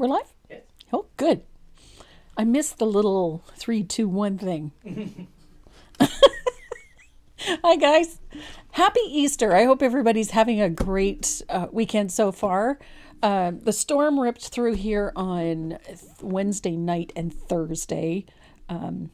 We're live? Yes. Oh, good. I missed the little 3, 2, 1 thing. Hi, guys. Happy Easter. I hope everybody's having a great weekend so far. The storm ripped through here on Wednesday night and Thursday. It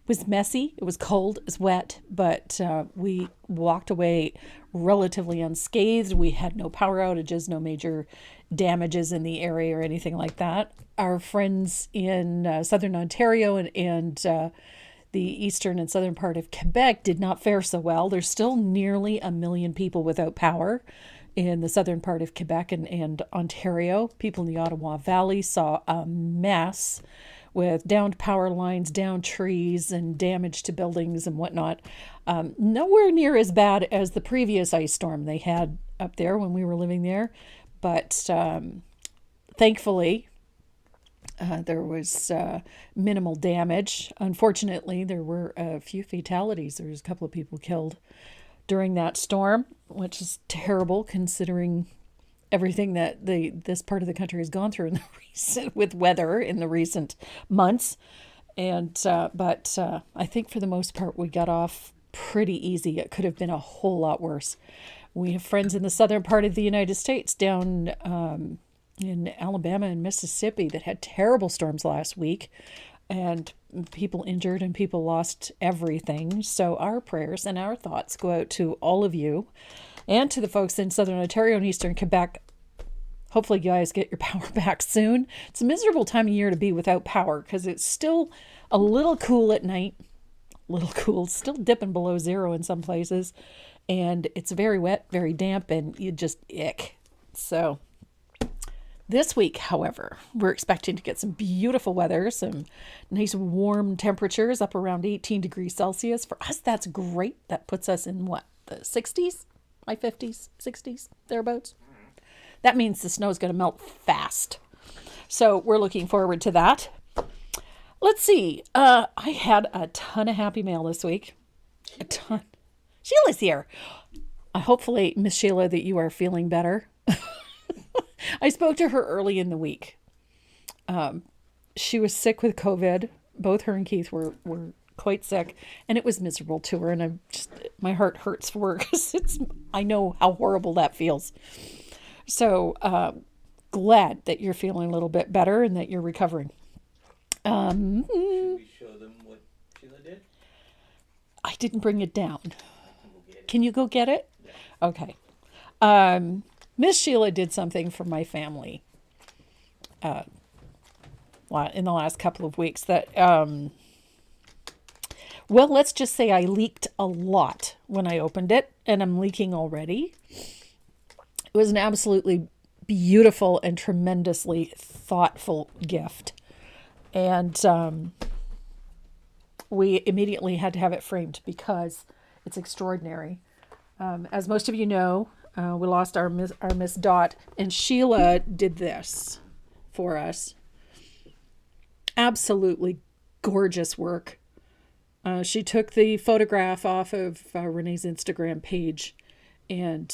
was messy. It was cold. It was wet, but we walked away relatively unscathed. We had no power outages, no major damages in the area or anything like that. Our friends in southern Ontario and the eastern and southern part of Quebec did not fare so well. There's still nearly 1 million people without power in the southern part of Quebec and Ontario. People in the Ottawa Valley saw a mess with downed power lines, downed trees, and damage to buildings and whatnot. Nowhere near as bad as the previous ice storm they had up there when we were living there. But thankfully, there was minimal damage. Unfortunately, there were a few fatalities. There was a couple of people killed during that storm, which is terrible considering everything that this part of the country has gone through in the with weather in the recent months. And but I think for the most part we got off pretty easy. It could have been a whole lot worse. We have friends in the southern part of the United States down in Alabama and Mississippi that had terrible storms last week, and people injured and people lost everything. So our prayers and our thoughts go out to all of you and to the folks in southern Ontario and eastern Quebec. Hopefully you guys get your power back soon. It's a miserable time of year to be without power because it's still a little cool at night. Little cool, still dipping below zero in some places. And it's very wet, very damp, and you just ick. So this week, however, we're expecting to get some beautiful weather, some nice warm temperatures up around 18 degrees Celsius. For us, that's great. That puts us in what, the 60s, high 50s, 60s, thereabouts. That means the snow is going to melt fast. So we're looking forward to that. Let's see. I had a ton of happy mail this week. A ton. Sheila's here. Hopefully, Miss Sheila, that you are feeling better. I spoke to her early in the week. She was sick with COVID. Both her and Keith were quite sick, and it was miserable to her. And my heart hurts for her because I know how horrible that feels. So glad that you're feeling a little bit better and that you're recovering. Should we show them what Sheila did? I didn't bring it down. Can you go get it? Yeah. Okay. Miss Sheila did something for my family in the last couple of weeks that, well, let's just say I leaked a lot when I opened it, and I'm leaking already. It was an absolutely beautiful and tremendously thoughtful gift. And we immediately had to have it framed because it's extraordinary. As most of you know, we lost our Miss Dot, and Sheila did this for us. Absolutely gorgeous work. She took the photograph off of Renee's Instagram page, and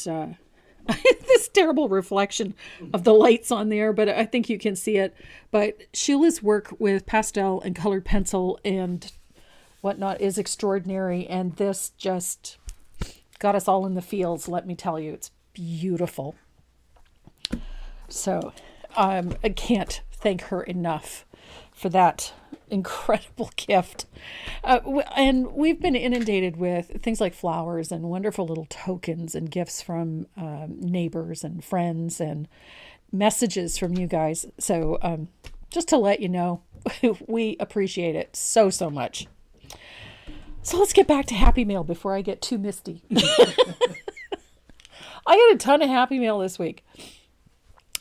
this terrible reflection of the lights on there, but I think you can see it. But Sheila's work with pastel and colored pencil and whatnot is extraordinary, and this just got us all in the feels, let me tell you. It's beautiful. So I can't thank her enough for that incredible gift. And we've been inundated with things like flowers and wonderful little tokens and gifts from neighbors and friends and messages from you guys. So just to let you know, we appreciate it so, so much. So let's get back to Happy Mail before I get too misty. I got a ton of Happy Mail this week.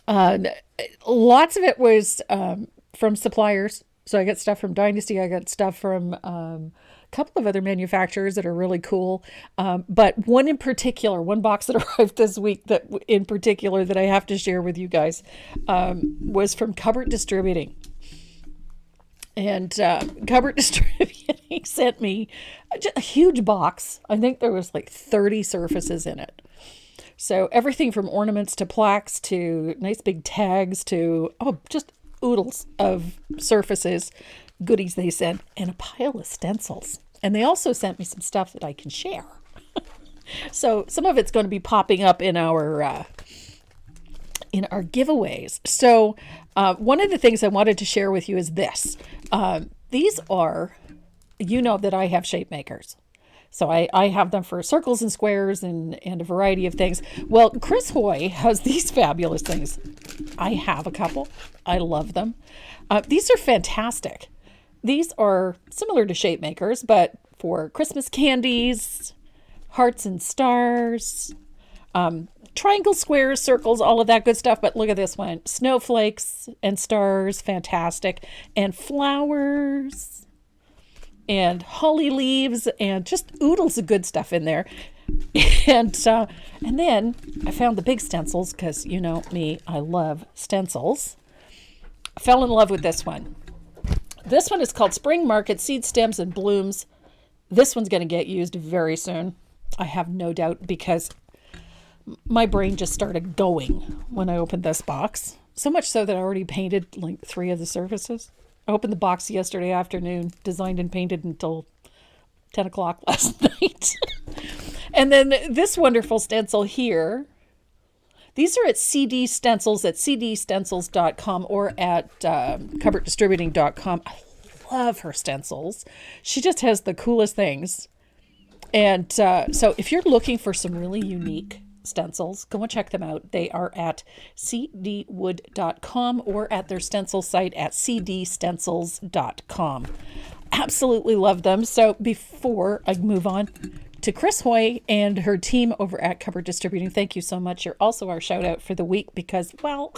Lots of it was from suppliers. So I got stuff from Dynasty. I got stuff from a couple of other manufacturers that are really cool. But one box that arrived this week that in particular that I have to share with you guys was from Cupboard Distributing. And Cupboard Distributing sent me a huge box. I think there was like 30 surfaces in it. So everything from ornaments to plaques to nice big tags to, just oodles of surfaces, goodies they sent, and a pile of stencils. And they also sent me some stuff that I can share. So some of it's going to be popping up in our giveaways. So one of the things I wanted to share with you is this. These are, you know that I have shape makers. So I have them for circles and squares and a variety of things. Well, Chris Hoy has these fabulous things. I have a couple. I love them. These are fantastic. These are similar to shape makers, but for Christmas candies, hearts and stars, triangles, squares, circles, all of that good stuff. But look at this one. Snowflakes and stars, fantastic. And flowers and holly leaves and just oodles of good stuff in there. And then I found the big stencils because, you know me, I love stencils. I fell in love with this one. This one is called Spring Market Seed Stems and Blooms. This one's going to get used very soon. I have no doubt because my brain just started going when I opened this box. So much so that I already painted like 3 of the surfaces. I opened the box yesterday afternoon, designed and painted until 10 o'clock last night. And then this wonderful stencil here. These are at CD Stencils at cdstencils.com or at cupboarddistributing.com. I love her stencils. She just has the coolest things. And so if you're looking for some really unique stencils, go and check them out. They are at cdwood.com or at their stencil site at cdstencils.com. Absolutely love them. So before I move on to Chris Hoy and her team over at Cupboard Distributing, thank you so much. You're also our shout out for the week because, well,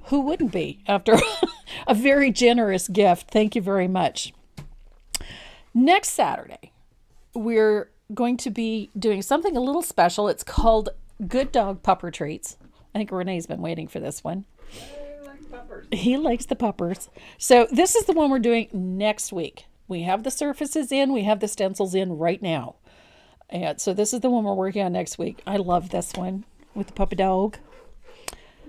who wouldn't be after a very generous gift? Thank you very much. Next Saturday, we're going to be doing something a little special. It's called Good Dog Pupper Treats. I think Renee's been waiting for this one. I like puppers. He likes the puppers. So this is the one we're doing next week. We have the surfaces in. We have the stencils in right now. And so this is the one we're working on next week. I love this one with the puppy dog.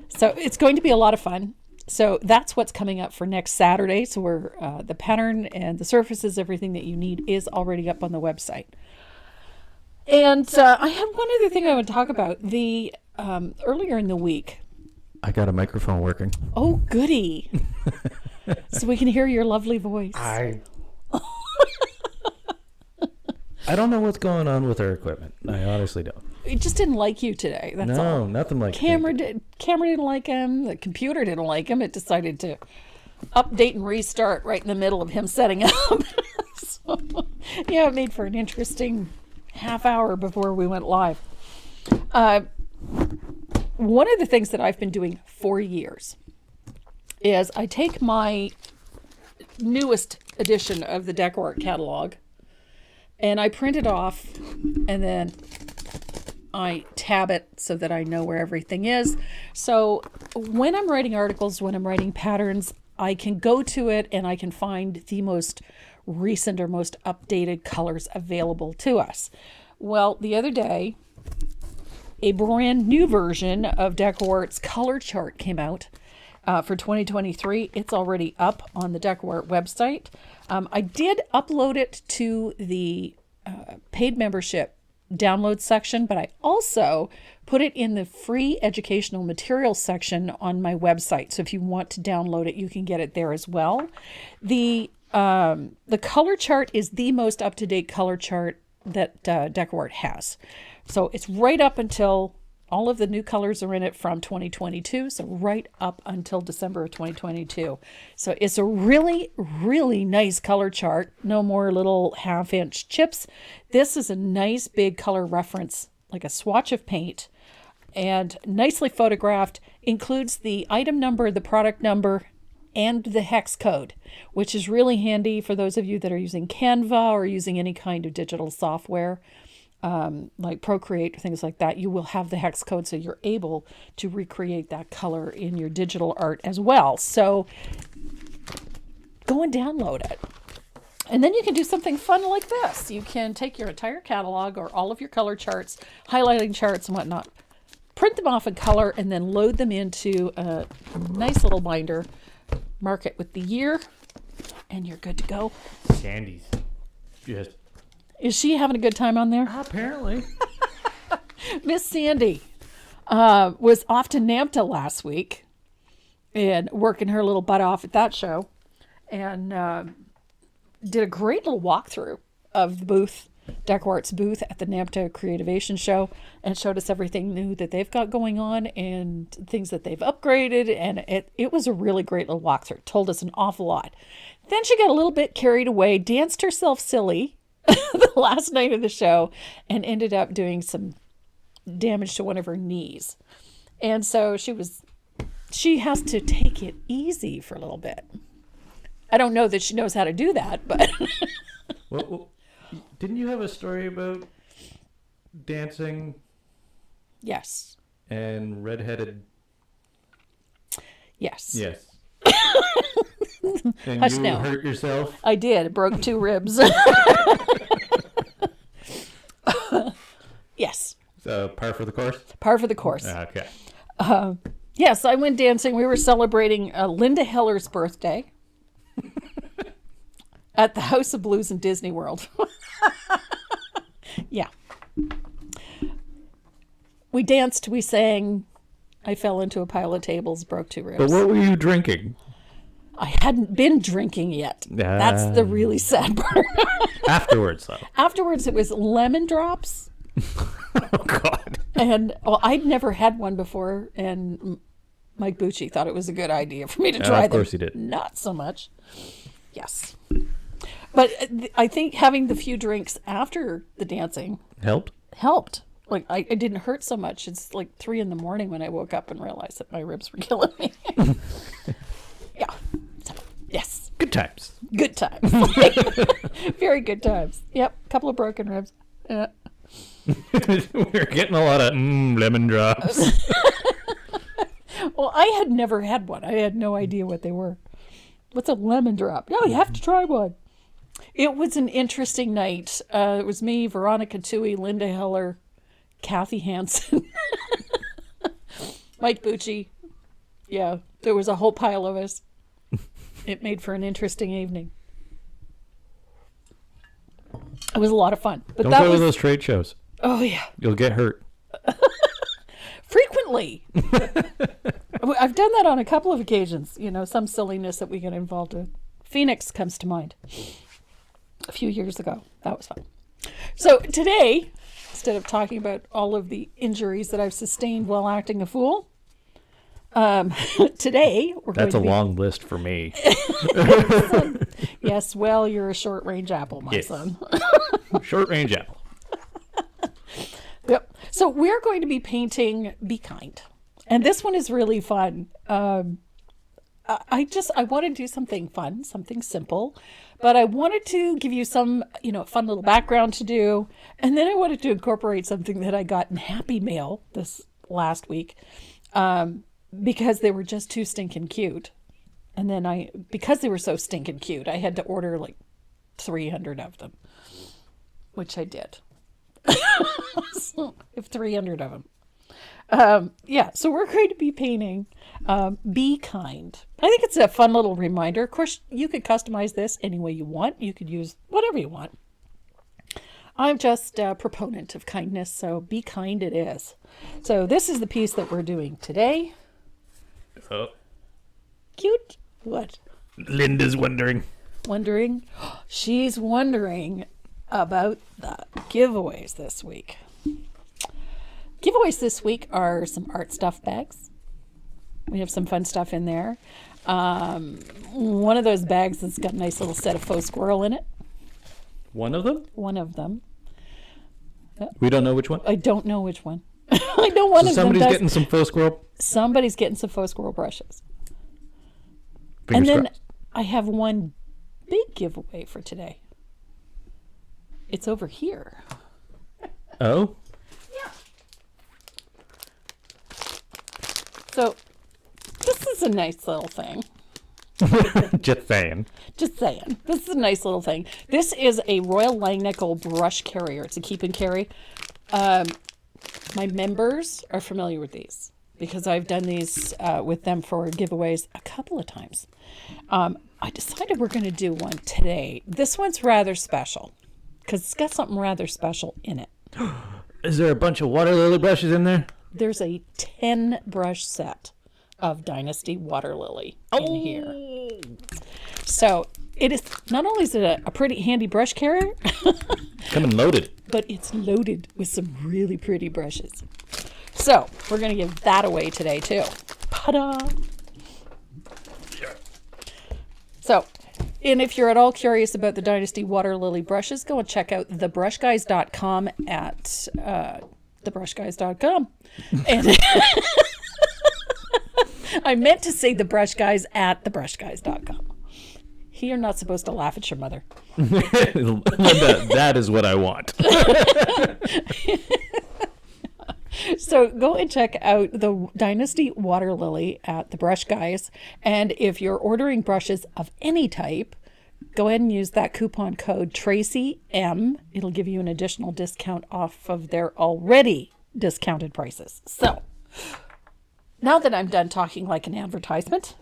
So it's going to be a lot of fun. So that's what's coming up for next Saturday. So we're the pattern and the surfaces, everything that you need is already up on the website. And I had one other thing I would talk about. The earlier in the week. I got a microphone working. Oh, goody. So we can hear your lovely voice. I don't know what's going on with our equipment. I honestly don't. It just didn't like you today. That's all. No, nothing like Camera didn't like him. The computer didn't like him. It decided to update and restart right in the middle of him setting up. So, yeah, it made for an interesting half hour before we went live. One of the things that I've been doing for years is I take my newest edition of the DecoArt catalog and I print it off and then I tab it so that I know where everything is. So when I'm writing articles, when I'm writing patterns, I can go to it and I can find the most recent or most updated colors available to us. Well, the other day, a brand new version of DecoArt's color chart came out for 2023. It's already up on the DecoArt website. I did upload it to the paid membership download section, but I also put it in the free educational materials section on my website. So if you want to download it, you can get it there as well. The color chart is the most up-to-date color chart that DecoArt has. So it's right up until all of the new colors are in it from 2022. So right up until December of 2022. So it's a really, really nice color chart. No more little half-inch chips. This is a nice big color reference, like a swatch of paint, and nicely photographed. Includes the item number, the product number, and the hex code, which is really handy for those of you that are using Canva or using any kind of digital software. Like Procreate, things like that, you will have the hex code so you're able to recreate that color in your digital art as well. So go and download it. And then you can do something fun like this. You can take your entire catalog or all of your color charts, highlighting charts and whatnot, print them off in color, and then load them into a nice little binder mark it with the year, and you're good to go. Sandy's. Yes. Is she having a good time on there? Apparently. Miss Sandy was off to NAMTA last week and working her little butt off at that show, and did a great little walkthrough of the booth, DecoArt's booth at the NAMTA Creativation Show, and showed us everything new that they've got going on and things that they've upgraded, and it was a really great little walkthrough. Told us an awful lot. Then she got a little bit carried away, danced herself silly the last night of the show, and ended up doing some damage to one of her knees. And so she has to take it easy for a little bit. I don't know that she knows how to do that, but Well, didn't you have a story about dancing yes. and redheaded? Yes. Yes. And Hush you now. hurt yourself? I did. It broke 2 ribs. Yes. Par for the course? Par for the course. Okay. Yes, I went dancing. We were celebrating Linda Heller's birthday at the House of Blues in Disney World. Yeah. We danced, we sang. I fell into a pile of tables, broke 2 ribs. But what were you drinking? I hadn't been drinking yet. That's the really sad part. Afterwards, though. Afterwards, it was lemon drops. Oh, God. And I'd never had one before, and Mike Bucci thought it was a good idea for me to try them. Of course he did. Not so much. Yes. But I think having the few drinks after the dancing Helped? Like, I didn't hurt so much. It's like 3 a.m. when I woke up and realized that my ribs were killing me. Yeah. So, yes. Good times. Good times. Very good times. Yep. Couple of broken ribs. Yeah. We're getting a lot of lemon drops. Well, I had never had one. I had no idea what they were. What's a lemon drop? No, you have to try one. It was an interesting night. It was me, Veronica Tui, Linda Heller, Kathy Hansen, Mike Bucci. Yeah, there was a whole pile of us. It made for an interesting evening. It was a lot of fun. But Don't that go was to those trade shows. Oh yeah. You'll get hurt. Frequently. I've done that on a couple of occasions, some silliness that we get involved with. Phoenix comes to mind. A few years ago. That was fun. So today, instead of talking about all of the injuries that I've sustained while acting a fool, today we're That's going to a long list for me. Yes, well, you're a short-range apple, my Yes. son. Short range apple. Yep. So we're going to be painting Be Kind. And this one is really fun. I want to do something fun, something simple, but I wanted to give you some, fun little background to do. And then I wanted to incorporate something that I got in Happy Mail this last week, because they were just too stinking cute. And then because they were so stinking cute, I had to order like 300 of them, which I did. If 300 of them. So we're going to be painting Be Kind. I think it's a fun little reminder. Of course, you could customize this any way you want. You could use whatever you want. I'm just a proponent of kindness, so be kind it is. So this is the piece that we're doing today. Oh. Cute? What? Linda's wondering. Wondering? She's wondering about the giveaways this week. Giveaways this week are some art stuff bags. We have some fun stuff in there. One of those bags has got a nice little set of faux squirrel in it. One of them? One of them. We don't know which one? I don't know which one. I know one of them Somebody's does. getting some faux squirrel. Somebody's getting some faux squirrel brushes. Fingers And then crossed. I have one big giveaway for today. It's over here. Oh? Yeah. So this is a nice little thing. Just saying. Just saying. This is a nice little thing. This is a Royal Langnickel brush carrier. It's a keep and carry. My members are familiar with these. because I've done these with them for giveaways a couple of times. I decided we're going to do one today. This one's rather special because it's got something rather special in it. Is there a bunch of water lily brushes in there? There's a 10 brush set of Dynasty Water Lily in here. So it is, not only is it a pretty handy brush carrier, Coming loaded. but it's loaded with some really pretty brushes. So we're going to give that away today too. Ta-da! So, and if you're at all curious about the Dynasty Water Lily brushes, go and check out thebrushguys.com at thebrushguys.com. And I meant to say thebrushguys at thebrushguys.com. You're not supposed to laugh at your mother. Linda, that is what I want. So go and check out the Dynasty Water Lily at the Brush Guys. And if you're ordering brushes of any type, go ahead and use that coupon code TracyM. It'll give you an additional discount off of their already discounted prices. So now that I'm done talking like an advertisement,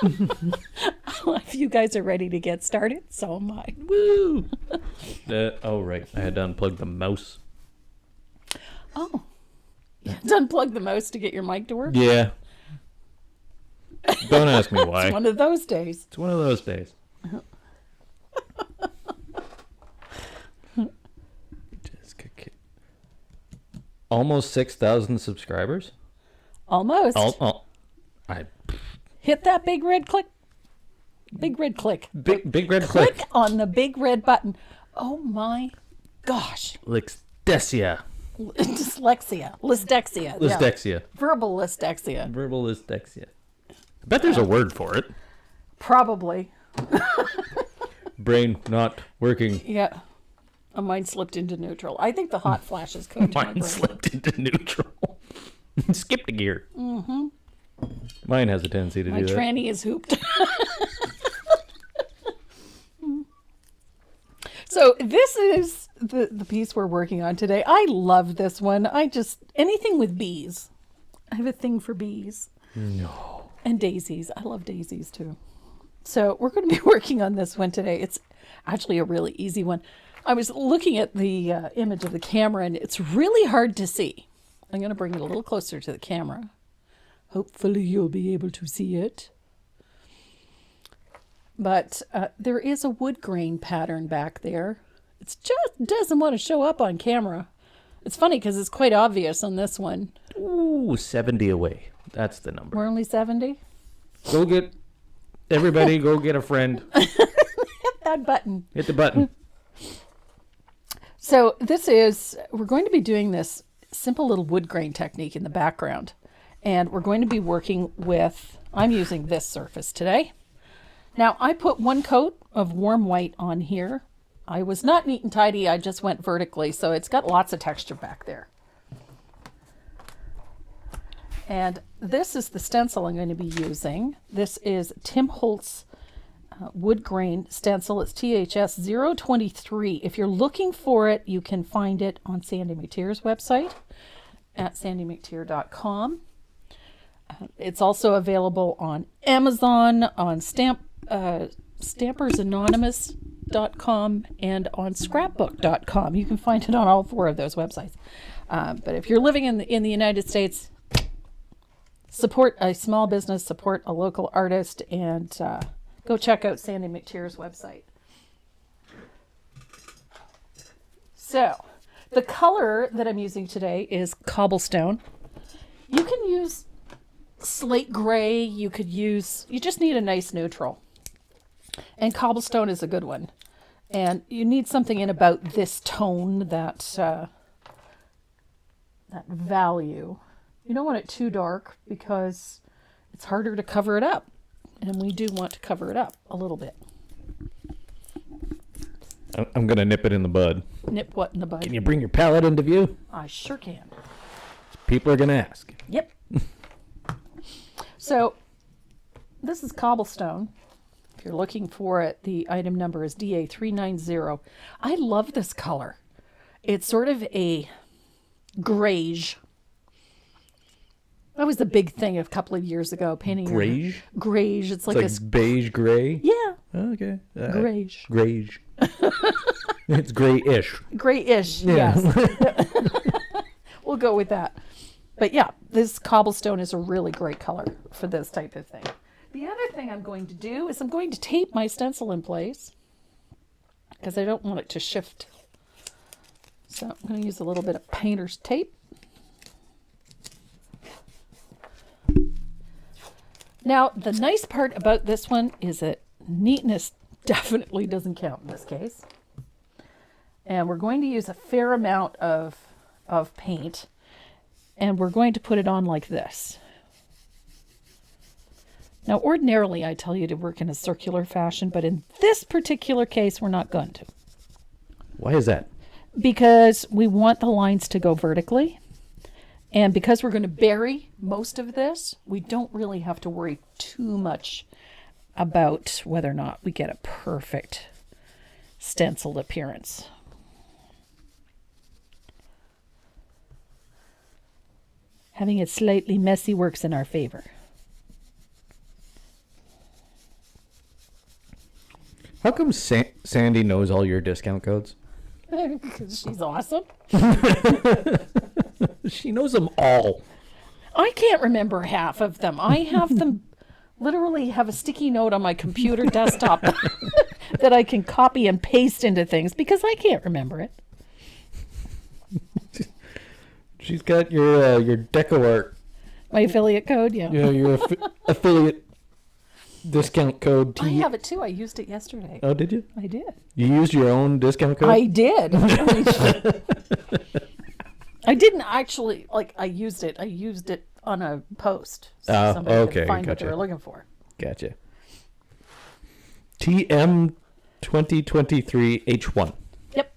if you guys are ready to get started, so am I. Woo! Oh, right. I had to unplug the mouse. Oh. You had to unplug the mouse to get your mic to work? Yeah. Don't ask me why. It's one of those days. It's one of those days. Almost 6,000 subscribers? Almost. I Hit that big red click. Big red click. big red Click click. on the big red button. Oh my gosh. Lixdesia. Dyslexia. Lysdexia. Yeah. Lysdexia. Verbal lysdexia. Verbal lysdexia. I bet there's a word for it. Probably. Brain not working. Yeah. Mine slipped into neutral. I think the hot flashes go to my Mine brain. slipped into neutral. Skipped a gear. Mm-hmm. Mine has a tendency to My do that. tranny is hooped. So this is the piece we're working on today. I love this one. Anything with bees. I have a thing for bees. No. And daisies. I love daisies too. So we're going to be working on this one today. It's actually a really easy one. I was looking at the image of the camera and it's really hard to see. I'm going to bring it a little closer to the camera. Hopefully you'll be able to see it. But there is a wood grain pattern back there. It just doesn't want to show up on camera. It's funny because it's quite obvious on this one. Ooh, 70 away. That's the number. We're only 70. Go get, everybody go get a friend. Hit that button. Hit the button. So we're going to be doing this simple little wood grain technique in the background. And we're going to be working with, I'm using this surface today. Now I put one coat of warm white on here. I was not neat and tidy, I just went vertically, so it's got lots of texture back there. And this is the stencil I'm going to be using. This is Tim Holtz wood grain stencil. It's THS 023. If you're looking for it, you can find it on Sandy McTeer's website at sandymcteer.com. It's also available on Amazon, on StampersAnonymous.com, and on Scrapbook.com. You can find it on all four of those websites. But if you're living in the United States, support a small business, support a local artist, and go check out Sandy McTeer's website. So, the color that I'm using today is cobblestone. You can use slate gray, you just need a nice neutral. And cobblestone is a good one. And you need something in about this tone, that value. You don't want it too dark because it's harder to cover it up. And we do want to cover it up a little bit. I'm going to nip it in the bud. Nip what in the bud? Can you bring your palette into view? I sure can. People are going to ask. Yep. So this is cobblestone. If you're looking for it, the item number is DA390. I love this color. It's sort of a grayish. That was the big thing a couple of years ago, painting your Greige? greige. It's like a beige gray? yeah, Okay. greige. Greige. It's grayish. Grayish, Yeah. yes. We'll go with that. But yeah, this cobblestone is a really great color for this type of thing. The other thing I'm going to do is I'm going to tape my stencil in place because I don't want it to shift. So I'm going to use a little bit of painter's tape. Now, the nice part about this one is that neatness definitely doesn't count in this case. And we're going to use a fair amount of paint. And we're going to put it on like this. Now, ordinarily, I tell you to work in a circular fashion, but in this particular case, we're not going to. Why is that? Because we want the lines to go vertically. And because we're going to bury most of this, we don't really have to worry too much about whether or not we get a perfect stenciled appearance. Having it slightly messy works in our favor. How come Sandy knows all your discount codes? Because she's awesome. She knows them all. I can't remember half of them. I have them literally have a sticky note on my computer desktop that I can copy and paste into things because I can't remember it. She's got your DecoArt. My affiliate code, yeah. Yeah, your affiliate discount code. I have it too. I used it yesterday. Oh, did you? I did. You used your own discount code? I did. I didn't actually, I used it. I used it on a post. So somebody okay, could find what gotcha. they were looking for. Gotcha. TM 2023 H1. Yep.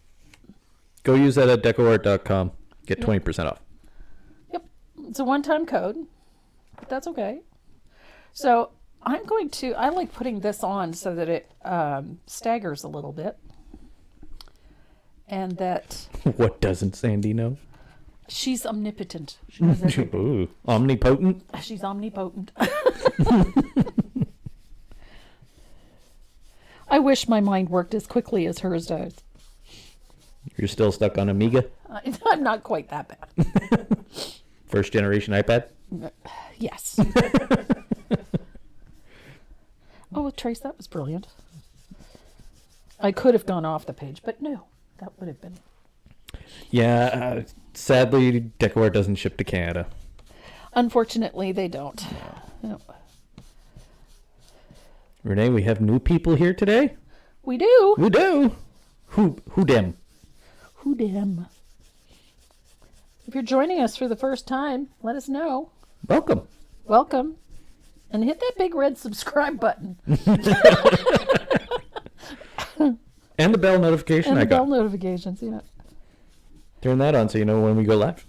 Go use that at decoart.com. Get 20% off. Yep. It's a one-time code, but that's okay. So I'm going to, I like putting this on so that it staggers a little bit. And that What doesn't Sandy know? she's omnipotent. She knows everything. Ooh, omnipotent? She's omnipotent. I wish my mind worked as quickly as hers does. You're still stuck on Amiga? I'm not quite that bad. First generation iPad? Yes. Oh, Trace, that was brilliant. I could have gone off the page, but no, that would have been. Yeah, sadly, DecoArt doesn't ship to Canada. Unfortunately, they don't. No. Renee, we have new people here today? We do. We do. Who dem? Who dem? If you're joining us for the first time, let us know. Welcome. Welcome. And hit that big red subscribe button. And the bell notification And the bell icon. notifications, yeah. Turn that on so you know when we go live.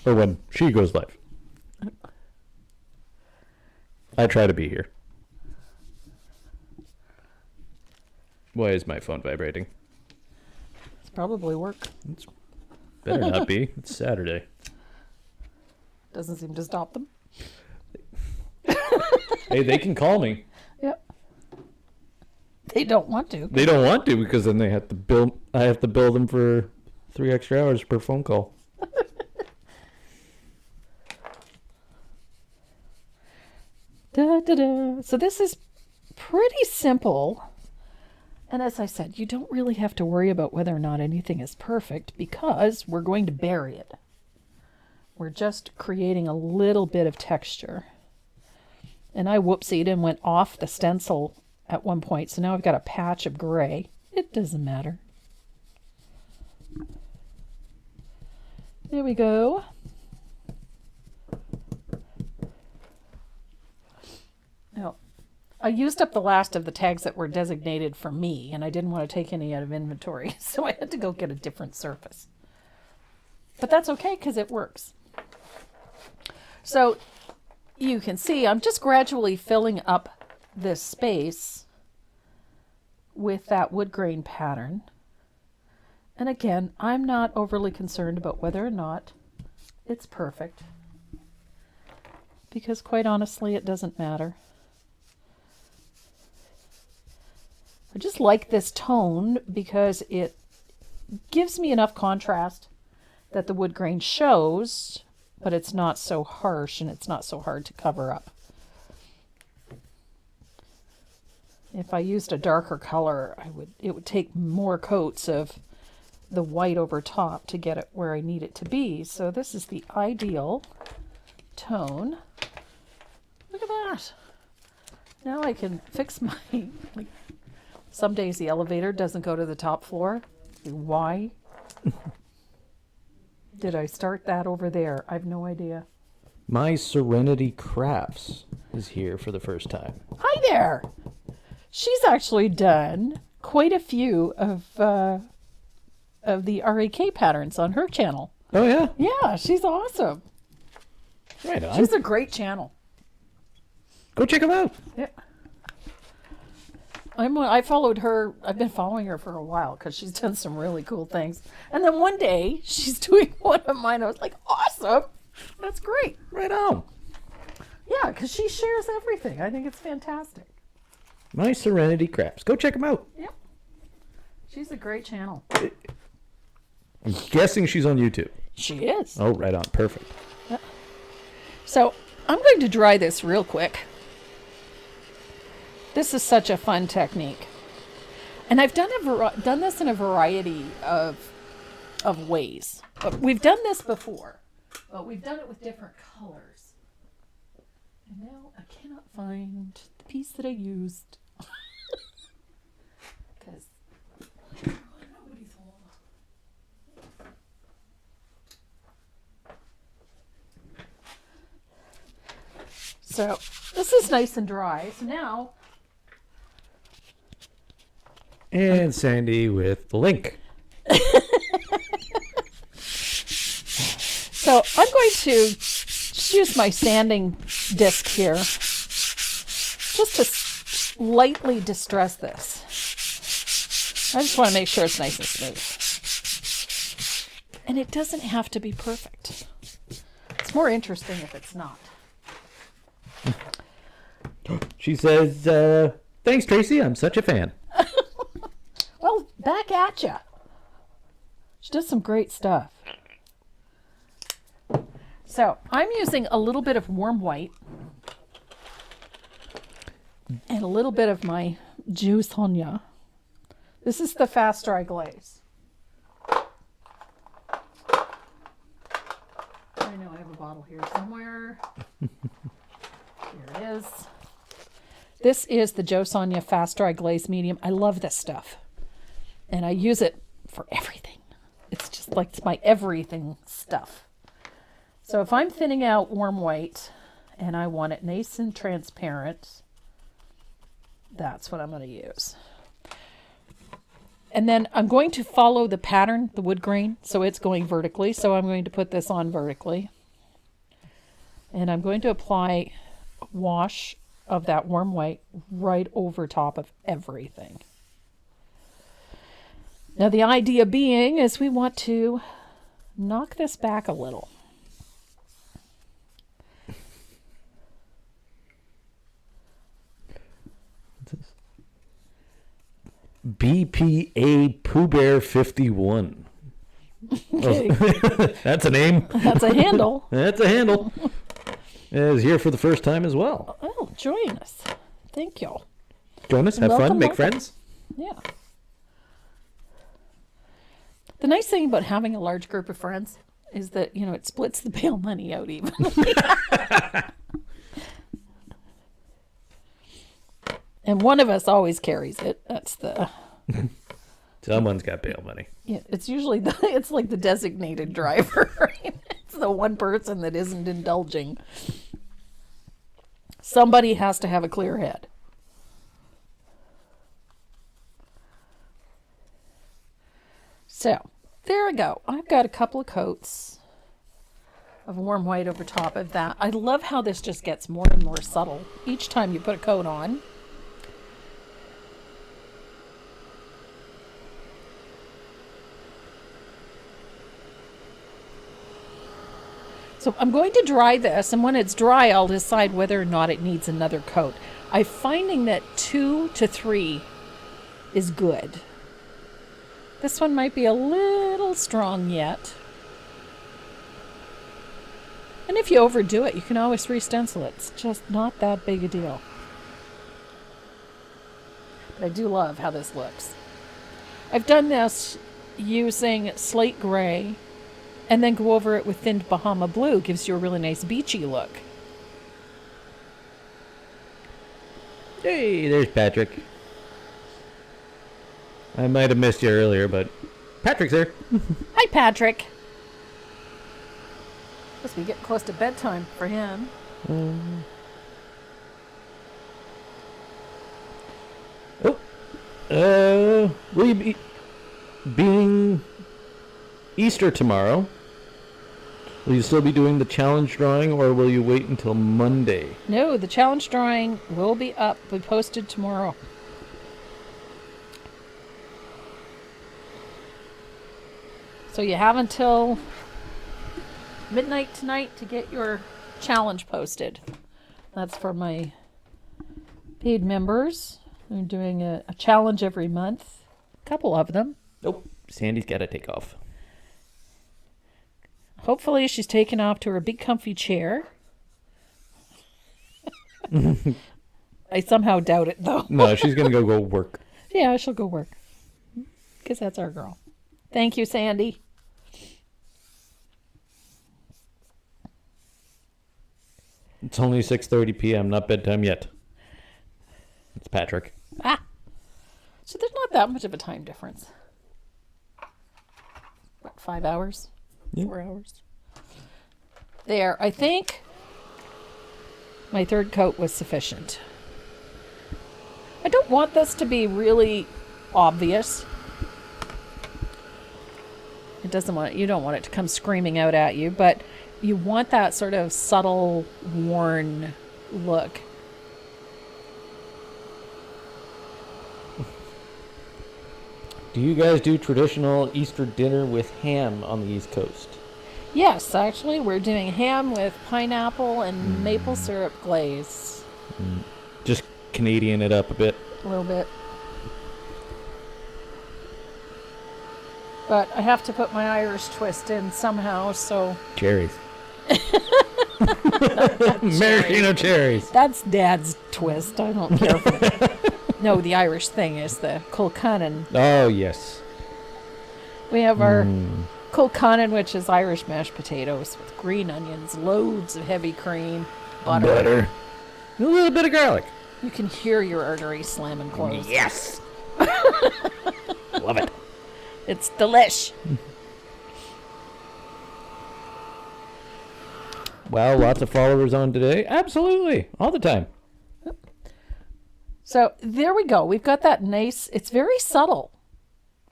Or when she goes live. I try to be here. Why is my phone vibrating? It's probably work. Better not be. It's Saturday. Doesn't seem to stop them. Hey, they can call me. Yep. They don't want to. They don't want to because then they have to bill. I have to bill them for 3 extra hours per phone call. Da, da, da. So this is pretty simple. And as I said, you don't really have to worry about whether or not anything is perfect because we're going to bury it. We're just creating a little bit of texture. And I whoopsied and went off the stencil at one point. So now I've got a patch of gray. It doesn't matter. There we go. Now, I used up the last of the tags that were designated for me, and I didn't want to take any out of inventory, so I had to go get a different surface. But that's okay, because it works. So you can see I'm just gradually filling up this space with that wood grain pattern. And again, I'm not overly concerned about whether or not it's perfect. because quite honestly, it doesn't matter. I just like this tone because it gives me enough contrast that the wood grain shows, but it's not so harsh and it's not so hard to cover up. If I used a darker color, it would take more coats of the white over top to get it where I need it to be. So this is the ideal tone. Look at that. Now I can fix my, like, some days the elevator doesn't go to the top floor. Why did I start that over there? I have no idea. My Serenity Crafts is here for the first time. Hi there. She's actually done quite a few of the RAK patterns on her channel. Oh, yeah? Yeah, she's awesome. Right on. She's a great channel. Go check them out. Yeah. I followed her. I've been following her for a while because she's done some really cool things. And then one day she's doing one of mine. I was like, awesome. That's great. Right on. Yeah, because she shares everything. I think it's fantastic. My Serenity Crafts. Go check them out. Yep. She's a great channel. I'm guessing she's on YouTube. She is. Oh, right on. Perfect. So I'm going to dry this real quick. This is such a fun technique. And I've done this in a variety of ways. But we've done this before, but we've done it with different colors. And now I cannot find the piece that I used. Because nobody's home. So this is nice and dry. So now... And Sandy with the link. So I'm going to use my sanding disc here just to lightly distress this. I just want to make sure it's nice and smooth. And it doesn't have to be perfect. It's more interesting if it's not. She says, thanks, Tracy. I'm such a fan. Well, back at ya. She does some great stuff. So I'm using a little bit of warm white and a little bit of my Jus Sonia. This is the fast dry glaze. I know I have a bottle here somewhere. Here it is. This is the Jus Sonia fast dry glaze medium. I love this stuff. And I use it for everything. It's just like it's my everything stuff. So if I'm thinning out warm white and I want it nice and transparent, that's what I'm going to use. And then I'm going to follow the pattern, the wood grain, so it's going vertically. So I'm going to put this on vertically. And I'm going to apply a wash of that warm white right over top of everything. Now the idea being is we want to knock this back a little. BPA Pooh Bear 51. Okay. That's a name. That's a handle. That's a handle. Is here for the first time as well. Oh, join us. Thank you. Join us, have Welcome, fun, make welcome. friends. Yeah. The nice thing about having a large group of friends is that, you know, it splits the bail money out evenly. And one of us always carries it. That's the... Someone's got bail money. Yeah, it's usually it's like the designated driver, right? It's the one person that isn't indulging. Somebody has to have a clear head. So, there we go. I've got a couple of coats of warm white over top of that. I love how this just gets more and more subtle each time you put a coat on. So I'm going to dry this, and when it's dry, I'll decide whether or not it needs another coat. I'm finding that 2 to 3 is good. This one might be a little strong yet. And if you overdo it, you can always re-stencil it. It's just not that big a deal. But I do love how this looks. I've done this using slate gray and then go over it with thinned Bahama blue. Gives you a really nice beachy look. Hey, there's Patrick. I might have missed you earlier, but Patrick's here. Hi, Patrick. Must be getting close to bedtime for him. Will you be being Easter tomorrow? Will you still be doing the challenge drawing, or will you wait until Monday? No, the challenge drawing will be posted tomorrow. So you have until midnight tonight to get your challenge posted. That's for my paid members. I'm doing a challenge every month. A couple of them. Nope. Sandy's got to take off. Hopefully she's taken off to her big comfy chair. I somehow doubt it, though. No, she's going to go work. Yeah, she'll go work. Because that's our girl. Thank you, Sandy. It's only 6:30 p.m., not bedtime yet. It's Patrick. Ah. So there's not that much of a time difference. What, 5 hours? Yeah. 4 hours? There. I think my third coat was sufficient. I don't want this to be really obvious. You don't want it to come screaming out at you, but you want that sort of subtle, worn look. Do you guys do traditional Easter dinner with ham on the East Coast? Yes, actually, we're doing ham with pineapple and maple syrup glaze. Just Canadian it up a bit. A little bit. But I have to put my Irish twist in somehow, so... Cherries. Maraschino cherries. That's Dad's twist. I don't care for that. No, the Irish thing is the Colcannon. Oh, yes. We have our Colcannon, which is Irish mashed potatoes with green onions, loads of heavy cream, butter. A little bit of garlic. You can hear your arteries slamming closed. Yes. Love it. It's delish. Wow, lots of followers on today. Absolutely. All the time. So there we go. We've got that nice, it's very subtle,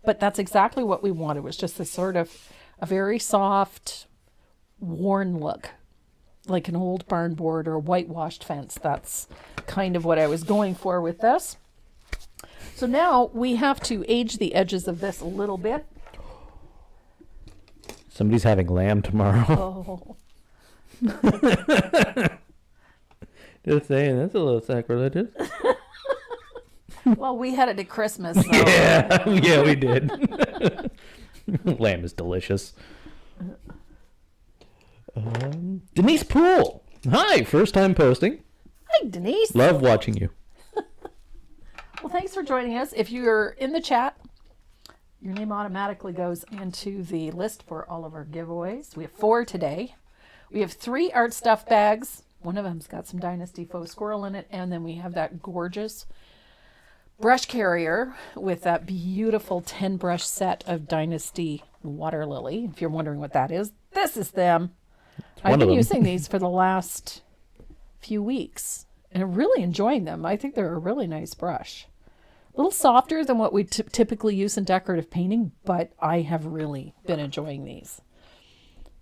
but that's exactly what we wanted. It was just this sort of a very soft, worn look, like an old barn board or a whitewashed fence. That's kind of what I was going for with this. So now we have to age the edges of this a little bit. Somebody's having lamb tomorrow. Oh. Just saying, that's a little sacrilegious. Well, we had it at Christmas. So. Yeah, we did. Lamb is delicious. Denise Poole. Hi, first time posting. Hi, Denise. Love watching you. Well, thanks for joining us. If you're in the chat, your name automatically goes into the list for all of our giveaways. We have 4 today. We have 3 art stuff bags. One of them's got some Dynasty Faux Squirrel in it. And then we have that gorgeous brush carrier with that beautiful 10 brush set of Dynasty Water Lily. If you're wondering what that is, this is them. I've been using these for the last few weeks and I'm really enjoying them. I think they're a really nice brush. A little softer than what we typically use in decorative painting, but I have really been enjoying these.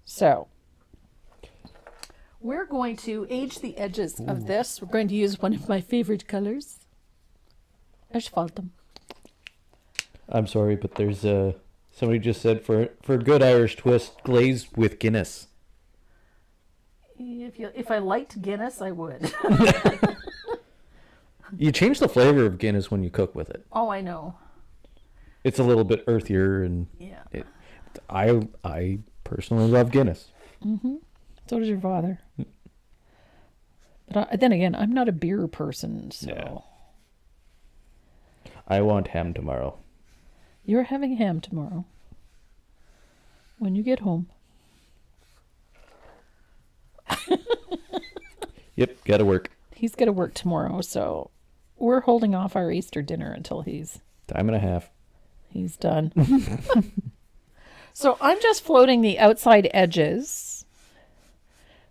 So we're going to age the edges of this. We're going to use one of my favorite colors. Asphaltum. I'm sorry, but there's somebody just said for a good Irish twist, glazed with Guinness. If I liked Guinness, I would. You change the flavor of Guinness when you cook with it. Oh, I know. It's a little bit earthier, and Yeah. I personally love Guinness. Mm-hmm. So does your father. But then again, I'm not a beer person, so. Yeah. I want ham tomorrow. You're having ham tomorrow. When you get home. Yep, gotta work. He's got to work tomorrow, so we're holding off our Easter dinner until he's Time and a half. done. So I'm just floating the outside edges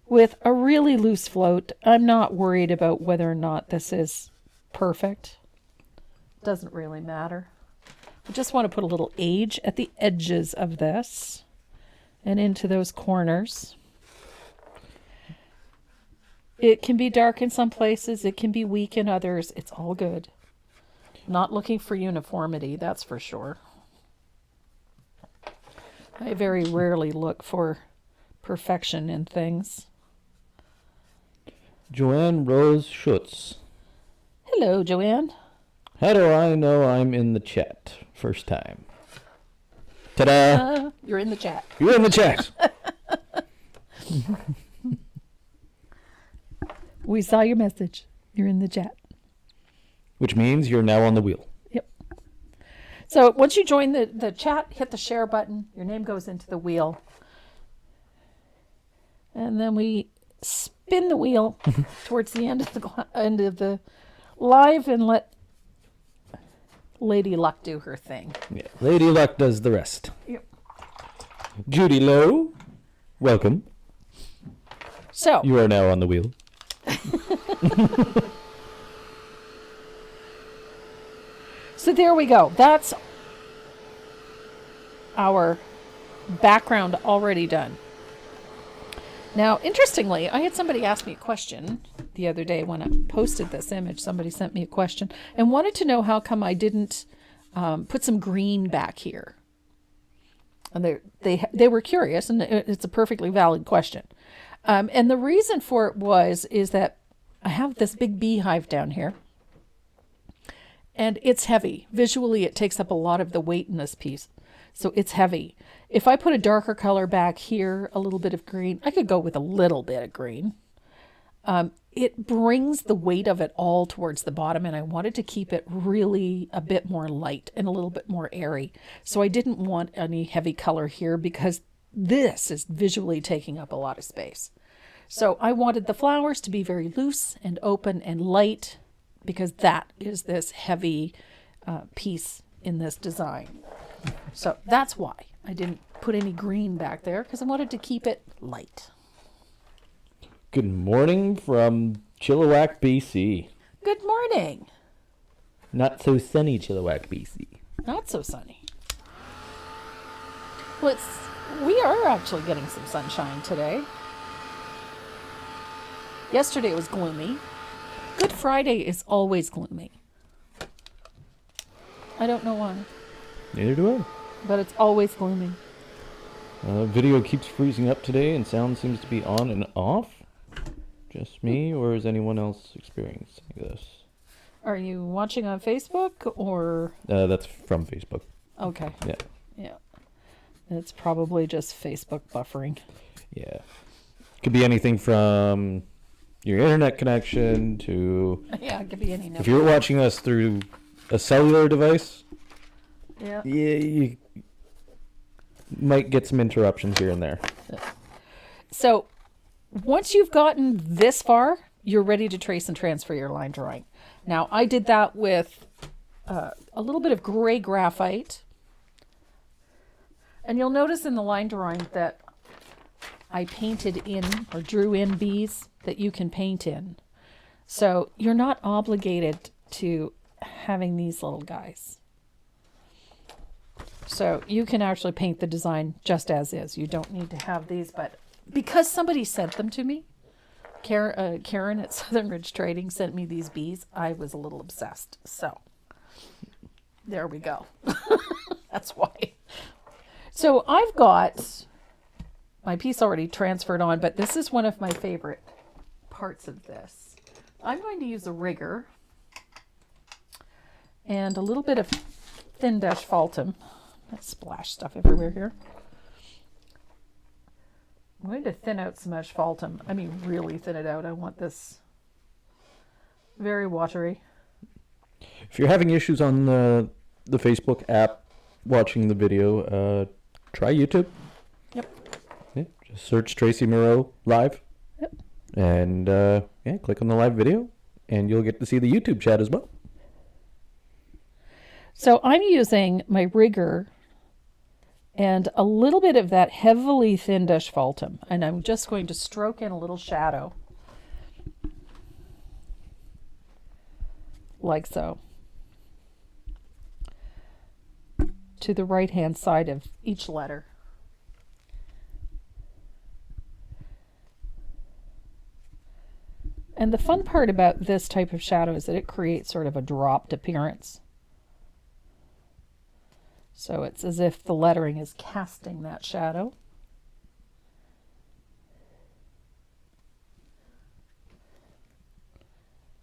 with a really loose float. I'm not worried about whether or not this is perfect. Doesn't really matter. I just want to put a little age at the edges of this and into those corners. It can be dark in some places. It can be weak in others. It's all good. Not looking for uniformity, that's for sure. I very rarely look for perfection in things. Joanne Rose Schutz. Hello, Joanne. How do I know I'm in the chat? First time. Ta-da! You're in the chat. You're in the chat. We saw your message. You're in the chat. Which means you're now on the wheel. Yep. So once you join the chat, hit the share button. Your name goes into the wheel. And then we spin the wheel towards the end of the live and let Lady Luck do her thing. Yeah, Lady Luck does the rest. Yep. Judy Lowe, welcome. So You are now on the wheel. So there we go. That's our background already done. Now, interestingly, I had somebody ask me a question the other day when I posted this image. Somebody sent me a question and wanted to know how come I didn't put some green back here. And they were curious, and it's a perfectly valid question. And the reason for it is that I have this big beehive down here. And it's heavy. Visually, it takes up a lot of the weight in this piece. So it's heavy. If I put a darker color back here, a little bit of green, I could go with a little bit of green. It brings the weight of it all towards the bottom, and I wanted to keep it really a bit more light and a little bit more airy. So I didn't want any heavy color here because this is visually taking up a lot of space. So I wanted the flowers to be very loose and open and light, because that is this heavy piece in this design. So that's why I didn't put any green back there, because I wanted to keep it light. Good morning from Chilliwack, BC. Good morning. Not so sunny Chilliwack, BC. Not so sunny. Well, we are actually getting some sunshine today. Yesterday it was gloomy. Good Friday is always gloomy. I don't know why, Neither do I. but it's always gloomy. Video keeps freezing up today, and sound seems to be on and off. Just me, or is anyone else experiencing this? Are you watching on Facebook or? That's from Facebook. Okay. Yeah. Yeah. It's probably just Facebook buffering. Yeah. Could be anything from your internet connection to... Yeah, it could be any number. If you're watching us through a cellular device, Yeah. you might get some interruptions here and there. So once you've gotten this far, you're ready to trace and transfer your line drawing. Now, I did that with a little bit of gray graphite. And you'll notice in the line drawing that I painted in or drew in bees that you can paint in. So you're not obligated to having these little guys. So you can actually paint the design just as is. You don't need to have these, but because somebody sent them to me, Karen at Southern Ridge Trading sent me these bees, I was a little obsessed. So there we go. That's why. So I've got my piece already transferred on, but this is one of my favorite parts of this. I'm going to use a rigger and a little bit of thin dash faltum. That splash stuff everywhere here. I'm going to thin out some asphaltum. I mean, really thin it out. I want this very watery. If you're having issues on the Facebook app watching the video, try YouTube. Yep. Yeah, just search Tracy Moreau live. Yep. And click on the live video, and you'll get to see the YouTube chat as well. So I'm using my rigger and a little bit of that heavily thinned asphaltum, and I'm just going to stroke in a little shadow, like so, to the right hand side of each letter. And the fun part about this type of shadow is that it creates sort of a dropped appearance. So it's as if the lettering is casting that shadow.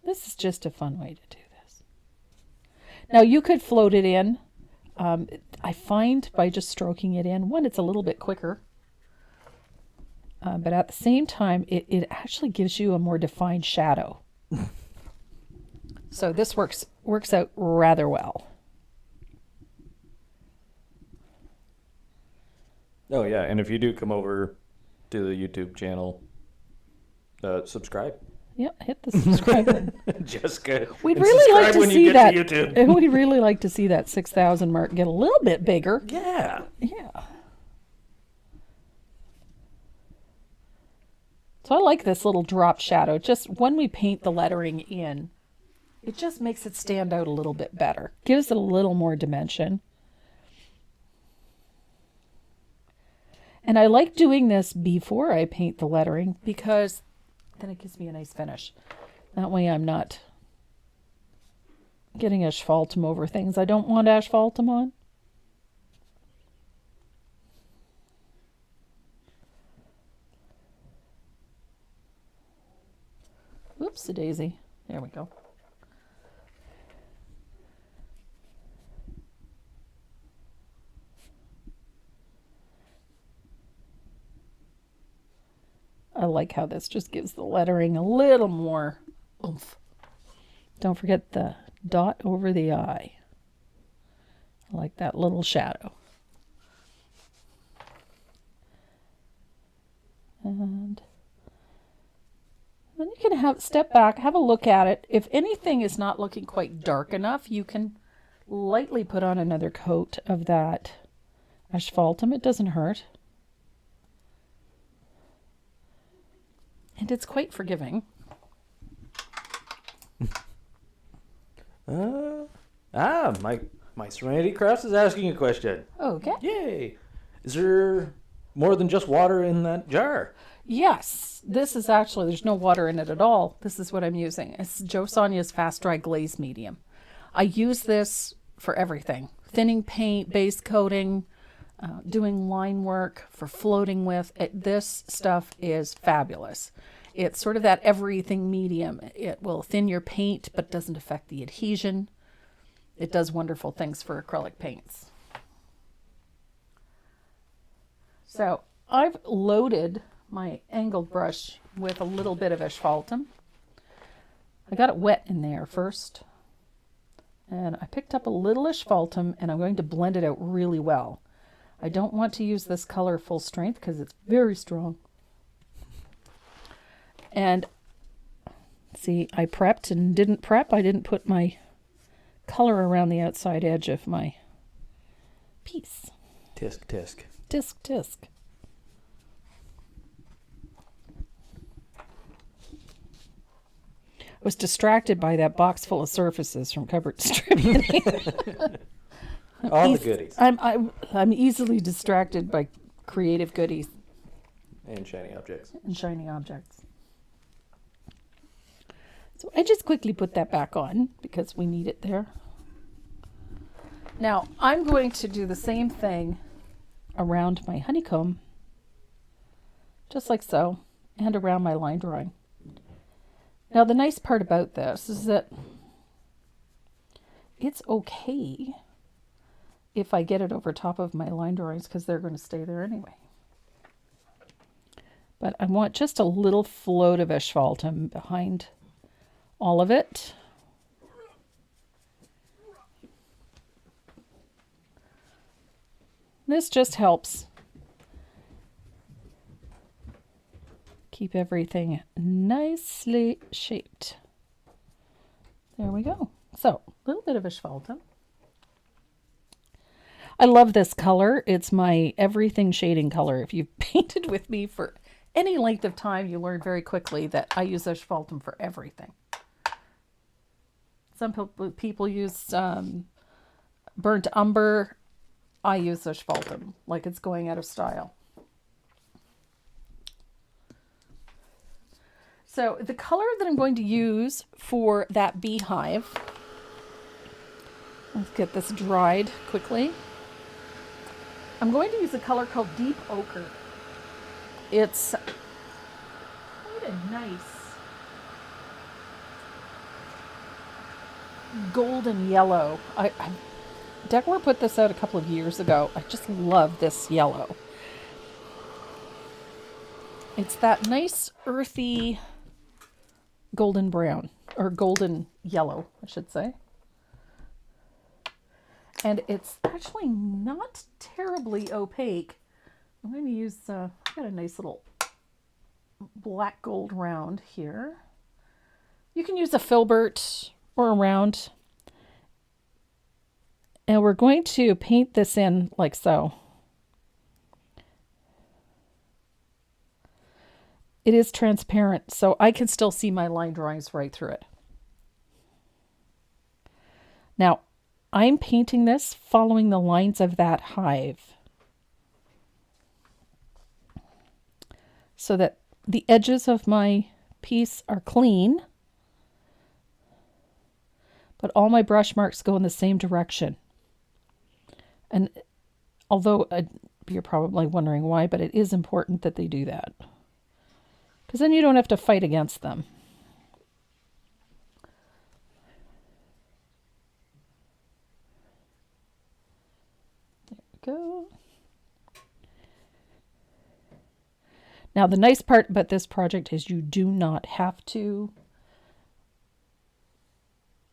This is just a fun way to do this. Now you could float it in. I find by just stroking it in, one, it's a little bit quicker. But at the same time, it actually gives you a more defined shadow. So this works out rather well. Oh, yeah, and if you do come over to the YouTube channel, subscribe. Yep, hit the subscribe button. Jessica, We'd really like to see that. To We'd really like to see that 6,000 mark get a little bit bigger. Yeah. Yeah. So I like this little drop shadow. Just when we paint the lettering in, it just makes it stand out a little bit better. Gives it a little more dimension. And I like doing this before I paint the lettering because then it gives me a nice finish. That way I'm not getting asphaltum over things I don't want asphaltum on. Whoops, a daisy. There we go. I like how this just gives the lettering a little more oomph. Don't forget the dot over the I. I like that little shadow. And then you can step back, have a look at it. If anything is not looking quite dark enough, you can lightly put on another coat of that asphaltum. It doesn't hurt. And it's quite forgiving. My Serenity Crafts is asking a question. Okay. Yay! Is there more than just water in that jar? Yes, this is actually, there's no water in it at all. This is what I'm using. It's Joe Sonia's Fast Dry Glaze Medium. I use this for everything. Thinning paint, base coating, doing line work, for floating with. This stuff is fabulous. It's sort of that everything medium. It will thin your paint, but doesn't affect the adhesion. It does wonderful things for acrylic paints. So I've loaded my angled brush with a little bit of asphaltum. I got it wet in there first. And I picked up a little asphaltum and I'm going to blend it out really well. I don't want to use this color full strength because it's very strong. And see, I prepped and didn't prep. I didn't put my color around the outside edge of my piece. Tisk, tisk. Tisk, tisk. I was distracted by that box full of surfaces from Cupboard Distributing. All the goodies. I'm easily distracted by creative goodies. And shiny objects. And shiny objects. So I just quickly put that back on because we need it there. Now I'm going to do the same thing around my honeycomb. just like so, and around my line drawing. Now the nice part about this is that it's okay if I get it over top of my line drawings because they're going to stay there anyway. But I want just a little float of asphaltum behind all of it. This just helps keep everything nicely shaped. There we go. So, a little bit of asphaltum. I love this color. It's my everything shading color. If you've painted with me for any length of time, you learn very quickly that I use asphaltum for everything. Some people use burnt umber. I use asphaltum like it's going out of style. So the color that I'm going to use for that beehive, let's get this dried quickly. I'm going to use a color called Deep Ochre. It's quite a nice golden yellow. Decor put this out a couple of years ago. I just love this yellow. It's that nice earthy golden brown, or golden yellow, I should say. And it's actually not terribly opaque. I'm going to use, I've got a nice little black gold round here. You can use a filbert or a round. And we're going to paint this in like so. It is transparent, so I can still see my line drawings right through it. Now, I'm painting this following the lines of that hive, so that the edges of my piece are clean, but all my brush marks go in the same direction. And although you're probably wondering why, but it is important that they do that, because then you don't have to fight against them. There we go. Now the nice part about this project is you do not have to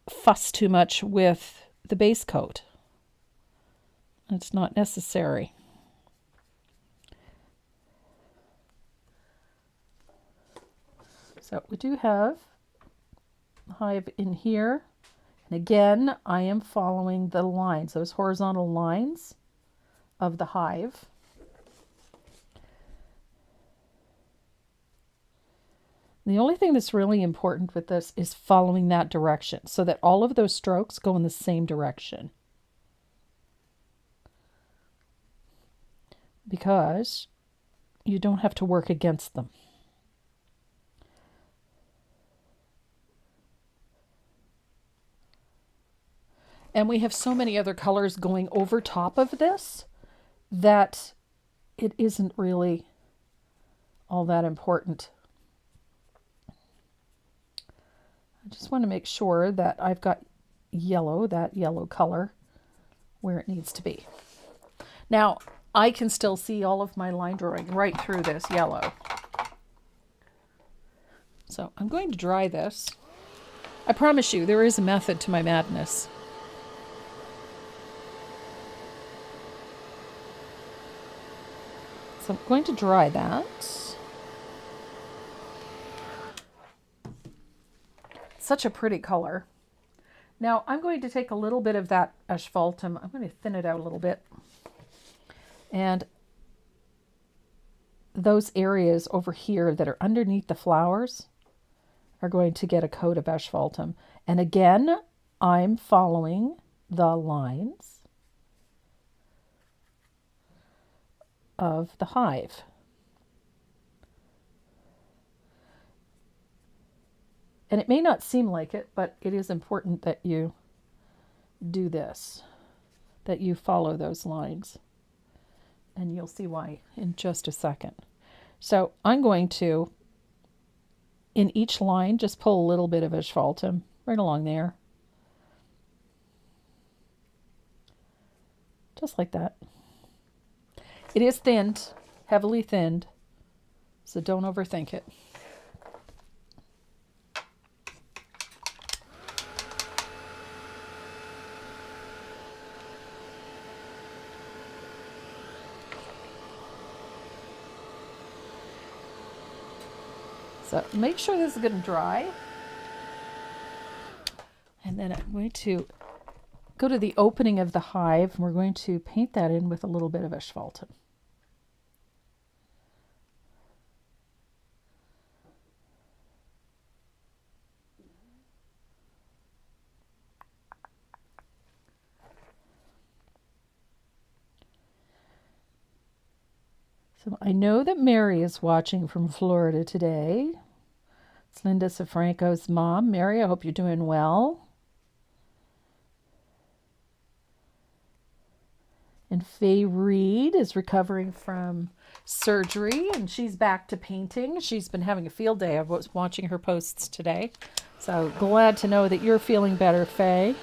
fuss too much with the base coat. It's not necessary. So we do have the hive in here. And again, I am following the lines, those horizontal lines of the hive. The only thing that's really important with this is following that direction so that all of those strokes go in the same direction. Because you don't have to work against them. And we have so many other colors going over top of this that it isn't really all that important. I just want to make sure that I've got yellow, that yellow color, where it needs to be. Now, I can still see all of my line drawing right through this yellow. So I'm going to dry this. I promise you, there is a method to my madness. So I'm going to dry that. Such a pretty color. Now I'm going to take a little bit of that asphaltum. I'm going to thin it out a little bit. And those areas over here that are underneath the flowers are going to get a coat of asphaltum. And again, I'm following the lines of the hive. And it may not seem like it, but it is important that you do this, that you follow those lines. And you'll see why in just a second. So I'm going to, in each line, just pull a little bit of asphaltum right along there. Just like that. It is thinned, heavily thinned, so don't overthink it. So make sure this is going to dry. And then I'm going to go to the opening of the hive, and we're going to paint that in with a little bit of asphaltum. So I know that Mary is watching from Florida today. It's Linda Safranco's mom. Mary, I hope you're doing well. And Faye Reed is recovering from surgery, and she's back to painting. She's been having a field day. I was watching her posts today. So glad to know that you're feeling better, Faye.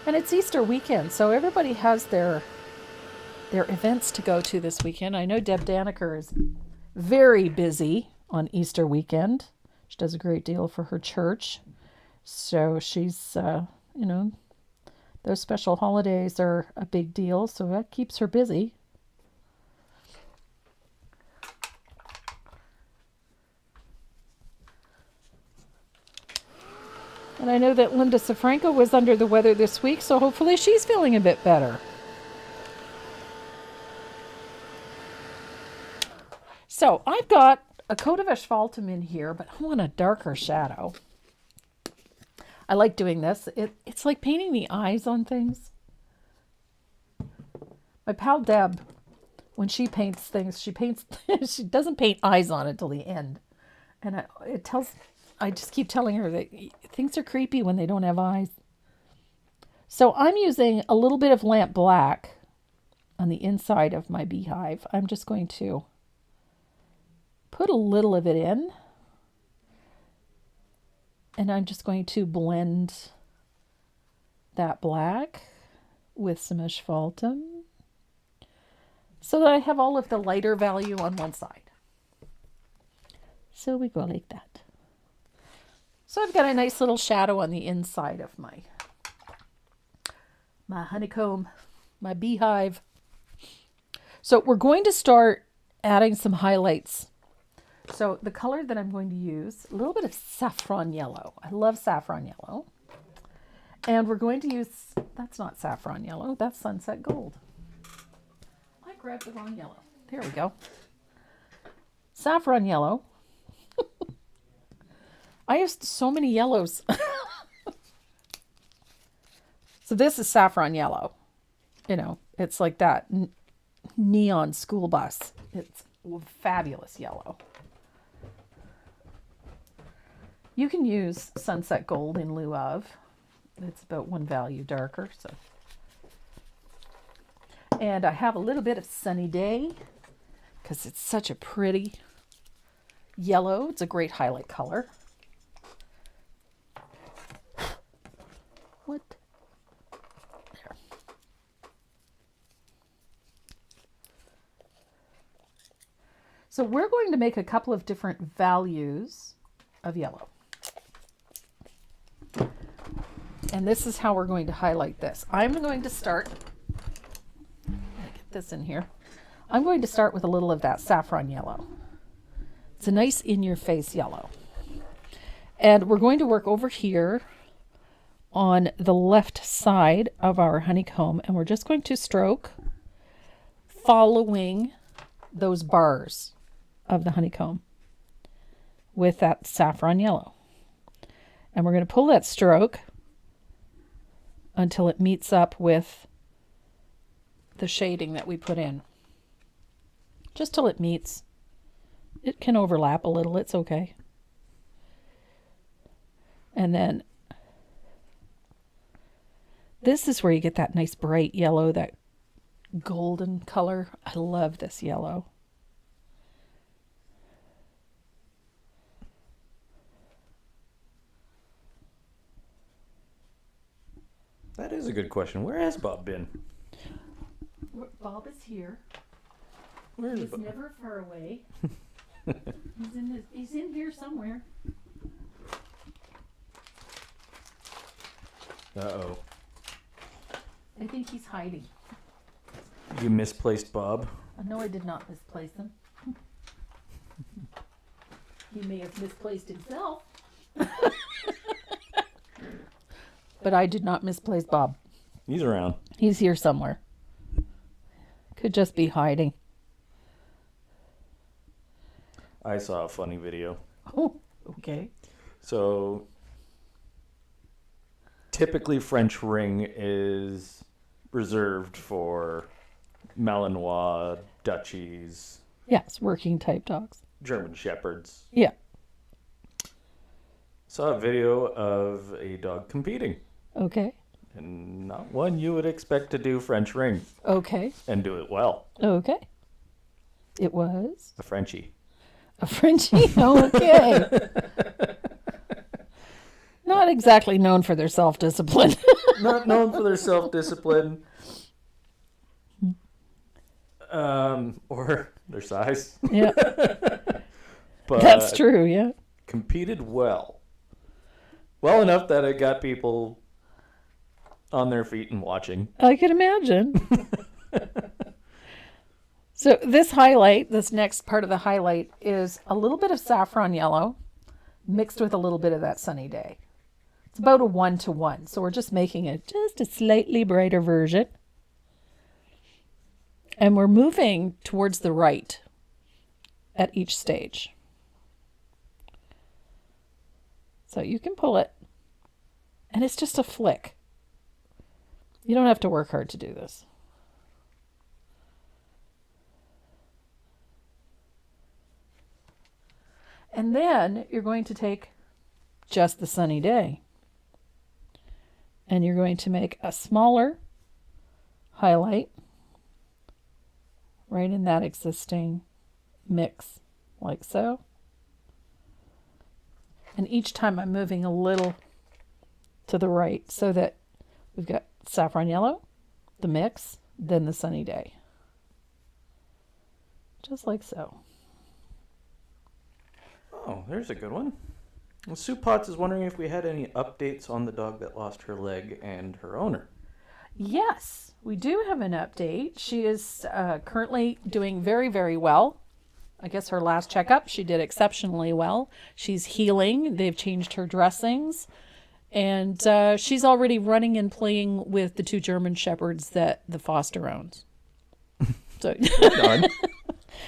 And it's Easter weekend, so everybody has their events to go to this weekend. I know Deb Daniker is very busy on Easter weekend. She does a great deal for her church. So she's, those special holidays are a big deal, so that keeps her busy. And I know that Linda Safranco was under the weather this week, so hopefully she's feeling a bit better. So I've got a coat of asphaltum in here, but I want a darker shadow. I like doing this. It's like painting the eyes on things. My pal Deb, when she paints things, she doesn't paint eyes on it till the end. And I just keep telling her that things are creepy when they don't have eyes. So I'm using a little bit of lamp black on the inside of my beehive. I'm just going to put a little of it in. And I'm just going to blend that black with some asphaltum so that I have all of the lighter value on one side. So we go like that. So I've got a nice little shadow on the inside of my honeycomb, my beehive. So we're going to start adding some highlights. So the color that I'm going to use, a little bit of saffron yellow. I love saffron yellow. And we're going to use, that's not saffron yellow, that's sunset gold. I grabbed the wrong yellow. There we go. Saffron yellow. I used so many yellows. So this is saffron yellow. It's like that neon school bus. It's fabulous yellow. You can use sunset gold in lieu of. It's about one value darker. So, and I have a little bit of Sunny Day because it's such a pretty yellow. It's a great highlight color. What? There. So we're going to make a couple of different values of yellow. And this is how we're going to highlight this. I'm going to start, get this in here. I'm going to start with a little of that saffron yellow. It's a nice in-your-face yellow. And we're going to work over here on the left side of our honeycomb, and we're just going to stroke following those bars of the honeycomb with that saffron yellow. And we're going to pull that stroke until it meets up with the shading that we put in. Just till it meets. It can overlap a little, it's okay. And then This is where you get that nice bright yellow, that golden color. I love this yellow. That is a good question. Where has Bob been? Bob is here. Where is He's Bob? never far away. He's in here somewhere. Uh-oh. I think he's hiding. You misplaced Bob. No, I did not misplace him. He may have misplaced himself. But I did not misplace Bob. He's around. He's here somewhere. Could just be hiding. I saw a funny video. Oh, okay. So, typically French ring is reserved for Malinois, Dutchies, Yes, working type dogs. German Shepherds. Yeah. Saw a video of a dog competing. Okay. And not one you would expect to do French ring Okay. and do it well. Okay. It was A Frenchie. a Frenchie. Okay. Not exactly known for their self-discipline. Not known for their self-discipline. Or their size. Yeah, But that's true. Yeah. competed well. Well enough that it got people on their feet and watching. I can imagine. So this next part of the highlight is a little bit of saffron yellow mixed with a little bit of that sunny day. It's about a 1-to-1. So we're just making it just a slightly brighter version. And we're moving towards the right at each stage. So you can pull it. And it's just a flick. You don't have to work hard to do this. And then you're going to take just the sunny day. And you're going to make a smaller highlight right in that existing mix, like so. And each time I'm moving a little to the right so that we've got saffron yellow, the mix, then the sunny day. Just like so. Oh, there's a good one. Well, Sue Potts is wondering if we had any updates on the dog that lost her leg and her owner. Yes, we do have an update. She is currently doing very, very well. I guess her last checkup, she did exceptionally well. She's healing. They've changed her dressings. And she's already running and playing with the 2 German Shepherds that the foster owns. So, Done.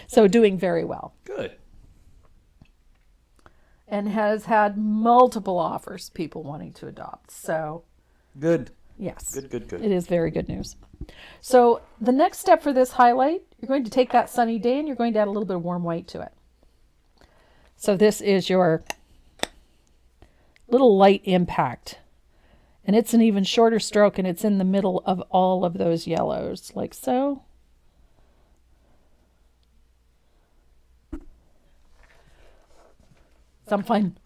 so doing very well. Good. And has had multiple offers, people wanting to adopt. So, Good. yes. Good. It is very good news. So the next step for this highlight, you're going to take that sunny day and you're going to add a little bit of warm white to it. So this is your little light impact. And it's an even shorter stroke and it's in the middle of all of those yellows, like so. Some fun.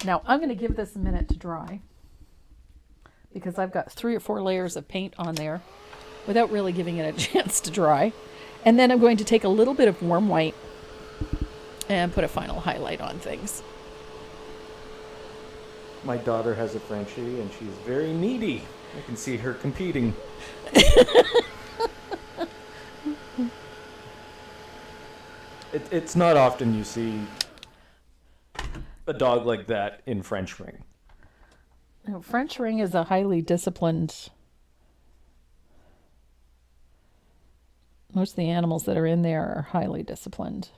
Now I'm going to give this a minute to dry because I've got 3 or 4 layers of paint on there without really giving it a chance to dry. And then I'm going to take a little bit of warm white and put a final highlight on things. My daughter has a Frenchie and she's very needy. I can see her competing. It's not often you see a dog like that in French ring. Now, French ring is a highly disciplined. Most of the animals that are in there are highly disciplined.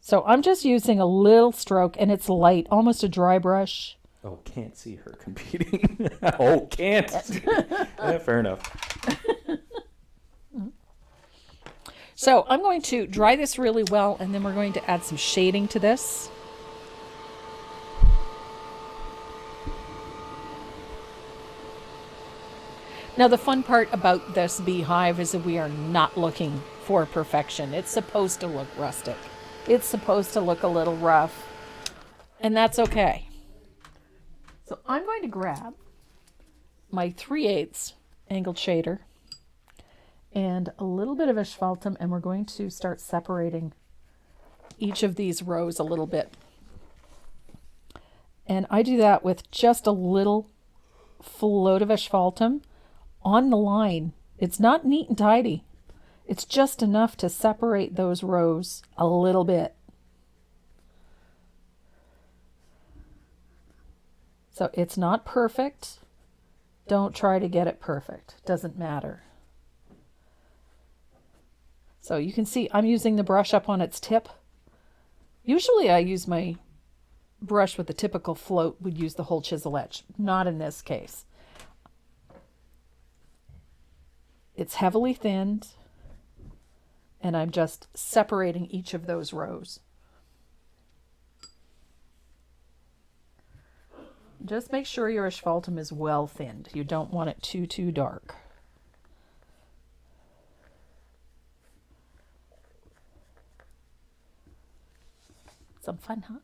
So I'm just using a little stroke and it's light, almost a dry brush. Oh, can't see her competing. Oh, can't. Yeah, fair enough. So I'm going to dry this really well and then we're going to add some shading to this. Now, the fun part about this beehive is that we are not looking for perfection. It's supposed to look rustic. It's supposed to look a little rough, and that's okay. So I'm going to grab my 3/8 angled shader and a little bit of asphaltum, and we're going to start separating each of these rows a little bit. And I do that with just a little float of asphaltum on the line. It's not neat and tidy. It's just enough to separate those rows a little bit. So it's not perfect. Don't try to get it perfect. Doesn't matter. So you can see I'm using the brush up on its tip. Usually I use my brush with the typical float, would use the whole chisel edge. Not in this case. It's heavily thinned, and I'm just separating each of those rows. Just make sure your asphaltum is well thinned. You don't want it too dark. Some fun, huh?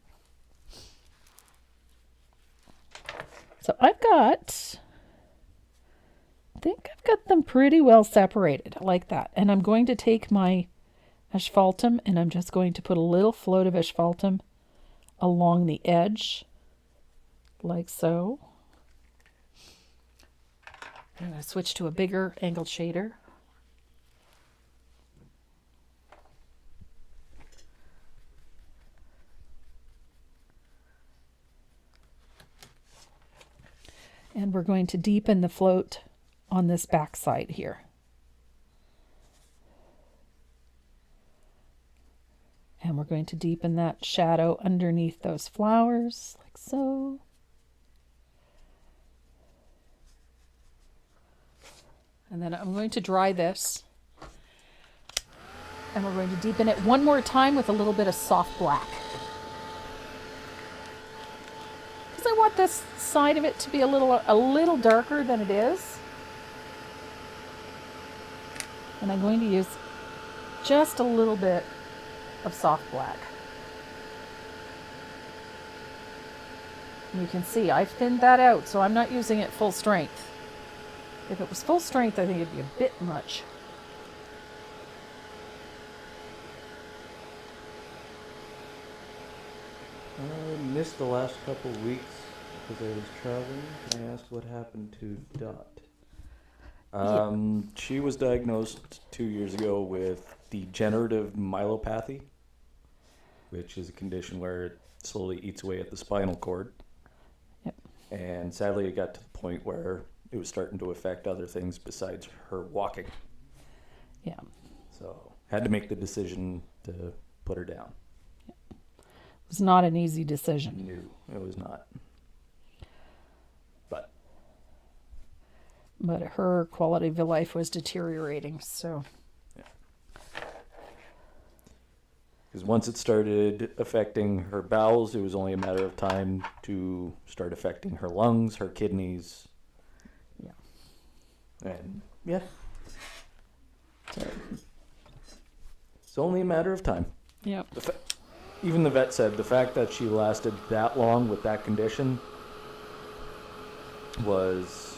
So I think I've got them pretty well separated like that. And I'm going to take my asphaltum and I'm just going to put a little float of asphaltum along the edge, like so. I'm going to switch to a bigger angled shader. And we're going to deepen the float on this back side here. And we're going to deepen that shadow underneath those flowers, like so. And then I'm going to dry this. And we're going to deepen it one more time with a little bit of soft black. I want this side of it to be a little darker than it is. And I'm going to use just a little bit of soft black. And you can see I've thinned that out, so I'm not using it full strength. If it was full strength, I think it'd be a bit much. I missed the last couple of weeks because I was traveling. I asked what happened to Dot. She was diagnosed 2 years ago with degenerative myelopathy, which is a condition where it slowly eats away at the spinal cord. Yep. And sadly, it got to the point where it was starting to affect other things besides her walking. Yeah. So had to make the decision to put her down. It was not an easy decision. No, it was not. But her quality of life was deteriorating, so. Because once it started affecting her bowels, it was only a matter of time to start affecting her lungs, her kidneys. Yeah. And yeah. It's only a matter of time. Yeah. Even the vet said the fact that she lasted that long with that condition was...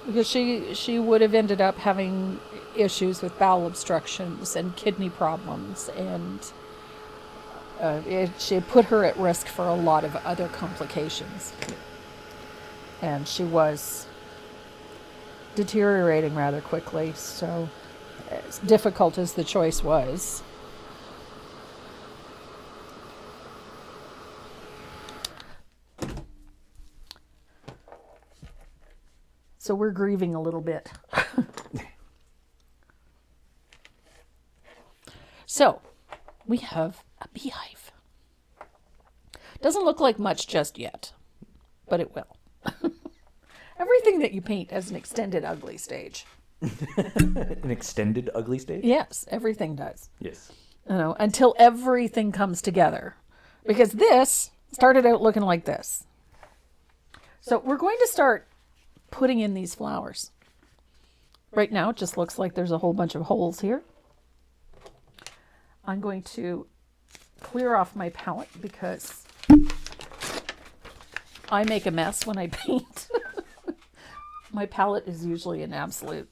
Because she would have ended up having issues with bowel obstructions and kidney problems, and she had put her at risk for a lot of other complications. And she was deteriorating rather quickly, so as difficult as the choice was, so we're grieving a little bit. So we have a beehive. Doesn't look like much just yet, but it will. Everything that you paint has an extended ugly stage. An extended ugly stage? Yes, everything does. Yes. You know, until everything comes together. Because this started out looking like this. So we're going to start putting in these flowers. Right now it just looks like there's a whole bunch of holes here. I'm going to clear off my palette because I make a mess when I paint. My palette is usually an absolute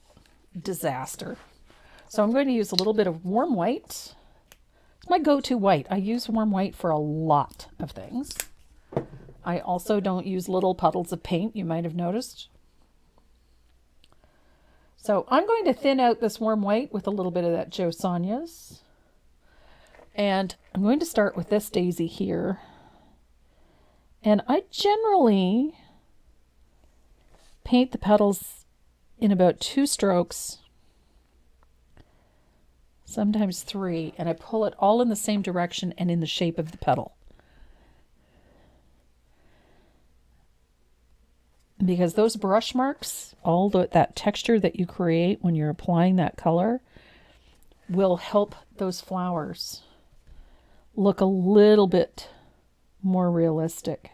disaster. So I'm going to use a little bit of warm white. It's my go-to white. I use warm white for a lot of things. I also don't use little puddles of paint, you might have noticed. So I'm going to thin out this warm white with a little bit of that Jo Sonja's. And I'm going to start with this daisy here. And I generally paint the petals in about 2 strokes, sometimes 3, and I pull it all in the same direction and in the shape of the petal. Because those brush marks, that texture that you create when you're applying that color, will help those flowers look a little bit more realistic.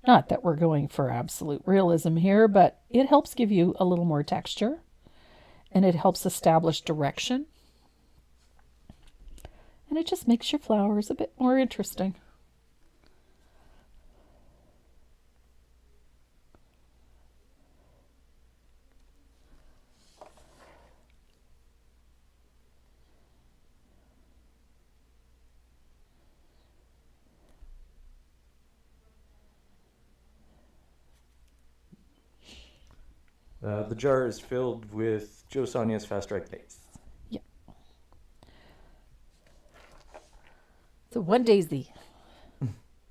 Not that we're going for absolute realism here, but it helps give you a little more texture, and it helps establish direction, and it just makes your flowers a bit more interesting. The jar is filled with Jo Sonja's Fast Strike paste. Yeah. So 1 daisy.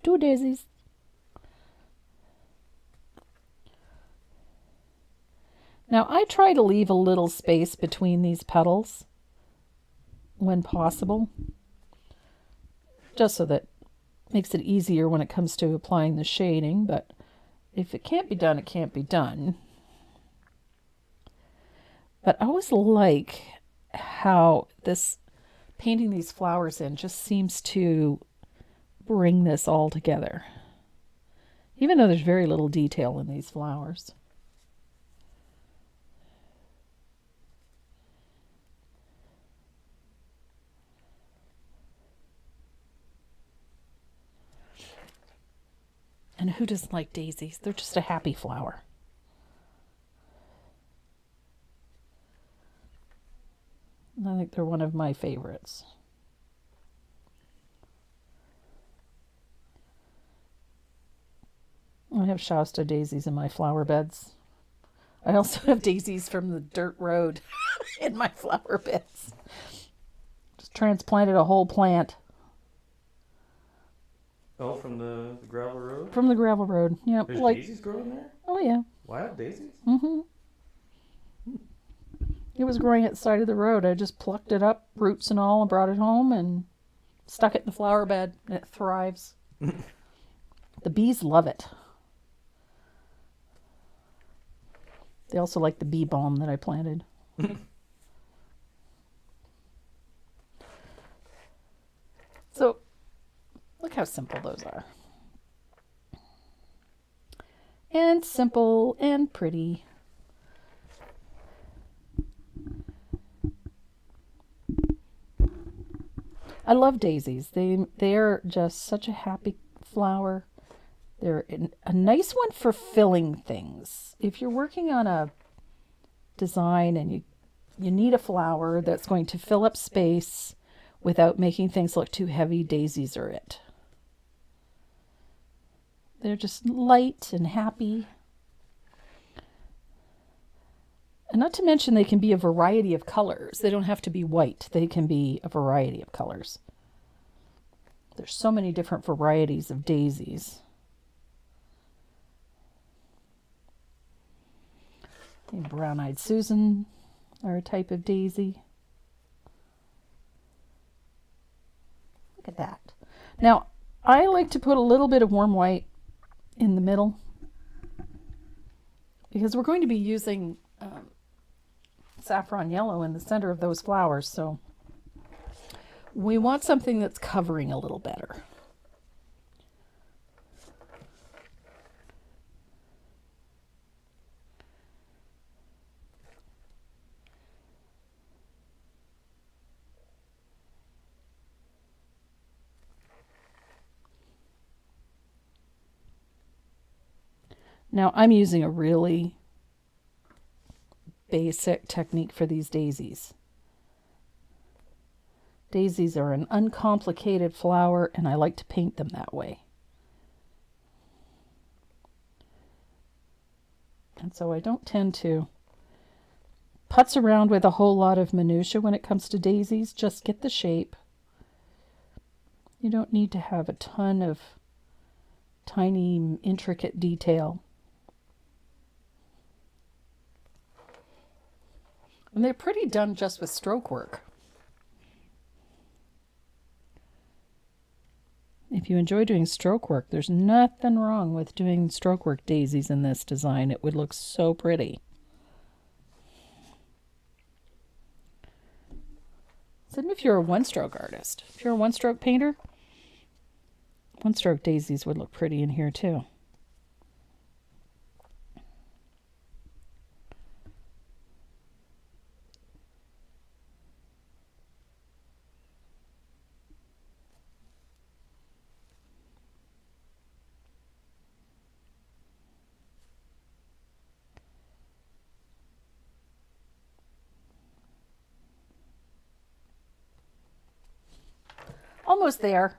2 daisies. Now I try to leave a little space between these petals when possible, just so that it makes it easier when it comes to applying the shading, but if it can't be done, it can't be done. But I always like how this painting these flowers in just seems to bring this all together, even though there's very little detail in these flowers. And who doesn't like daisies? They're just a happy flower. I think they're one of my favorites. I have Shasta daisies in my flower beds. I also have daisies from the dirt road in my flower beds. Just transplanted a whole plant. Oh, from the gravel road? From the gravel road, yep. There's daisies growing there? Oh, yeah. Wild daisies? Mm-hmm. It was growing at the side of the road. I just plucked it up, roots and all, and brought it home and stuck it in the flower bed, and it thrives. The bees love it. They also like the bee balm that I planted. So, look how simple those are. And simple and pretty. I love daisies. They're just such a happy flower. They're a nice one for filling things. If you're working on a design and you need a flower that's going to fill up space without making things look too heavy, daisies are it. They're just light and happy. And not to mention they can be a variety of colors. They don't have to be white. They can be a variety of colors. There's so many different varieties of daisies. And brown-eyed Susan are a type of daisy. Look at that. Now, I like to put a little bit of warm white in the middle because we're going to be using saffron yellow in the center of those flowers, so we want something that's covering a little better. Now I'm using a really basic technique for these daisies. Daisies are an uncomplicated flower, and I like to paint them that way. And so I don't tend to putz around with a whole lot of minutia when it comes to daisies. Just get the shape. You don't need to have a ton of tiny, intricate detail. And they're pretty done just with stroke work. If you enjoy doing stroke work, there's nothing wrong with doing stroke work daisies in this design. It would look so pretty. Same if you're a one-stroke artist. If you're a one-stroke painter, one-stroke daisies would look pretty in here too. Almost there.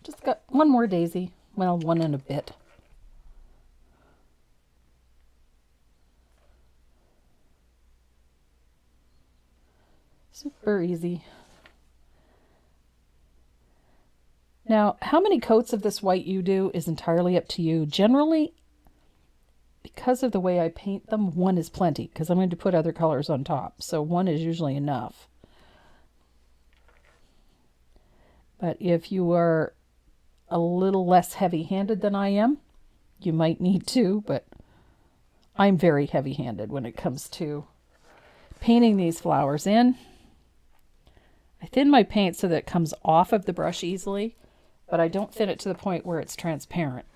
Just got one more daisy. Well, one and a bit. Super easy. Now, how many coats of this white you do is entirely up to you. Generally, because of the way I paint them, one is plenty, because I'm going to put other colors on top. So one is usually enough. But if you are a little less heavy-handed than I am, you might need to, but I'm very heavy-handed when it comes to painting these flowers in. I thin my paint so that it comes off of the brush easily, but I don't thin it to the point where it's transparent.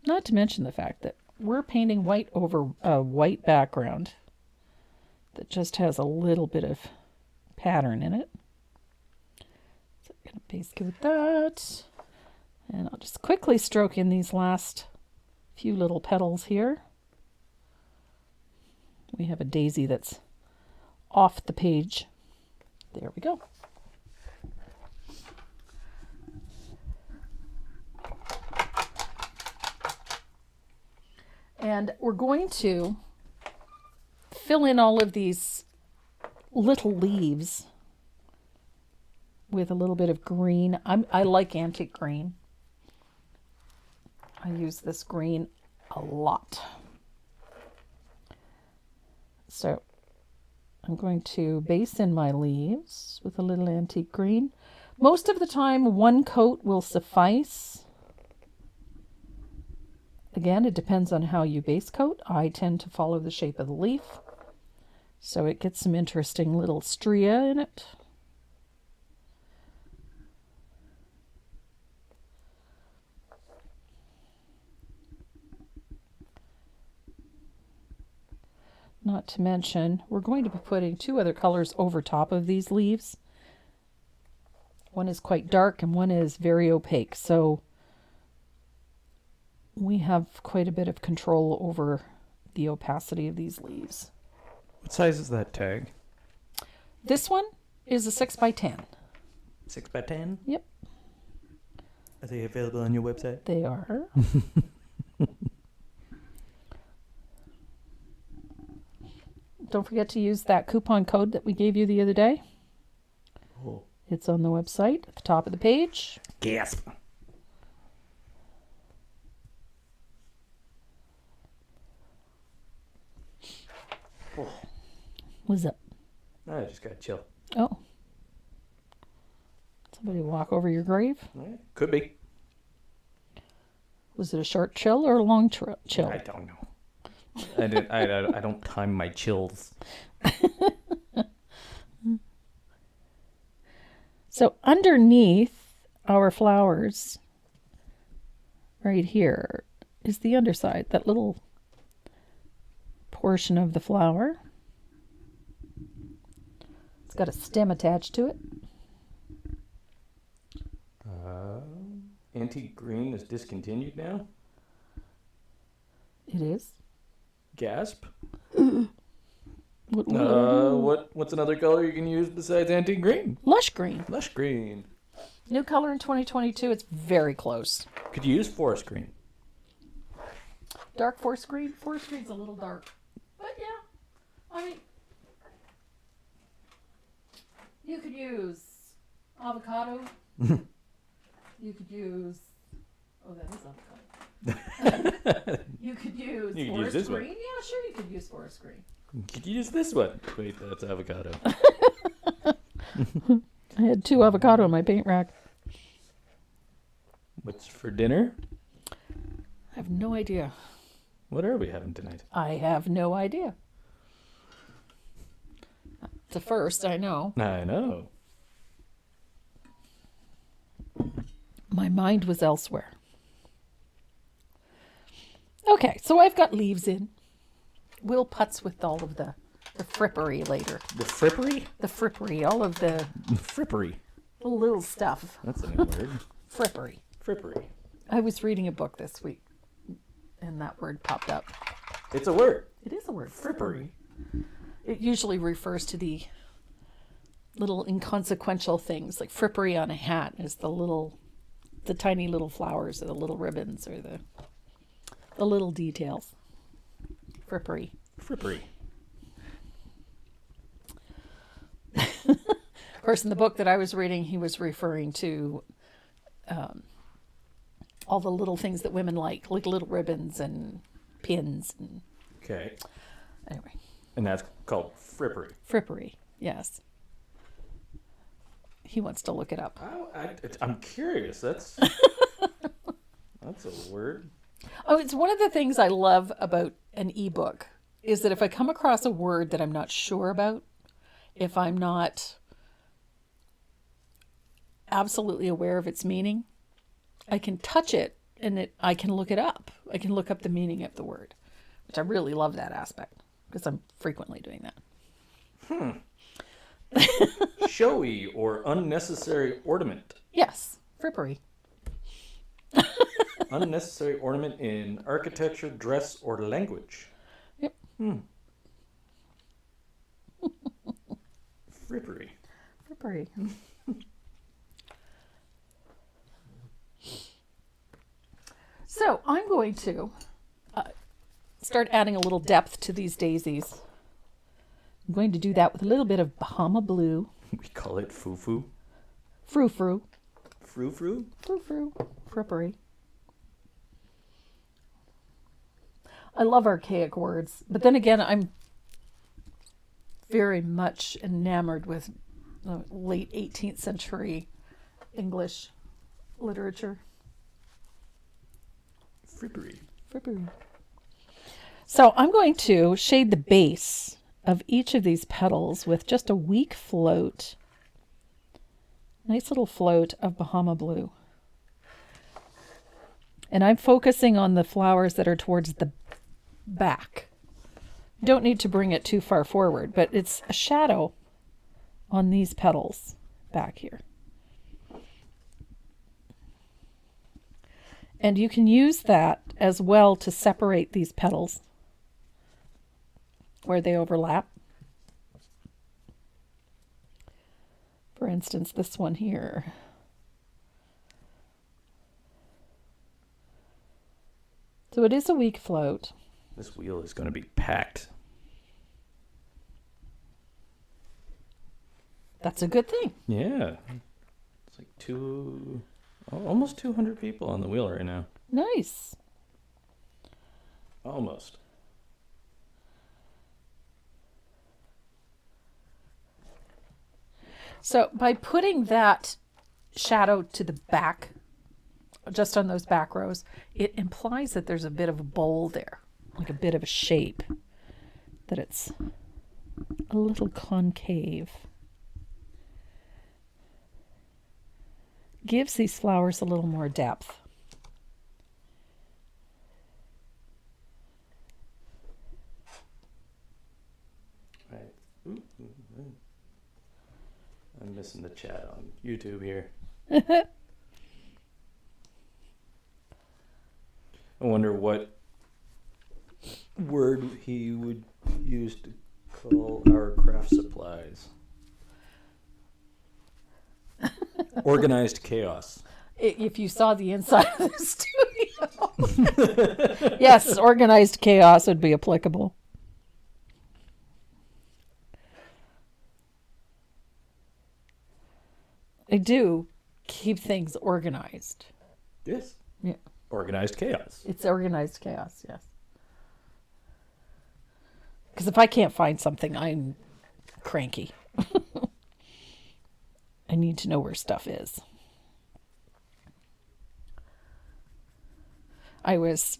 Not to mention the fact that we're painting white over a white background that just has a little bit of pattern in it. So I'm going to base coat that. And I'll just quickly stroke in these last few little petals here. We have a daisy that's off the page. There we go. And we're going to fill in all of these little leaves with a little bit of green. I like antique green. I use this green a lot. So I'm going to base in my leaves with a little antique green. Most of the time, one coat will suffice. Again, it depends on how you base coat. I tend to follow the shape of the leaf, so it gets some interesting little stria in it. Not to mention, we're going to be putting two other colors over top of these leaves. One is quite dark and one is very opaque, so we have quite a bit of control over the opacity of these leaves. What size is that tag? This one is a 6x10. 6x10? Yep. Are they available on your website? They are. Don't forget to use that coupon code that we gave you the other day. Oh. It's on the website at the top of the page. Gasp. Oh. What's up? I just got chill. Oh. Somebody walk over your grave? Could be. Was it a short chill or a long chill? I don't know. I don't time my chills. So underneath our flowers, right here, is the underside, that little portion of the flower. It's got a stem attached to it. antique green is discontinued now? It is. Gasp. What? What's another color you can use besides antique green? Lush green. Lush green. New color in 2022. It's very close. Could you use forest green? Dark forest green. Forest green's a little dark. But yeah. I mean, you could use avocado. You could use... Oh, that is avocado. You could use You could forest use this one. green. Yeah, sure you could use forest green. Could you use this one? Wait, that's avocado. I had 2 avocado in my paint rack. What's for dinner? I have no idea. What are we having tonight? I have no idea. It's a first, I know. I know. My mind was elsewhere. Okay, so I've got leaves in. We'll putz with all of the frippery later. The frippery? The frippery, all of the Frippery. little stuff. That's a new word. Frippery. Frippery. I was reading a book this week, and that word popped up. It's a word. It is a word. Frippery. It usually refers to the little inconsequential things, like frippery on a hat is the tiny little flowers or the little ribbons or the little details. Frippery. Frippery. Of course, in the book that I was reading, he was referring to all the little things that women like little ribbons and pins. And Okay. anyway, And that's called frippery. frippery, yes. He wants to look it up. I'm curious. That's a word. Oh, it's one of the things I love about an ebook is that if I come across a word that I'm not sure about, if I'm not absolutely aware of its meaning, I can touch it and I can look it up. I can look up the meaning of the word, which I really love that aspect because I'm frequently doing that. Showy or unnecessary ornament. Yes, frippery. Unnecessary ornament in architecture, dress, or language. Yep. Frippery. Frippery. So I'm going to start adding a little depth to these daisies. I'm going to do that with a little bit of Bahama blue. We call it foo-foo. Frou-frou. Frou-frou? Frou-frou. Frippery. I love archaic words, but then again, I'm very much enamored with late 18th century English literature. Frippery. Frippery. So I'm going to shade the base of each of these petals with just a weak float. Nice little float of Bahama blue. And I'm focusing on the flowers that are towards the back. You don't need to bring it too far forward, but it's a shadow on these petals back here. And you can use that as well to separate these petals where they overlap. For instance, this one here. So it is a weak float. This wheel is going to be packed. That's a good thing. Yeah. It's like almost 200 people on the wheel right now. Nice. Almost. So by putting that shadow to the back, just on those back rows, it implies that there's a bit of a bowl there, like a bit of a shape, that it's a little concave. Gives these flowers a little more depth. Right. I'm missing the chat on YouTube here. I wonder what word he would use to call our craft supplies. Organized chaos. If you saw the inside of the studio. Yes, organized chaos would be applicable. I do keep things organized. Yes. Yeah. Organized chaos. It's organized chaos, yes. Because if I can't find something, I'm cranky. I need to know where stuff is. I was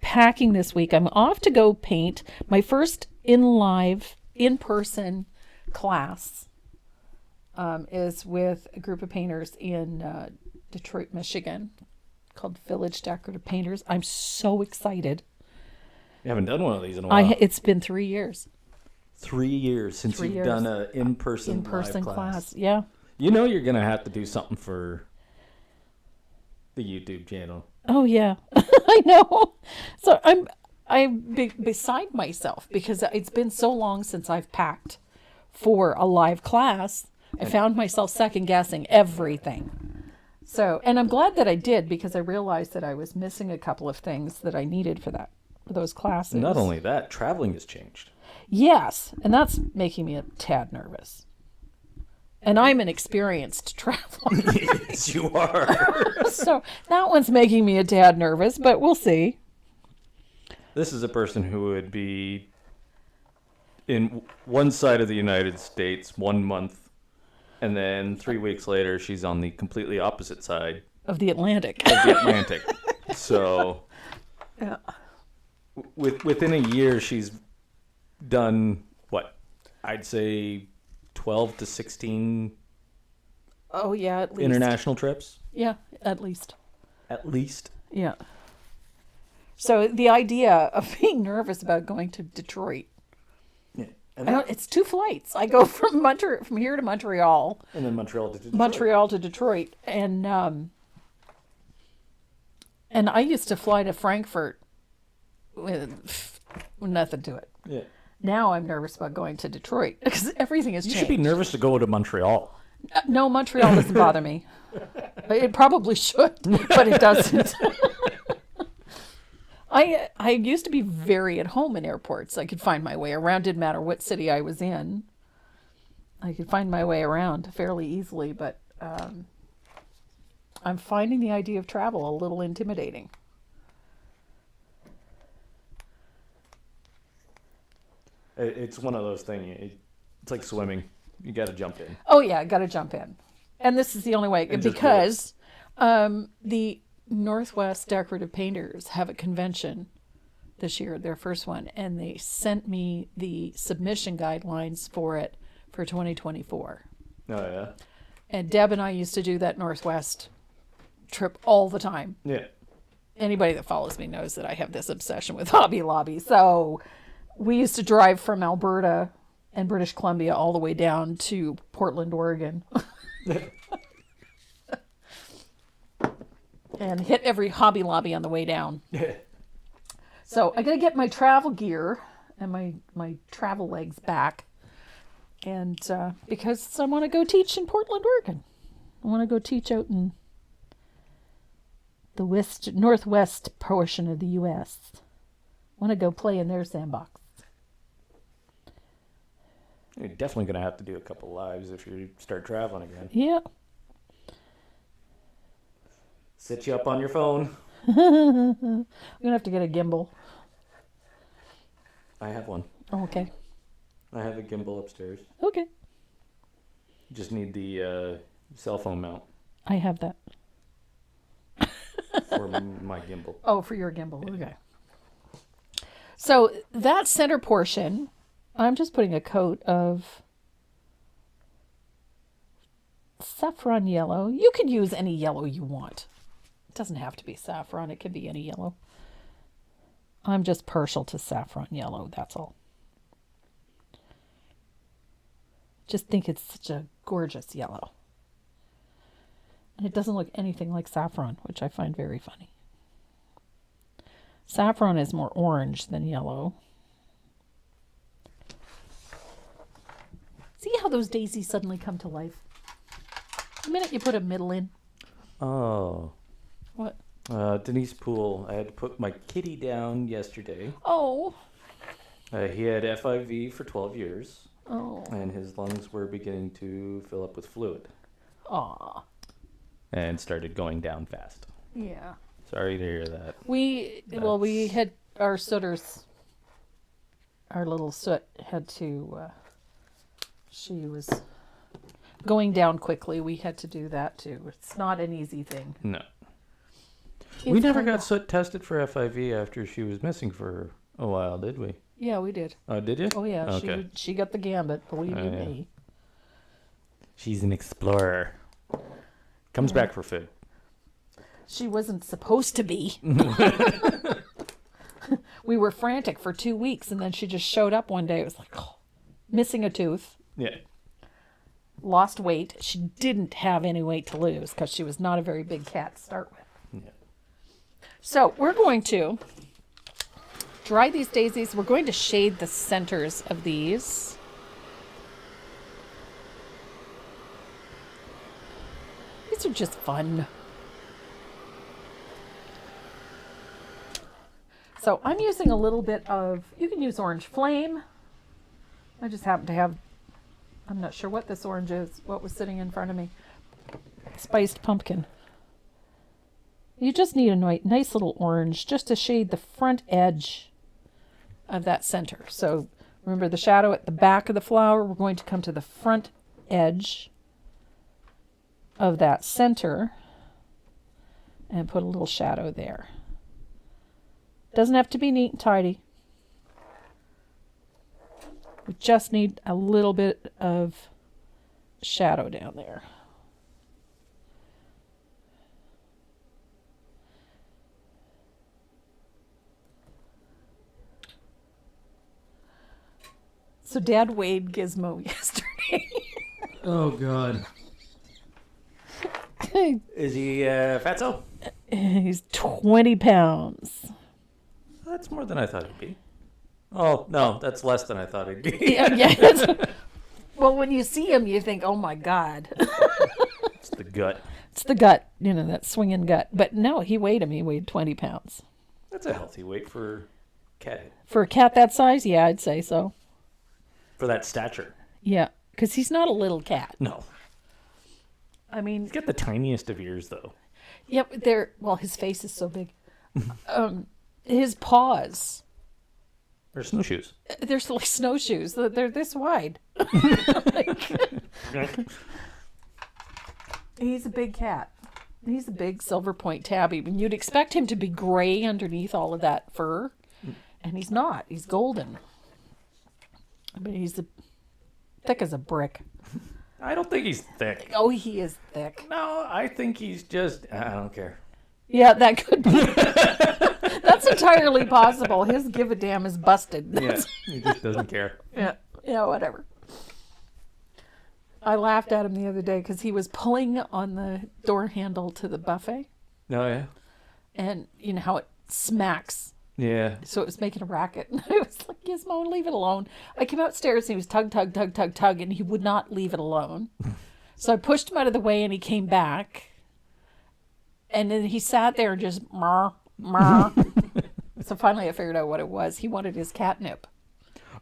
packing this week. I'm off to go paint my first in-person class. Is with a group of painters in Detroit, Michigan, called Village Decorative Painters. I'm so excited. You haven't done one of these in a while. It's been 3 years. 3 years since you've done an in-person live class. Yeah. You know you're going to have to do something for the YouTube channel. Oh, yeah. I know. So I'm beside myself because it's been so long since I've packed for a live class. I found myself second guessing everything. So, and I'm glad that I did because I realized that I was missing a couple of things that I needed for those classes. Not only that, traveling has changed. Yes, and that's making me a tad nervous. And I'm an experienced traveler. Yes, you are. So that one's making me a tad nervous, but we'll see. This is a person who would be in one side of the United States 1 month, and then 3 weeks later, she's on the completely opposite side Of the Atlantic. of the Atlantic. So, Yeah. within a year, she's done what? I'd say 12 to 16 Oh, yeah, at least. international trips, Yeah, at least. at least. Yeah. So the idea of being nervous about going to Detroit, Yeah. it's 2 flights. I go from here to Montreal, And then Montreal to Detroit. Montreal to Detroit, and I used to fly to Frankfurt with nothing to it. Yeah. Now I'm nervous about going to Detroit because everything has You changed. should be nervous to go to Montreal. No, Montreal doesn't bother me. It probably should, but it doesn't. I used to be very at home in airports. I could find my way around. Didn't matter what city I was in. I could find my way around fairly easily, but I'm finding the idea of travel a little intimidating. It's one of those things. It's like swimming. You got to jump in. Oh yeah, I got to jump in, and this is the only way And just because the Northwest Decorative Painters have a convention this year, their first one, and they sent me the submission guidelines for it for 2024. Oh, yeah? And Deb and I used to do that Northwest trip all the time. Yeah. Anybody that follows me knows that I have this obsession with Hobby Lobby. So we used to drive from Alberta and British Columbia all the way down to Portland, Oregon. And hit every Hobby Lobby on the way down. Yeah. So I got to get my travel gear and my travel legs back. And because I want to go teach in Portland, Oregon. I want to go teach out in the northwest portion of the U.S. I want to go play in their sandbox. You're definitely going to have to do a couple lives if you start traveling again. Yeah. Sit you up on your phone. I'm going to have to get a gimbal. I have one. Oh, okay. I have a gimbal upstairs. Okay. Just need the cell phone mount I have that. for my gimbal. Oh, for your gimbal. Okay. So that center portion, I'm just putting a coat of saffron yellow. You can use any yellow you want. It doesn't have to be saffron. It can be any yellow. I'm just partial to saffron yellow. That's all. Just think it's such a gorgeous yellow. And it doesn't look anything like saffron, which I find very funny. Saffron is more orange than yellow. See how those daisies suddenly come to life? The minute you put a middle in. Oh. What? Denise Poole. I had to put my kitty down yesterday. Oh. He had FIV for 12 years. Oh. And his lungs were beginning to fill up with fluid. Aw. And started going down fast. Yeah. Sorry to hear that. We had our sooters. Our little soot had to. She was going down quickly. We had to do that too. It's not an easy thing. No. It's We never kinda- got soot tested for FIV after she was missing for a while, did we? Yeah, we did. Oh, did you? Oh yeah, Okay. she got the gambit. Believe you yeah. me. She's an explorer. Comes back for food. She wasn't supposed to be. We were frantic for 2 weeks, and then she just showed up one day. It was like, missing a tooth, Yeah. lost weight. She didn't have any weight to lose because she was not a very big cat to start with. Yeah. So we're going to dry these daisies. We're going to shade the centers of these. These are just fun. So I'm using a little bit of, you can use orange flame. I just happen to have, I'm not sure what this orange is, what was sitting in front of me. Spiced pumpkin. You just need a nice little orange just to shade the front edge of that center. So remember the shadow at the back of the flower, we're going to come to the front edge of that center and put a little shadow there. Doesn't have to be neat and tidy. We just need a little bit of shadow down there. So Dad weighed Gizmo yesterday. Oh, God. Is he fatso? He's 20 pounds. That's more than I thought he'd be. Oh, no, that's less than I thought he'd be. Yeah. Well, when you see him, you think, oh my God. It's the gut. It's the gut, that swinging gut. But no, he weighed him. He weighed 20 pounds. That's a healthy weight for cat. For a cat that size, yeah, I'd say so. For that stature. Yeah, because he's not a little cat. No. I mean, He's got the tiniest of ears, though. yep, his face is so big. His paws, Or snowshoes. they're like snowshoes. They're this wide. He's a big cat. He's a big silver point tabby. And you'd expect him to be gray underneath all of that fur. And he's not. He's golden. But he's thick as a brick. I don't think he's thick. Oh, he is thick. No, I think he's just... I don't care. Yeah, that could be. That's entirely possible. His give a damn is busted. Yeah, he just doesn't care. Yeah, whatever. I laughed at him the other day because he was pulling on the door handle to the buffet. Oh, yeah? And you know how it smacks. Yeah. So it was making a racket. And I was like, Gizmo, leave it alone. I came upstairs and he was tug, tug, tug, tug, tug, and he would not leave it alone. So I pushed him out of the way and he came back. And then he sat there and just, meh, meh. So finally I figured out what it was. He wanted his catnip.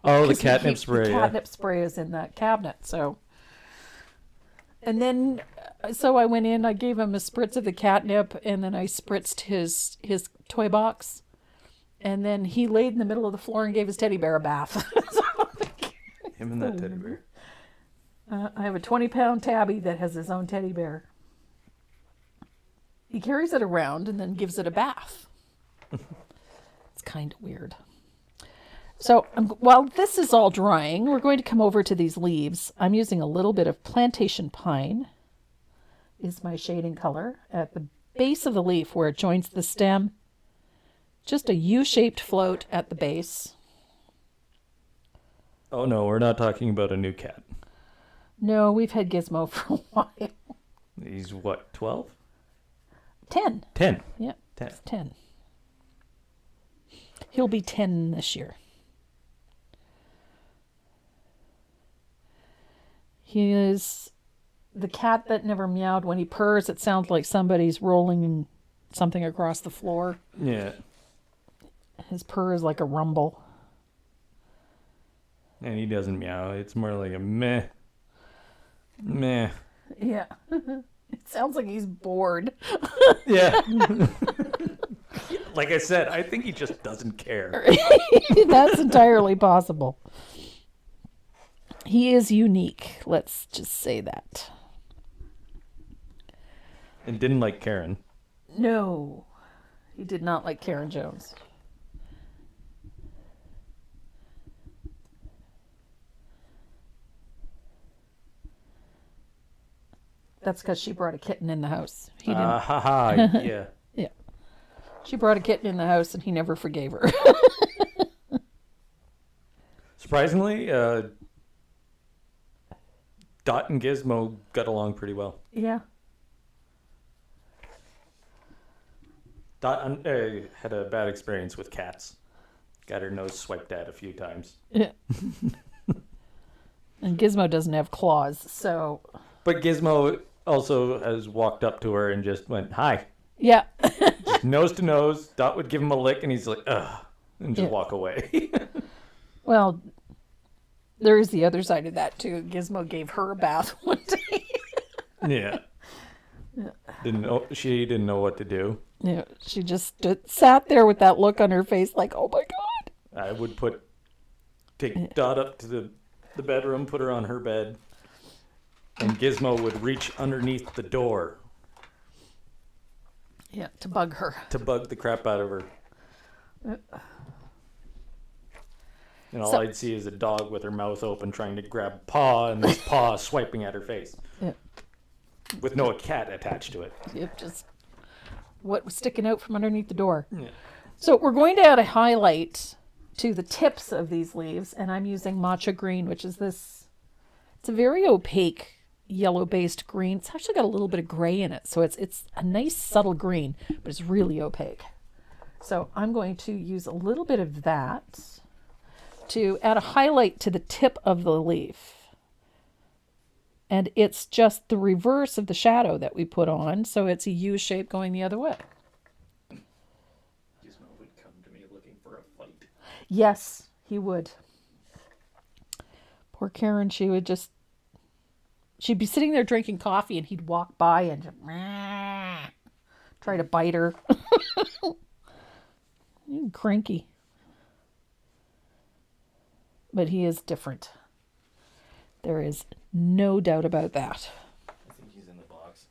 Oh, the 'Cause catnip spray. The catnip spray is in that cabinet. So, and then, so I went in, I gave him a spritz of the catnip, and then I spritzed his toy box. And then he laid in the middle of the floor and gave his teddy bear a bath. Him and that teddy bear. I have a 20-pound tabby that has his own teddy bear. He carries it around and then gives it a bath. It's kind of weird. So while this is all drying, we're going to come over to these leaves. I'm using a little bit of plantation pine is my shading color at the base of the leaf where it joins the stem. Just a U-shaped float at the base. Oh, no, we're not talking about a new cat. No, we've had Gizmo for a while. He's what, 12? 10. 10. Yeah, 10. 10. He'll be 10 this year. He is the cat that never meowed. When he purrs, it sounds like somebody's rolling something across the floor. Yeah. His purr is like a rumble. And he doesn't meow. It's more like a meh. Meh. Yeah. It sounds like he's bored. Yeah. Like I said, I think he just doesn't care. That's entirely possible. He is unique. Let's just say that. And didn't like Karen. No, he did not like Karen Jones. That's because she brought a kitten in the house. He didn't. Yeah. Yeah. She brought a kitten in the house and he never forgave her. Surprisingly, Dot and Gizmo got along pretty well. Yeah. Dot had a bad experience with cats. Got her nose swiped at a few times. Yeah. And Gizmo doesn't have claws, so. But Gizmo also has walked up to her and just went, hi. Yeah. Just nose to nose. Dot would give him a lick and he's like, ugh, and just Yeah. walk away. Well, there is the other side of that too. Gizmo gave her a bath one day. Yeah. She didn't know what to do. Yeah, she just sat there with that look on her face like, oh my God. I would take Dot up to the bedroom, put her on her bed, and Gizmo would reach underneath the door Yeah, to bug her. to bug the crap out of her. And all So- I'd see is a dog with her mouth open trying to grab paw, and this paw swiping at her face Yeah, with no cat attached to it. it just what was sticking out from underneath the door. Yeah. So we're going to add a highlight to the tips of these leaves, and I'm using matcha green, which is this. It's a very opaque yellow-based green. It's actually got a little bit of gray in it, so it's a nice subtle green, but it's really opaque. So I'm going to use a little bit of that to add a highlight to the tip of the leaf. And it's just the reverse of the shadow that we put on, so it's a U shape going the other way. Gizmo would come to me looking for a fight. Yes, he would. Poor Karen, she'd be sitting there drinking coffee and he'd walk by and just, try to bite her. Cranky. But he is different. There is no doubt about that. I think he's in the box.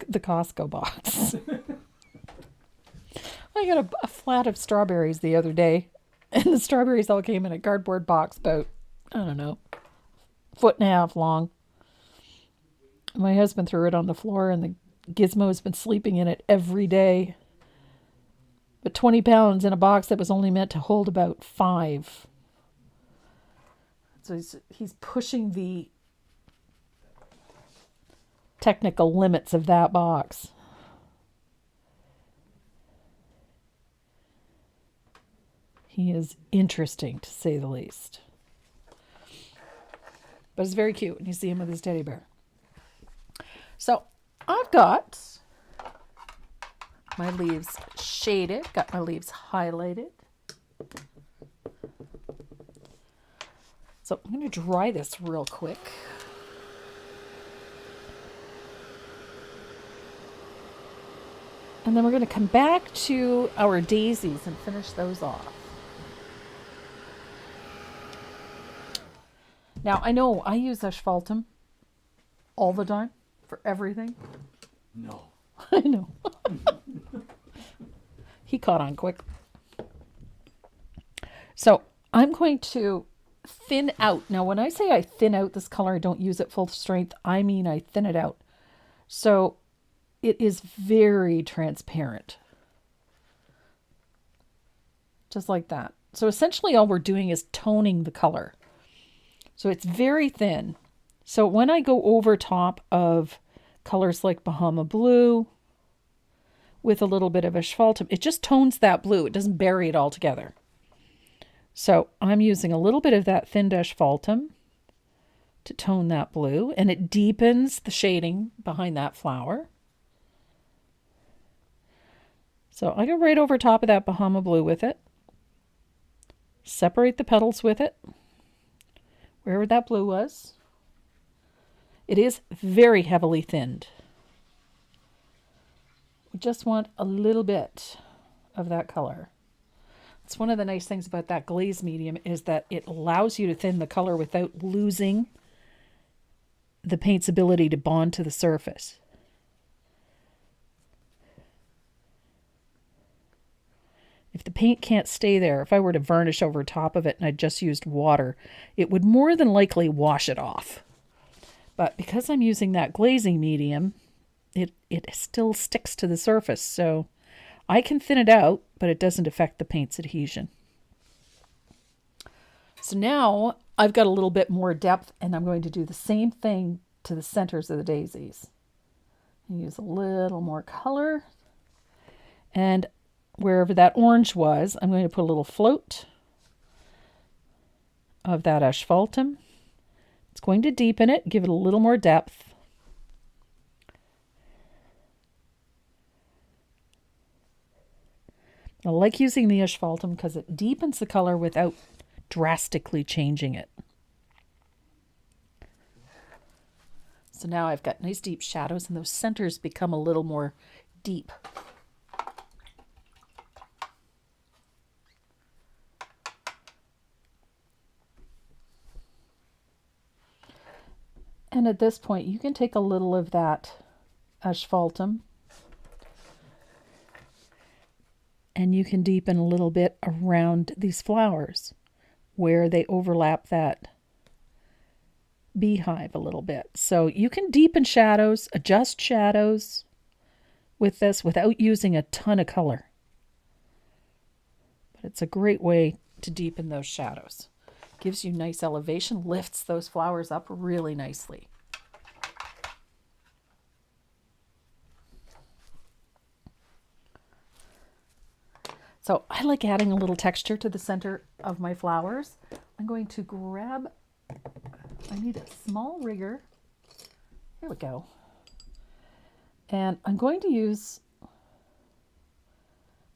The Costco box. I got a flat of strawberries the other day, and the strawberries all came in a cardboard box about, I don't know, 1.5 long. My husband threw it on the floor, and the Gizmo has been sleeping in it every day. But 20 pounds in a box that was only meant to hold about 5. So he's pushing the technical limits of that box. He is interesting, to say the least. But it's very cute when you see him with his teddy bear. So I've got my leaves shaded, got my leaves highlighted. So I'm going to dry this real quick. And then we're going to come back to our daisies and finish those off. Now, I know I use asphaltum all the time for everything. No. I know. He caught on quick. So I'm going to thin out. Now, when I say I thin out this color, I don't use it full strength. I mean I thin it out. So it is very transparent. Just like that. So essentially all we're doing is toning the color. So it's very thin. So when I go over top of colors like Bahama Blue, with a little bit of asphaltum. It just tones that blue. It doesn't bury it all together. So I'm using a little bit of that thinned asphaltum to tone that blue, and it deepens the shading behind that flower. So I go right over top of that Bahama blue with it. Separate the petals with it, wherever that blue was. It is very heavily thinned. We just want a little bit of that color. It's one of the nice things about that glaze medium is that it allows you to thin the color without losing the paint's ability to bond to the surface. If the paint can't stay there, if I were to varnish over top of it and I just used water, it would more than likely wash it off. But because I'm using that glazing medium, it still sticks to the surface. So I can thin it out, but it doesn't affect the paint's adhesion. So now I've got a little bit more depth, and I'm going to do the same thing to the centers of the daisies. Use a little more color. And wherever that orange was, I'm going to put a little float of that asphaltum. It's going to deepen it, give it a little more depth. I like using the asphaltum because it deepens the color without drastically changing it. So now I've got nice deep shadows, and those centers become a little more deep. And at this point, you can take a little of that asphaltum and you can deepen a little bit around these flowers where they overlap that beehive a little bit. So you can deepen shadows, adjust shadows with this without using a ton of color. But it's a great way to deepen those shadows. Gives you nice elevation, lifts those flowers up really nicely. So I like adding a little texture to the center of my flowers. I'm going to grab, I need a small rigger. Here we go. And I'm going to use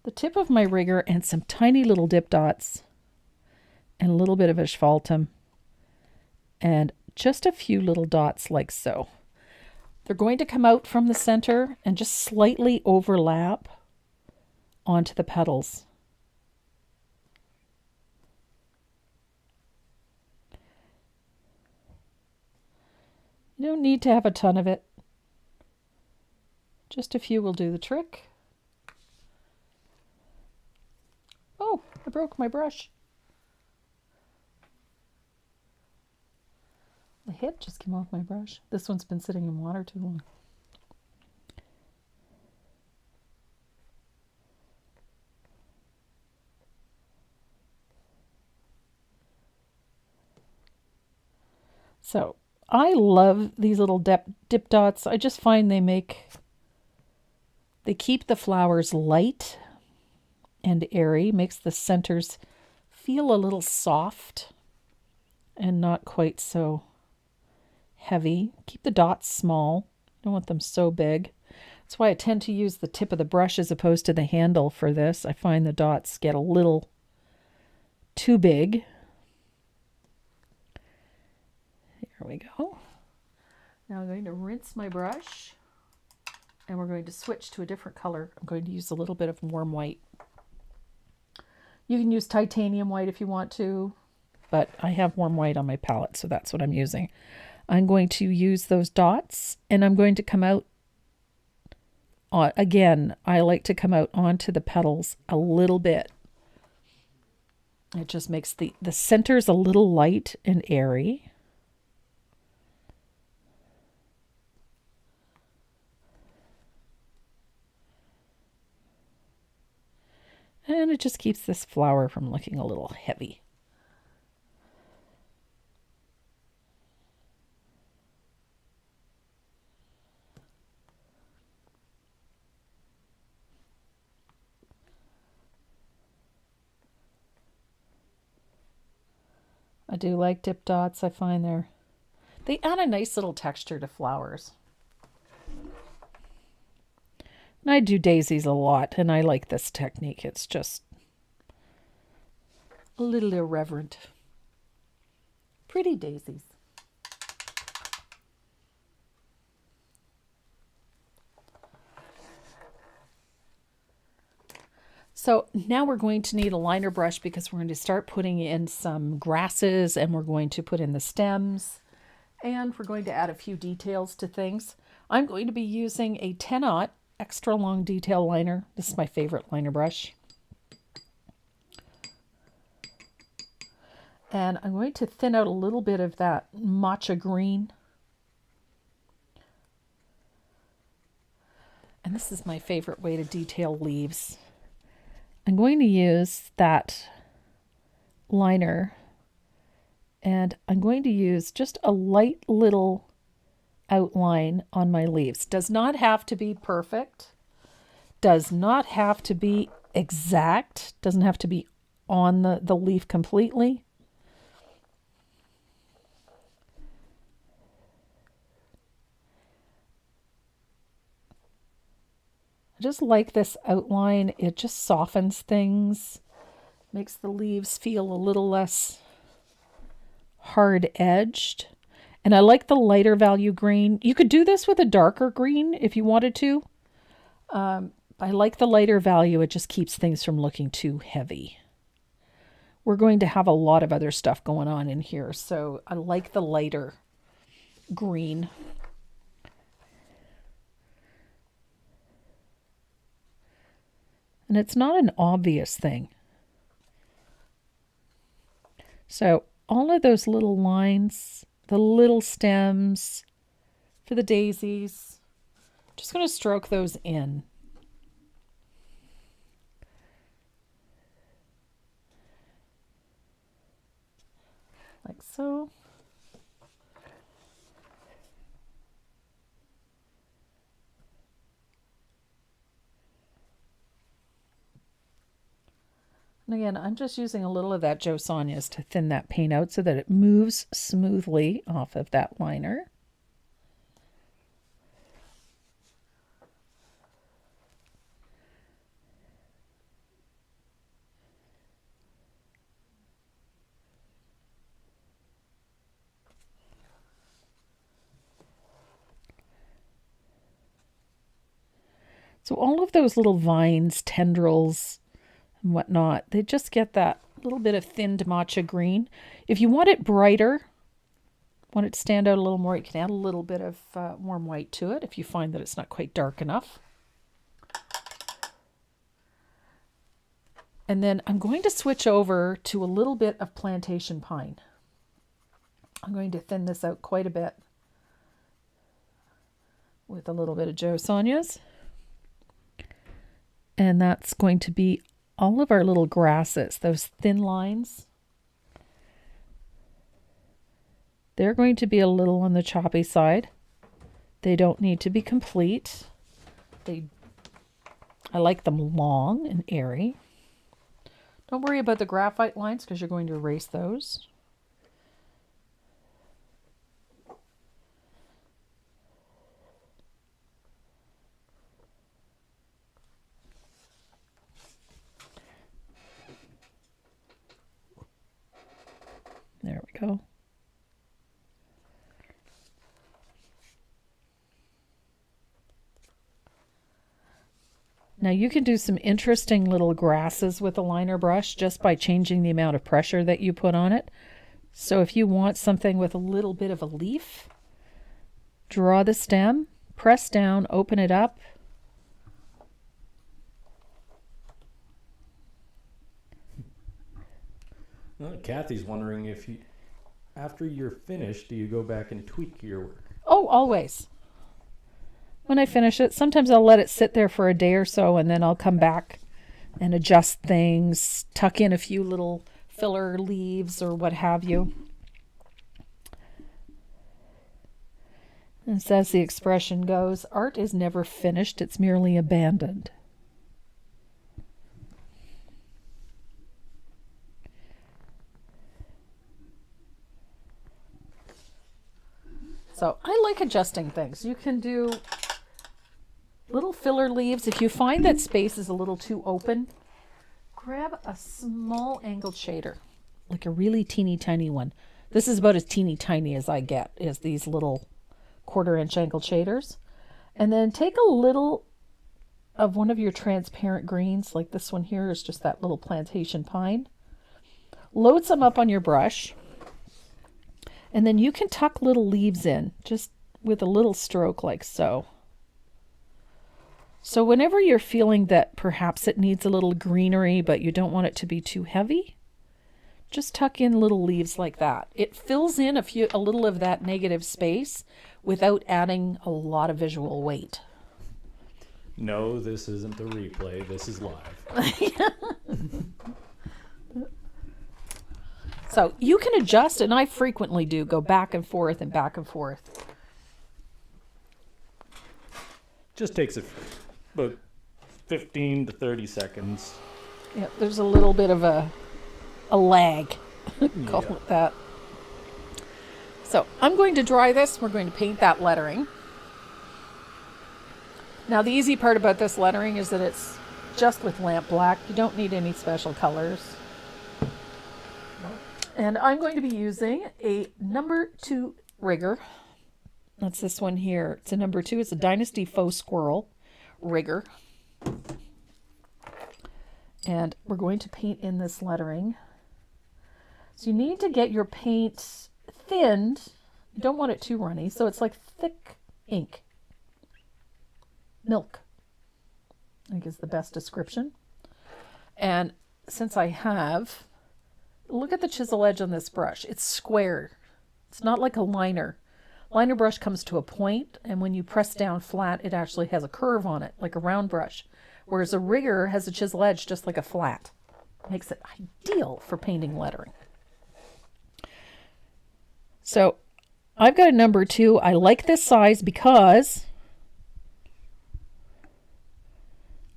the tip of my rigger and some tiny little dip dots and a little bit of asphaltum and just a few little dots like so. They're going to come out from the center and just slightly overlap onto the petals. You don't need to have a ton of it. Just a few will do the trick. Oh, I broke my brush. The hit just came off my brush. This one's been sitting in water too long. So I love these little dip dots. I just find they keep the flowers light and airy, makes the centers feel a little soft and not quite so heavy. Keep the dots small. Don't want them so big. That's why I tend to use the tip of the brush as opposed to the handle for this. I find the dots get a little too big. Here we go. Now I'm going to rinse my brush and we're going to switch to a different color. I'm going to use a little bit of warm white. You can use titanium white if you want to, but I have warm white on my palette, so that's what I'm using. I'm going to use those dots and I'm going to come out on, again, I like to come out onto the petals a little bit. It just makes the centers a little light and airy. And it just keeps this flower from looking a little heavy. I do like dip dots. I find they add a nice little texture to flowers. And I do daisies a lot, and I like this technique. It's just a little irreverent. Pretty daisies. So now we're going to need a liner brush because we're going to start putting in some grasses, and we're going to put in the stems, and we're going to add a few details to things. I'm going to be using a 10-aught extra long detail liner. This is my favorite liner brush. And I'm going to thin out a little bit of that matcha green. And this is my favorite way to detail leaves. I'm going to use that liner, and I'm going to use just a light little outline on my leaves. Does not have to be perfect, does not have to be exact, doesn't have to be on the leaf completely. I just like this outline. It just softens things, makes the leaves feel a little less hard-edged. And I like the lighter value green. You could do this with a darker green if you wanted to. I like the lighter value. It just keeps things from looking too heavy. We're going to have a lot of other stuff going on in here, so I like the lighter green. And it's not an obvious thing. So all of those little lines, the little stems for the daisies, just going to stroke those in. Like so. And again, I'm just using a little of that Jo Sonja's to thin that paint out so that it moves smoothly off of that liner. So all of those little vines, tendrils, and whatnot, they just get that little bit of thinned matcha green. If you want it brighter, want it to stand out a little more, you can add a little bit of warm white to it if you find that it's not quite dark enough. And then I'm going to switch over to a little bit of plantation pine. I'm going to thin this out quite a bit with a little bit of Jo Sonja's. And that's going to be all of our little grasses, those thin lines. They're going to be a little on the choppy side. They don't need to be complete. I like them long and airy. Don't worry about the graphite lines because you're going to erase those. There we go. Now you can do some interesting little grasses with a liner brush just by changing the amount of pressure that you put on it. So if you want something with a little bit of a leaf, draw the stem, press down, open it up. Kathy's wondering if you, after you're finished, do you go back and tweak your work? Oh, always. When I finish it, sometimes I'll let it sit there for a day or so, and then I'll come back and adjust things, tuck in a few little filler leaves or what have you. And as the expression goes, art is never finished, it's merely abandoned. So I like adjusting things. You can do little filler leaves. If you find that space is a little too open, grab a small angled shader, like a really teeny tiny one. This is about as teeny tiny as I get, is these little 1/4-inch angled shaders. And then take a little of one of your transparent greens, like this one here is just that little plantation pine. Load some up on your brush. And then you can tuck little leaves in, just with a little stroke like so. So whenever you're feeling that perhaps it needs a little greenery, but you don't want it to be too heavy, just tuck in little leaves like that. It fills in a little of that negative space without adding a lot of visual weight. No, this isn't a replay. This is live. So you can adjust, and I frequently do, go back and forth and back and forth. Just takes about 15 to 30 seconds. Yeah, there's a little bit of a lag, call it that. So I'm going to dry this. We're going to paint that lettering. Now the easy part about this lettering is that it's just with lamp black. You don't need any special colors. And I'm going to be using a number 2 rigger. That's this one here. It's a number 2. It's a Dynasty Faux Squirrel rigger. And we're going to paint in this lettering. So you need to get your paint thinned. You don't want it too runny. So it's like thick ink. Milk, I think is the best description. And since I have, look at the chisel edge on this brush. It's square. It's not like a liner. Liner brush comes to a point, and when you press down flat, it actually has a curve on it, like a round brush. Whereas a rigger has a chisel edge just like a flat. Makes it ideal for painting lettering. So I've got a number 2. I like this size because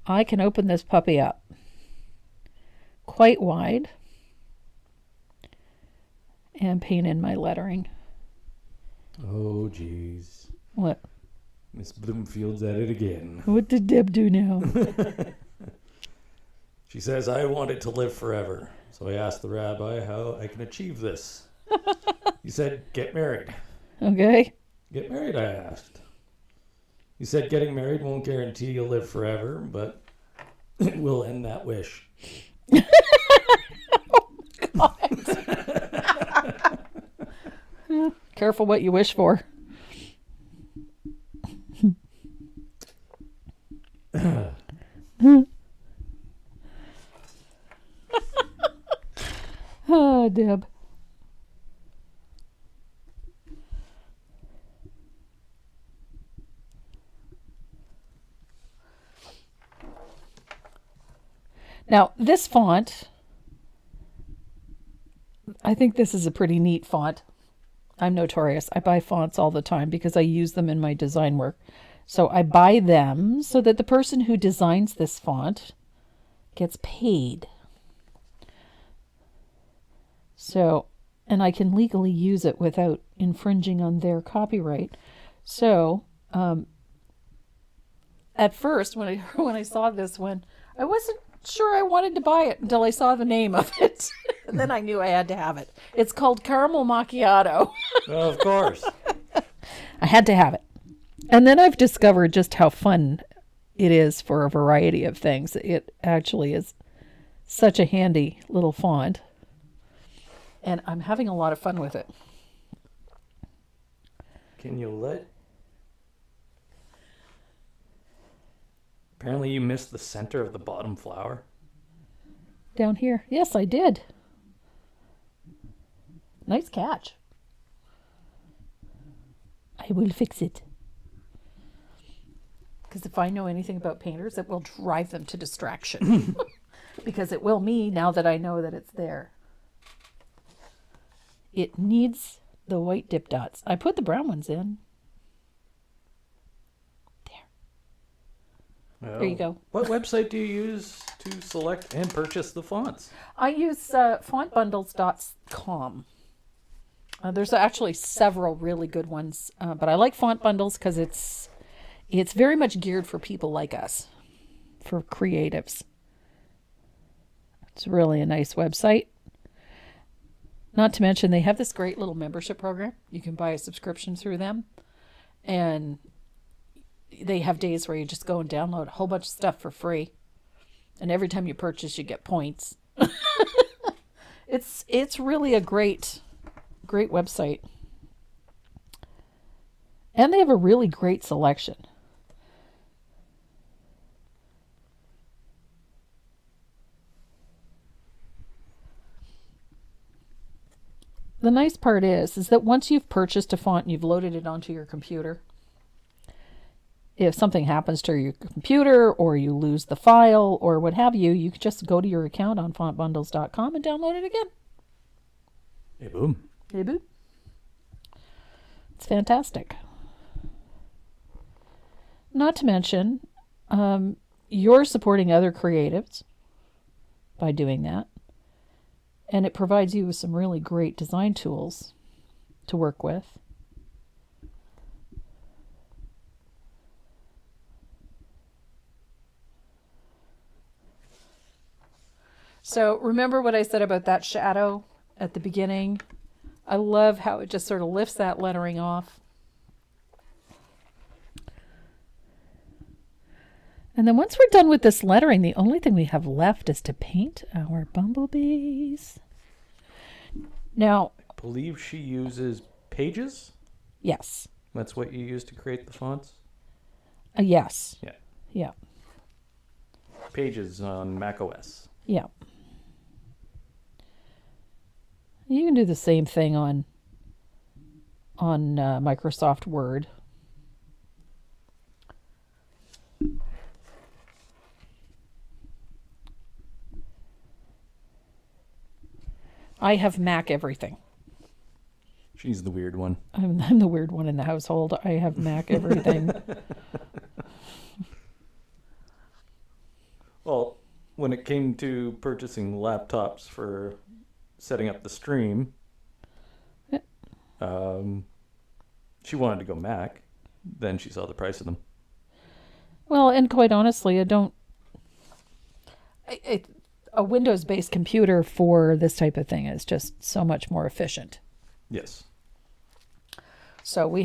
I can open this puppy up quite wide and paint in my lettering. Oh, geez. What? Miss Bloomfield's at it again. What did Deb do now? She says, I want it to live forever. So I asked the rabbi how I can achieve this. He said, get married. Okay. Get married, I asked. He said, getting married won't guarantee you'll live forever, but it will end that wish. Oh, God. Careful what you wish for. Oh, Deb. Now, this font, I think this is a pretty neat font. I'm notorious. I buy fonts all the time because I use them in my design work. So I buy them so that the person who designs this font gets paid. So, and I can legally use it without infringing on their copyright. So, at first, when I saw this one, I wasn't sure I wanted to buy it until I saw the name of it. And then I knew I had to have it. It's called Caramel Macchiato. Of course. I had to have it. And then I've discovered just how fun it is for a variety of things. It actually is such a handy little font. And I'm having a lot of fun with it. Can you let... Apparently you missed the center of the bottom flower. Down here. Yes, I did. Nice catch. I will fix it. Because if I know anything about painters, it will drive them to distraction. Because it will me now that I know that it's there. It needs the white dip dots. I put the brown ones in. Well, There you go. What website do you use to select and purchase the fonts? I use fontbundles.com. There's actually several really good ones, but I like Font Bundles because it's very much geared for people like us, for creatives. It's really a nice website. Not to mention they have this great little membership program. You can buy a subscription through them, and they have days where you just go and download a whole bunch of stuff for free, and every time you purchase, you get points. It's really a great website, and they have a really great selection. The nice part is that once you've purchased a font and you've loaded it onto your computer, if something happens to your computer or you lose the file or what have you, you can just go to your account on fontbundles.com and download it again. Hey, boom. Hey, boo. It's fantastic. Not to mention, you're supporting other creatives by doing that. And it provides you with some really great design tools to work with. So remember what I said about that shadow at the beginning? I love how it just sort of lifts that lettering off. And then once we're done with this lettering, the only thing we have left is to paint our bumblebees. Now, I believe she uses Pages. yes. That's what you use to create the fonts. Yes. Yeah. Yeah. Pages on Mac OS. Yeah. You can do the same thing on Microsoft Word. I have Mac everything. She's the weird one. I'm the weird one in the household. I have Mac everything. Well, when it came to purchasing laptops for setting up the stream, she wanted to go Mac. Then she saw the price of them. Well, and quite honestly, a Windows-based computer for this type of thing is just so much more efficient. Yes. So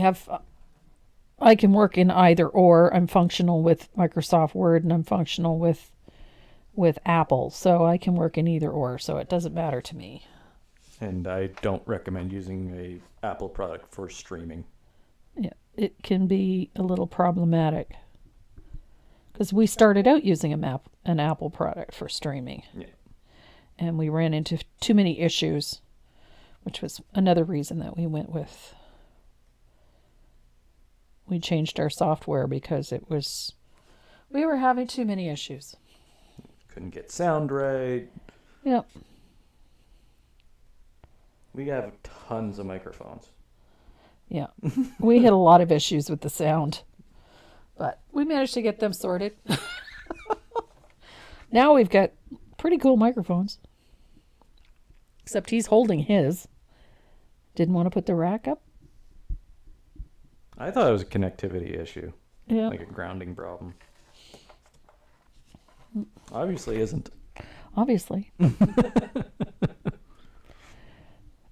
I can work in either or. I'm functional with Microsoft Word and I'm functional with Apple. So I can work in either or. So it doesn't matter to me. And I don't recommend using a Apple product for streaming. Yeah, it can be a little problematic. Because we started out using an Apple product for streaming. Yeah. And we ran into too many issues, which was another reason that we changed our software because we were having too many issues. Couldn't get sound right. Yep. We have tons of microphones. Yeah. We had a lot of issues with the sound. But we managed to get them sorted. Now we've got pretty cool microphones. Except he's holding his. Didn't want to put the rack up. I thought it was a connectivity issue. Yeah. Like a grounding problem. Obviously isn't. Obviously.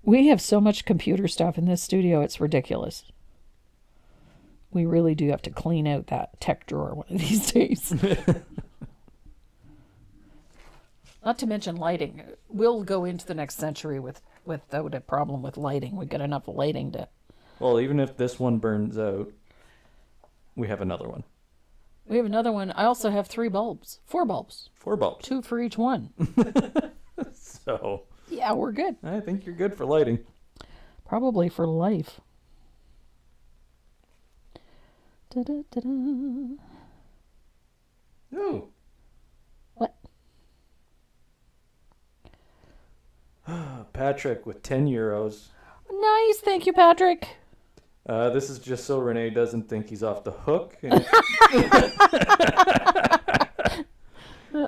We have so much computer stuff in this studio, it's ridiculous. We really do have to clean out that tech drawer one of these days. Not to mention lighting. We'll go into the next century without a problem with lighting. We've got enough lighting to... Well, even if this one burns out, we have another one. We have another one. I also have 4 bulbs. 4 bulbs. 2 for each one. So... Yeah, we're good. I think you're good for lighting. Probably for life. Da-da-da-da. Ooh. What? Patrick with 10 euros. Nice. Thank you, Patrick. This is just so Renee doesn't think he's off the hook.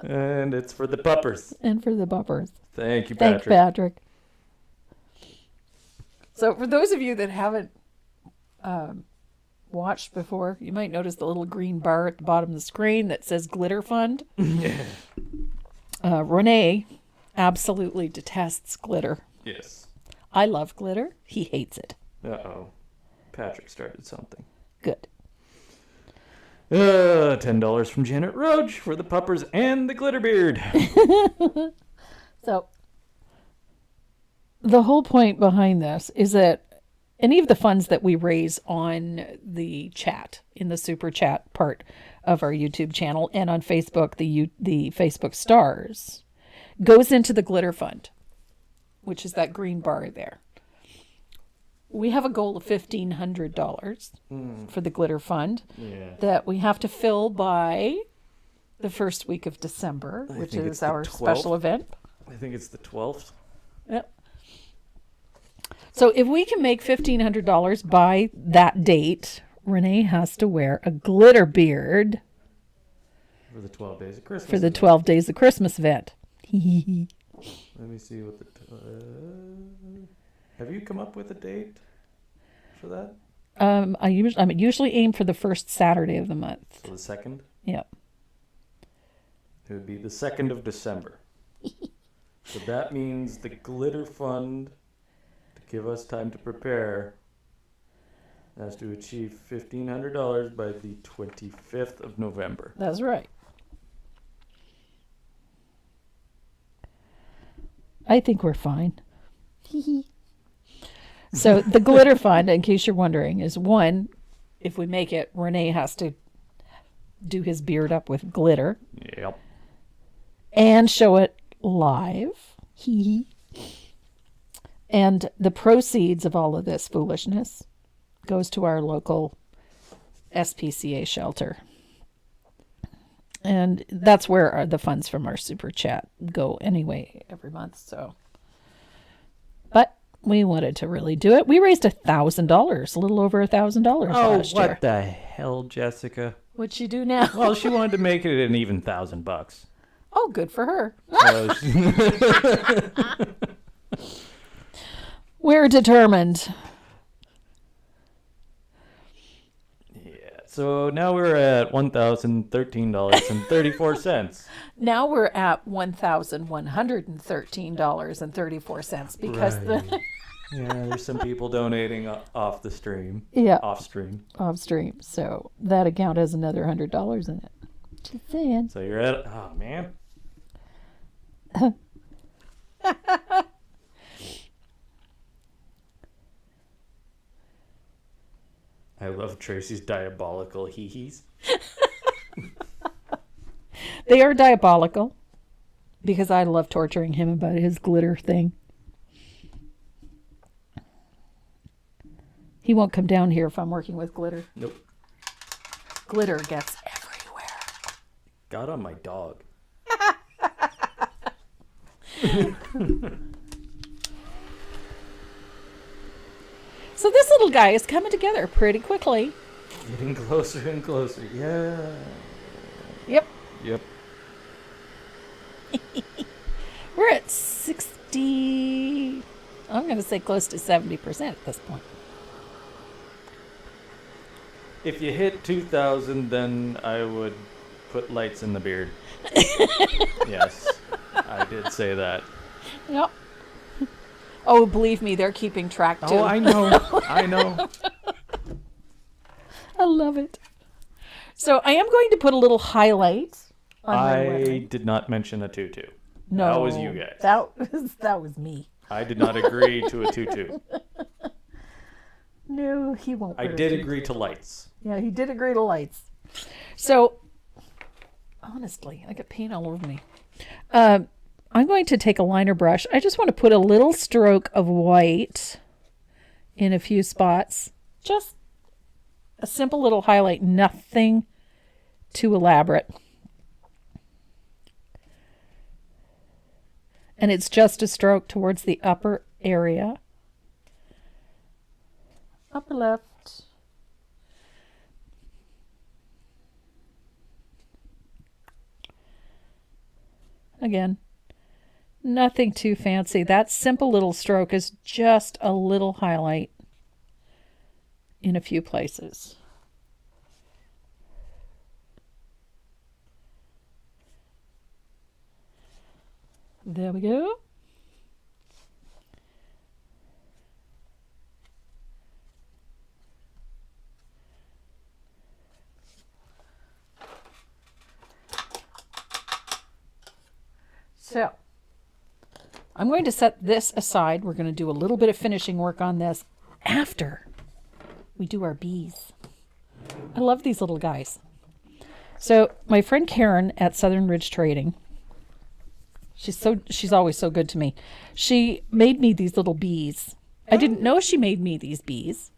And it's for the puppers. And for the bumpers. Thank you, Patrick. Thanks, Patrick. So for those of you that haven't watched before, you might notice the little green bar at the bottom of the screen that says Glitter Fund. Renee absolutely detests glitter. Yes. I love glitter. He hates it. Uh-oh. Patrick started something. Good. $10 from Janet Roach for the puppers and the glitter beard. So the whole point behind this is that any of the funds that we raise on the chat, in the super chat part of our YouTube channel and on Facebook, the Facebook stars, goes into the glitter fund, which is that green bar there. We have a goal of $1,500 for the glitter fund that we have to fill by the first week of December, which is our special event. I think it's the 12th. Yep. So if we can make $1,500 by that date, Renee has to wear a glitter beard For the 12 days of Christmas. for the 12 days of Christmas event. Let me see what the... have you come up with a date for that? I usually aim for the first Saturday of the month. For the 2nd? Yep. It would be the 2nd of December. So that means the glitter fund, to give us time to prepare, has to achieve $1,500 by the 25th of November. That's right. I think we're fine. So the glitter fund, in case you're wondering, is one, if we make it, Renee has to do his beard up with glitter Yep. and show it live. And the proceeds of all of this foolishness goes to our local SPCA shelter. And that's where the funds from our super chat go anyway every month. So, but we wanted to really do it. We raised $1,000, a little over $1,000 last year. What the hell, Jessica? What'd you do now? Well, she wanted to make it an even $1,000. Oh, good for her. We're determined. So now we're at $1,013.34. Now we're at $1,113.34 because Yeah, there's some people donating off the stream. Yeah. Off stream. Off stream. So that account has another $100 in it. Just saying. So you're at, oh man. I love Tracy's diabolical hee-hees. They are diabolical because I love torturing him about his glitter thing. He won't come down here if I'm working with glitter. Nope. Glitter gets everywhere. Got on my dog. So this little guy is coming together pretty quickly. Getting closer and closer. Yeah. Yep. Yep. We're at 60, I'm going to say close to 70% at this point. If you hit 2,000, then I would put lights in the beard. Yes, I did say that. Yep. Oh, believe me, they're keeping track too. Oh, I know. I know. I love it. So I am going to put a little highlight on my I wedding. did not mention a tutu. No, That was you guys. That was me. I did not agree to a tutu. No, he won't. I wear a did tutu. agree to lights. Yeah, he did agree to lights. So, honestly, I got paint all over me. I'm going to take a liner brush. I just want to put a little stroke of white in a few spots. Just a simple little highlight, nothing too elaborate. And it's just a stroke towards the upper area. Upper left. Again, Nothing too fancy. That simple little stroke is just a little highlight in a few places. There we go. So, I'm going to set this aside. We're going to do a little bit of finishing work on this after we do our bees. I love these little guys. So, my friend Karen at Southern Ridge Trading, she's always so good to me. She made me these little bees. I didn't know she made me these bees,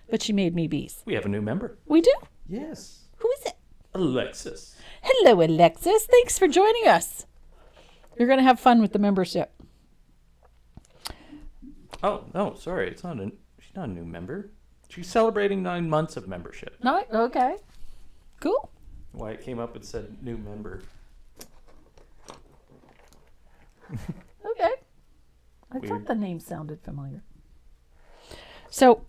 but she made me bees. We have a new member. We do? Yes. Who is it? Alexis. Hello, Alexis. Thanks for joining us. You're going to have fun with the membership. Oh, no, sorry. She's not a new member. She's celebrating 9 months of membership. No, okay. Cool. Why it came up and said new member. Okay. I Weird. thought the name sounded familiar. So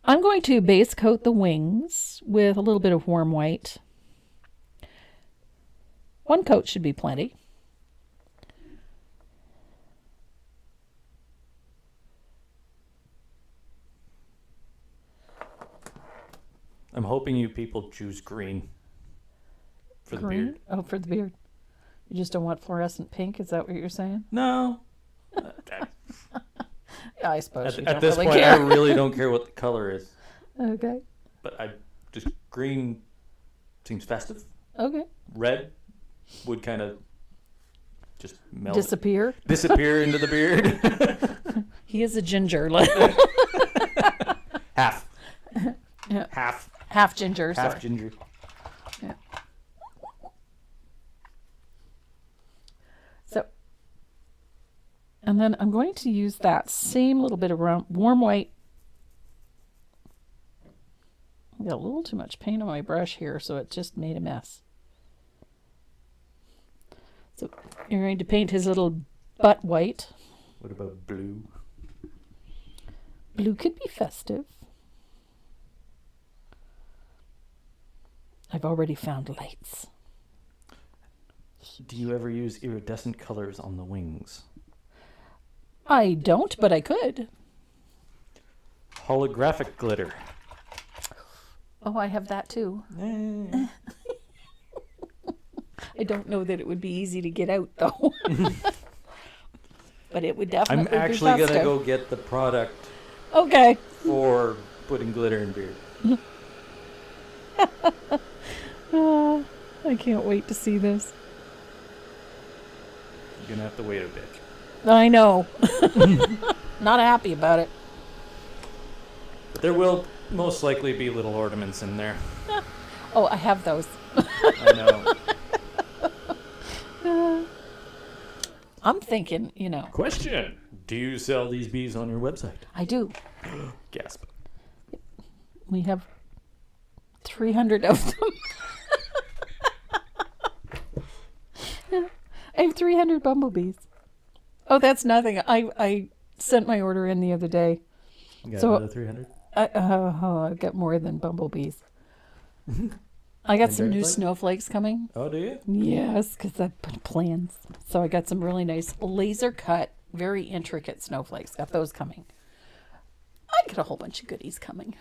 I'm going to base coat the wings with a little bit of warm white. One coat should be plenty. I'm hoping you people choose green for the Green? beard. Oh, for the beard. You just don't want fluorescent pink? Is that what you're saying? No. Yeah, I suppose you At don't this really point, care. I really don't care what the color is. Okay. But just green seems festive. Okay. Red would kind of just melt. Disappear. Disappear into the beard. He is a ginger. Half. Yeah. Half. Half ginger. Half Sorry. ginger. Yeah. So, and then I'm going to use that same little bit of warm white. I got a little too much paint on my brush here, so it just made a mess. So you're going to paint his little butt white. What about blue? Blue could be festive. I've already found lights. Do you ever use iridescent colors on the wings? I don't, but I could. Holographic glitter. Oh, I have that too. I don't know that it would be easy to get out, though. But it would definitely I'm actually be going to festive. go get the product Okay. for putting glitter in beard. I can't wait to see this. You're going to have to wait a bit. I know. Not happy about it. But there will most likely be little ornaments in there. Oh, I have those. I know. I'm thinking, Question. Do you sell these bees on your website? I do. Gasp. We have 300 of them. I have 300 bumblebees. Oh, that's nothing. I sent my order in the other day. You got So- another 300? I've got more than bumblebees. I got some new Bird-like? snowflakes coming. Oh, do you? Yes, because I've put plans. So I got some really nice laser cut, very intricate snowflakes. Got those coming. I got a whole bunch of goodies coming.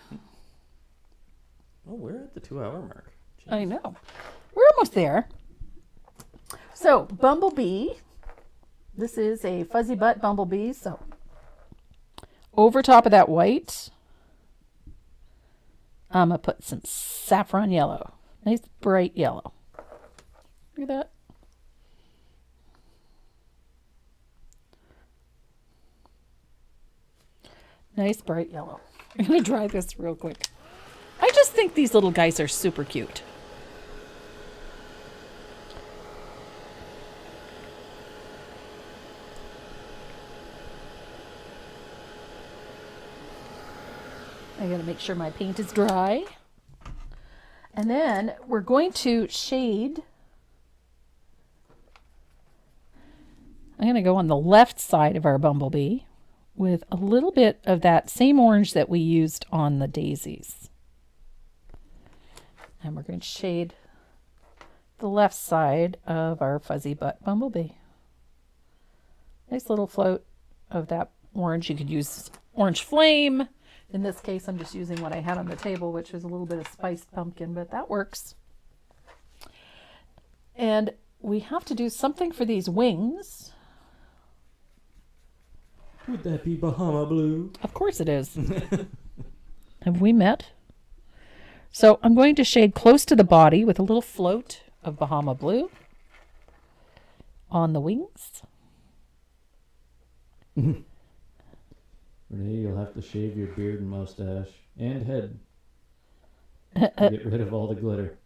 Oh, we're at the 2-hour mark. Jeez. I know. We're almost there. So, bumblebee. This is a fuzzy butt bumblebee. So, over top of that white, I'm going to put some saffron yellow. Nice bright yellow. Look at that. Nice bright yellow. I'm going to dry this real quick. I just think these little guys are super cute. I gotta make sure my paint is dry. And then we're going to shade I'm going to go on the left side of our bumblebee with a little bit of that same orange that we used on the daisies. And we're going to shade the left side of our fuzzy butt bumblebee. Nice little float of that orange. You could use orange flame. In this case, I'm just using what I had on the table, which was a little bit of spiced pumpkin, but that works. And we have to do something for these wings. Would that be Bahama Blue? Of course it is. Have we met? So I'm going to shade close to the body with a little float of Bahama Blue on the wings. Renee, you'll have to shave your beard and mustache and head to get rid of all the glitter.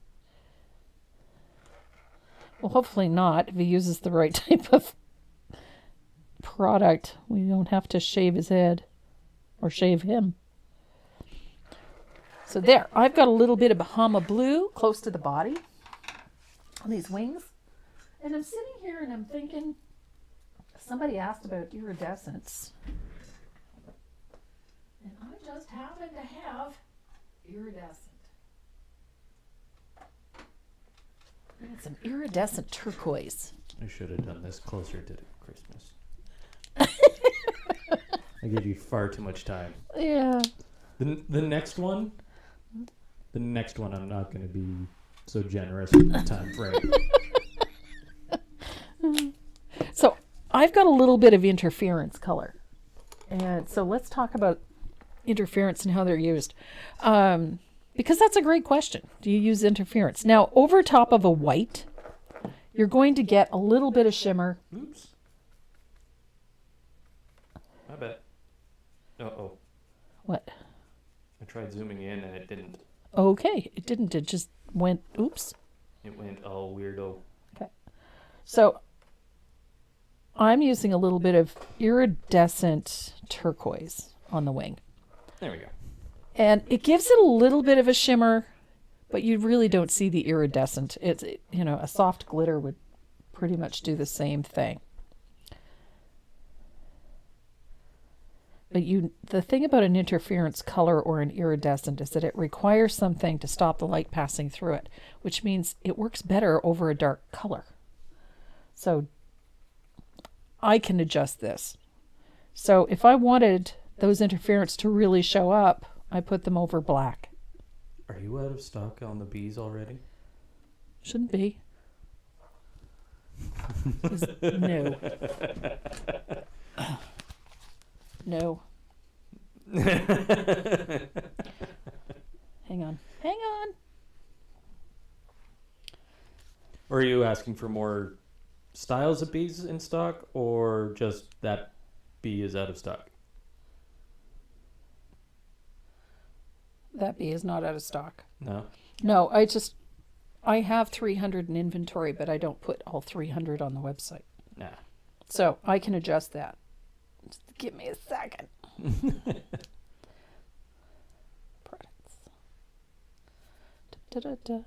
Well, hopefully not. If he uses the right type of product, we don't have to shave his head or shave him. So there, I've got a little bit of Bahama Blue close to the body on these wings. And I'm sitting here and I'm thinking, somebody asked about iridescence. And I just happen to have iridescent. I got some iridescent turquoise. I should have done this closer to Christmas. I gave you far too much time. Yeah. The next one I'm not going to be so generous with the time frame. So I've got a little bit of interference color. And so let's talk about interference and how they're used. Because that's a great question. Do you use interference? Now, over top of a white, you're going to get a little bit of shimmer. Oops. I bet. Uh-oh. What? I tried zooming in and it didn't. Okay, it didn't. It just went, oops. It went all weirdo. Okay. So I'm using a little bit of iridescent turquoise on the wing. There we go. And it gives it a little bit of a shimmer, but you really don't see the iridescent. It's, you know, a soft glitter would pretty much do the same thing. But the thing about an interference color or an iridescent is that it requires something to stop the light passing through it, which means it works better over a dark color. So I can adjust this. So if I wanted those interference to really show up, I put them over black. Are you out of stock on the bees already? Shouldn't be. No. No. Hang on. Hang on. Or are you asking for more styles of bees in stock, or just that bee is out of stock? That bee is not out of stock. No? No, I have 300 in inventory, but I don't put all 300 on the website. Nah. So I can adjust that. Just give me a second. Products. Da-da-da.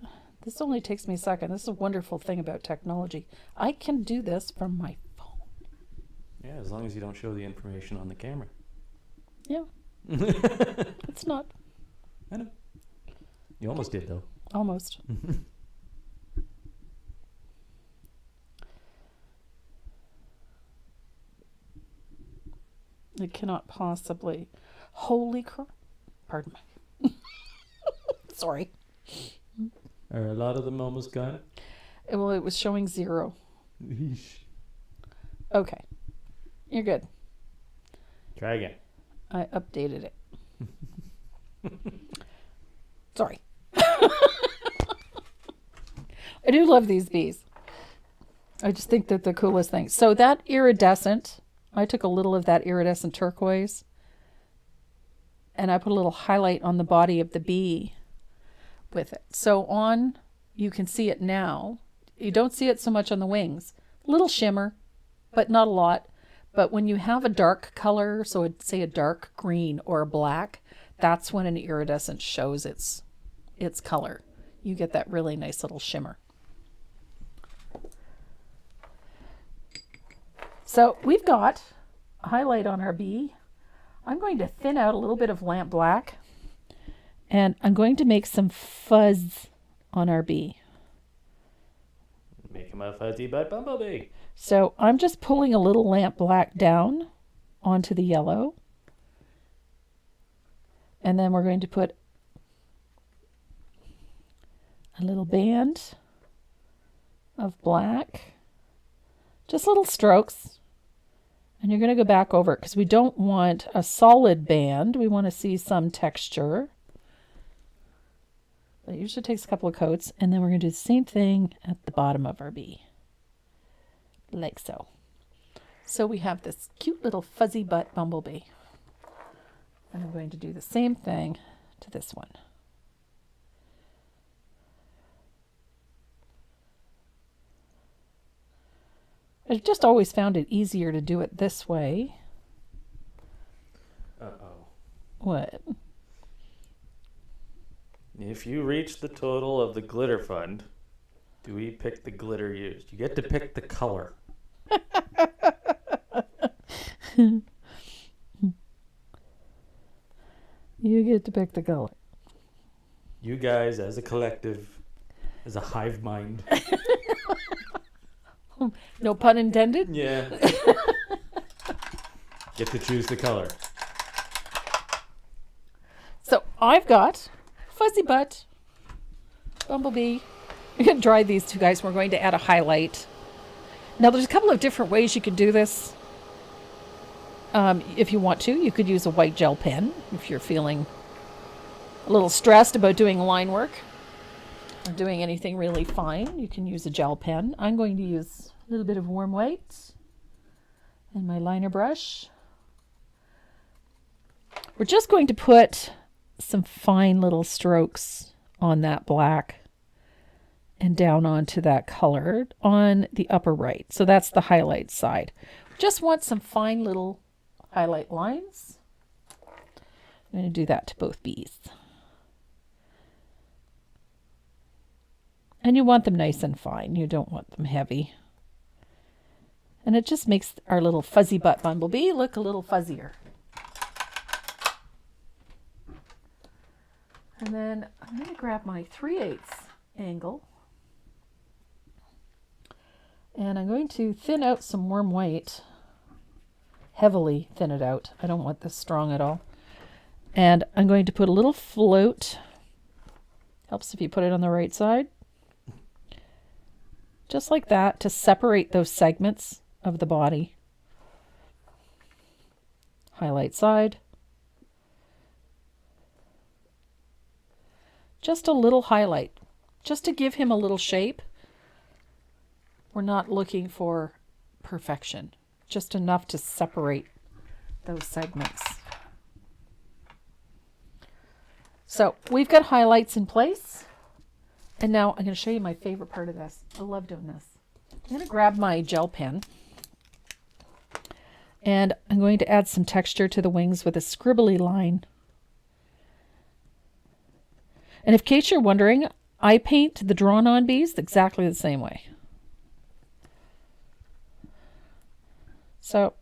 This only takes me a second. This is a wonderful thing about technology. I can do this from my phone. Yeah, as long as you don't show the information on the camera. Yeah. It's not. I know. You almost did, though. Almost. It cannot possibly. Holy crap. Pardon me. Sorry. Are a lot of them almost gone? Well, it was showing 0. Yeesh. Okay. You're good. Try again. I updated it. Sorry. I do love these bees. I just think that the coolest thing. So that iridescent, I took a little of that iridescent turquoise and I put a little highlight on the body of the bee with it. So you can see it now. You don't see it so much on the wings. Little shimmer, but not a lot. But when you have a dark color, so say a dark green or a black, that's when an iridescent shows its color. You get that really nice little shimmer. So we've got a highlight on our bee. I'm going to thin out a little bit of lamp black, and I'm going to make some fuzz on our bee. Make him a fuzzy butt bumblebee. So I'm just pulling a little lamp black down onto the yellow. And then we're going to put a little band of black, just little strokes. And you're going to go back over it because we don't want a solid band. We want to see some texture. But it usually takes a couple of coats. And then we're going to do the same thing at the bottom of our bee. Like so. So we have this cute little fuzzy butt bumblebee. And I'm going to do the same thing to this one. I've just always found it easier to do it this way. Uh-oh. What? If you reach the total of the glitter fund, do we pick the glitter used? You get to pick the color. You get to pick the color. You guys, as a collective, as a hive mind. No pun intended? Yeah. Get to choose the color. So I've got fuzzy butt, bumblebee. I'm going to dry these two guys. We're going to add a highlight. Now there's a couple of different ways you can do this. If you want to, you could use a white gel pen if you're feeling a little stressed about doing line work or doing anything really fine. You can use a gel pen. I'm going to use a little bit of warm white and my liner brush. We're just going to put some fine little strokes on that black and down onto that color on the upper right. So that's the highlight side. Just want some fine little highlight lines. I'm going to do that to both bees. And you want them nice and fine. You don't want them heavy. And it just makes our little fuzzy butt bumblebee look a little fuzzier. And then I'm going to grab my 3/8 angle. And I'm going to thin out some warm white. Heavily thin it out. I don't want this strong at all. And I'm going to put a little float. Helps if you put it on the right side. Just like that to separate those segments of the body. Highlight side. Just a little highlight. Just to give him a little shape. We're not looking for perfection. Just enough to separate those segments. So we've got highlights in place. And now I'm going to show you my favorite part of this. I love doing this. I'm going to grab my gel pen. And I'm going to add some texture to the wings with a scribbly line. And in case you're wondering, I paint the drawn-on bees exactly the same way. So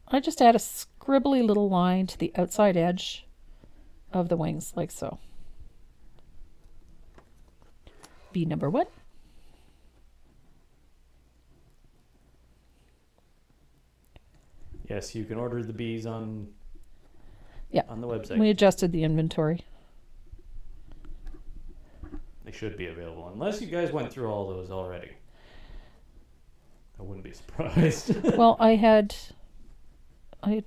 I just add a scribbly little line to the outside edge of the wings, like so. Bee number 1. Yes, you can order the bees on the website. We adjusted the inventory. They should be available, unless you guys went through all those already. I wouldn't be surprised. Well, I had I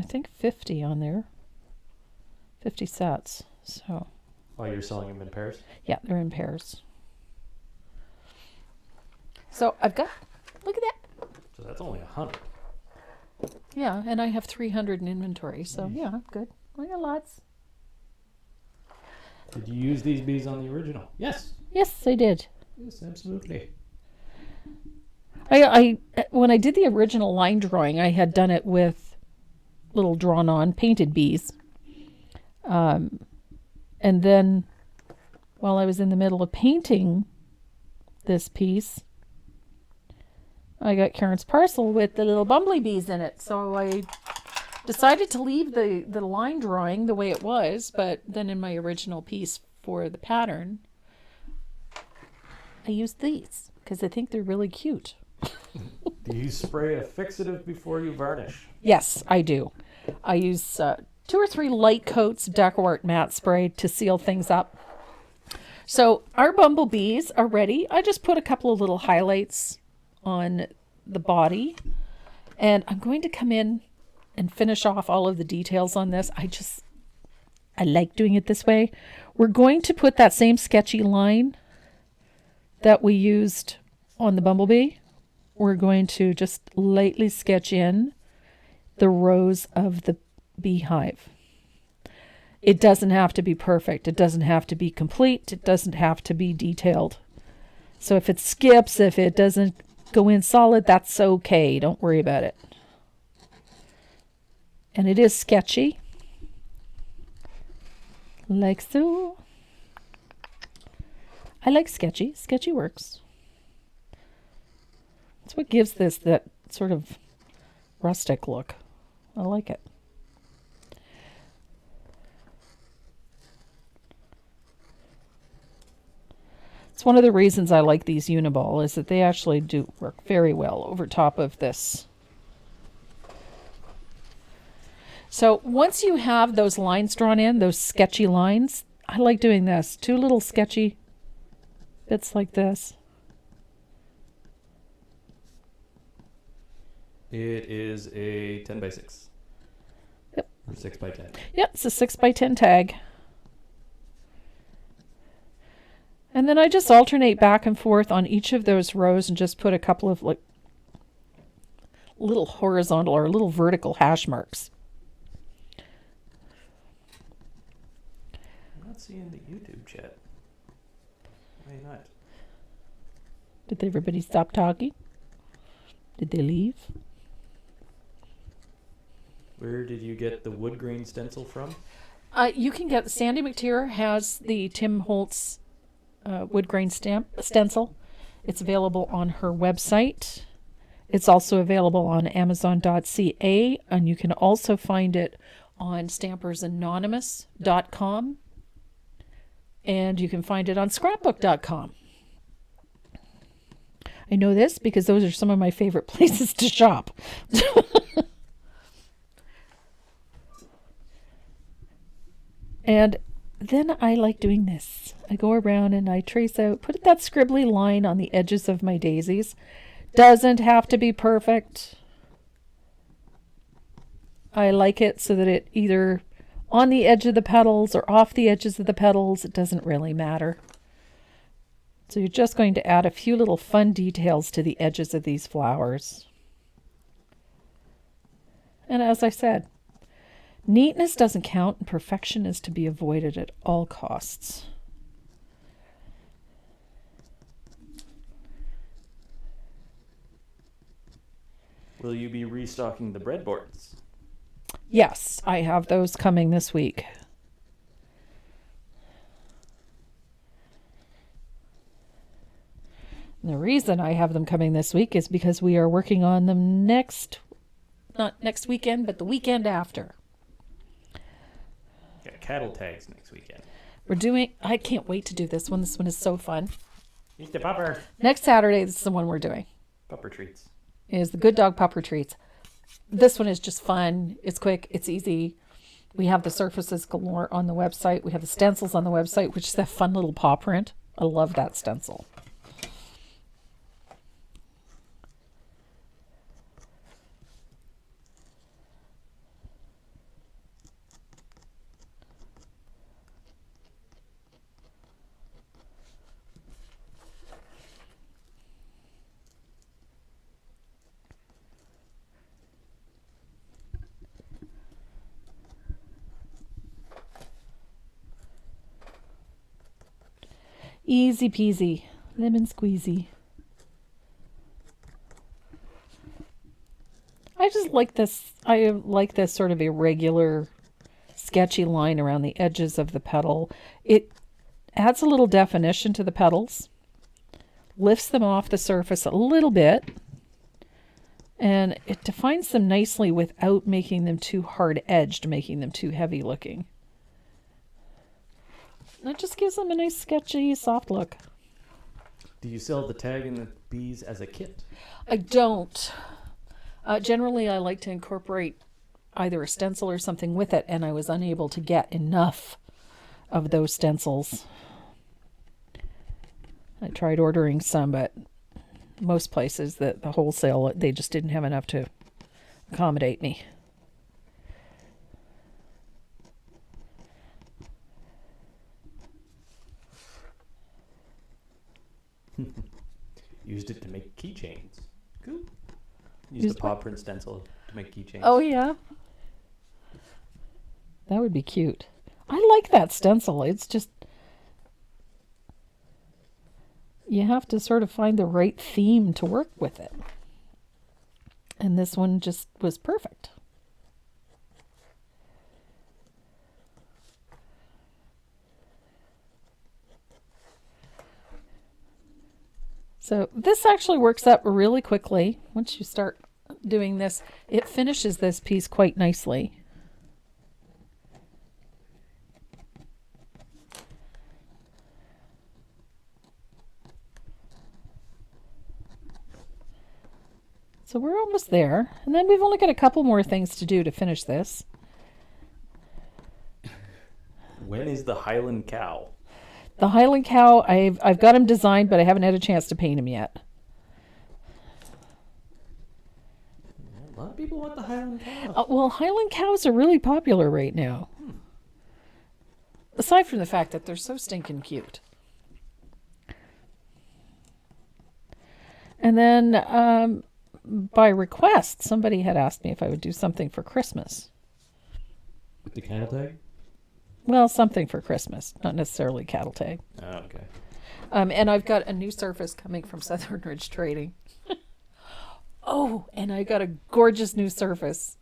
think 50 on there. 50 sets. So. Oh, you're selling them in pairs? Yeah, they're in pairs. So I've got, look at that. So that's only 100. Yeah, and I have 300 in inventory, so Nice. yeah, I'm good. I got lots. Did you use these bees on the original? Yes. Yes, I did. Yes, absolutely. I when I did the original line drawing, I had done it with little drawn-on painted bees. And then while I was in the middle of painting this piece, I got Karen's parcel with the little bumblebees in it. So I decided to leave the line drawing the way it was, but then in my original piece for the pattern, I used these because I think they're really cute. Do you spray a fixative before you varnish? Yes, I do. I use 2 or 3 light coats of DecoArt matte spray to seal things up. So our bumblebees are ready. I just put a couple of little highlights on the body, and I'm going to come in and finish off all of the details on this. I like doing it this way. We're going to put that same sketchy line that we used on the bumblebee. We're going to just lightly sketch in the rows of the beehive. It doesn't have to be perfect. It doesn't have to be complete. It doesn't have to be detailed. So if it skips, if it doesn't go in solid, that's okay. Don't worry about it. And it is sketchy. Like so. I like sketchy. Sketchy works. That's what gives this that sort of rustic look. I like it. It's one of the reasons I like these Uniball is that they actually do work very well over top of this. So once you have those lines drawn in, those sketchy lines, I like doing this. 2 little sketchy bits like this. It is a 10 by 6. Yep. Or 6 by 10. Yep, it's a 6 by 10 tag. And then I just alternate back and forth on each of those rows and just put a couple of like little horizontal or little vertical hash marks. I'm not seeing the YouTube chat. Why not? Did everybody stop talking? Did they leave? Where did you get the wood grain stencil from? You can get, Sandy McTeer has the Tim Holtz wood grain stencil. It's available on her website. It's also available on Amazon.ca, and you can also find it on stampersanonymous.com, and you can find it on scrapbook.com. I know this because those are some of my favorite places to shop. And then I like doing this. I go around and I trace out, put that scribbly line on the edges of my daisies. Doesn't have to be perfect. I like it so that it either on the edge of the petals or off the edges of the petals, it doesn't really matter. So you're just going to add a few little fun details to the edges of these flowers. And as I said, neatness doesn't count and perfection is to be avoided at all costs. Will you be restocking the breadboards? Yes, I have those coming this week. And the reason I have them coming this week is because we are working on them not next weekend, but the weekend after. Got cattle tags next weekend. I can't wait to do this one. This one is so fun. Eat the pupper. Next Saturday, this is the one we're doing. Pupper treats. Is the Good Dog Pupper Treats. This one is just fun. It's quick. It's easy. We have the surfaces galore on the website. We have the stencils on the website, which is that fun little paw print. I love that stencil. Easy peasy, lemon squeezy. I just like this. I like this sort of irregular, sketchy line around the edges of the petal. It adds a little definition to the petals, lifts them off the surface a little bit, And it defines them nicely without making them too hard-edged, making them too heavy looking. That just gives them a nice sketchy, soft look. Do you sell the tag and the bees as a kit? I don't. Generally, I like to incorporate either a stencil or something with it, and I was unable to get enough of those stencils. I tried ordering some, but most places, the wholesale, they just didn't have enough to accommodate me. Used it to make keychains. Cool. Used the paw print stencil to make keychains. Oh, yeah. That would be cute. I like that stencil. It's just, you have to sort of find the right theme to work with it. And this one just was perfect. So this actually works up really quickly. Once you start doing this, it finishes this piece quite nicely. So we're almost there. And then we've only got a couple more things to do to finish this. When is the Highland cow? The Highland cow, I've got him designed, but I haven't had a chance to paint him yet. A lot of people want the Highland cow. Well, Highland cows are really popular right now. Aside from the fact that they're so stinking cute. And then, by request, somebody had asked me if I would do something for Christmas. With the cattle tag? Well, something for Christmas, not necessarily cattle tag. Oh, okay. And I've got a new surface coming from Southern Ridge Trading. Oh, and I got a gorgeous new surface.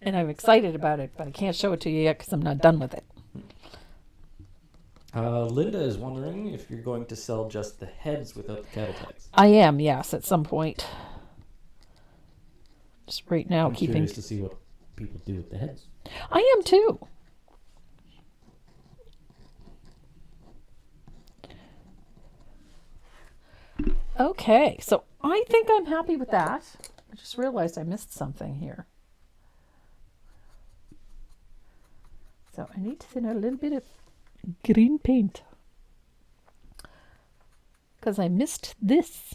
And I'm excited about it, but I can't show it to you yet because I'm not done with it. Linda is wondering if you're going to sell just the heads without the cattle tags. I am, yes, at some point. Just right now, I'm curious to see what people do with the heads. I am too. Okay, so I think I'm happy with that. I just realized I missed something here. So I need to thin out a little bit of green paint. Because I missed this.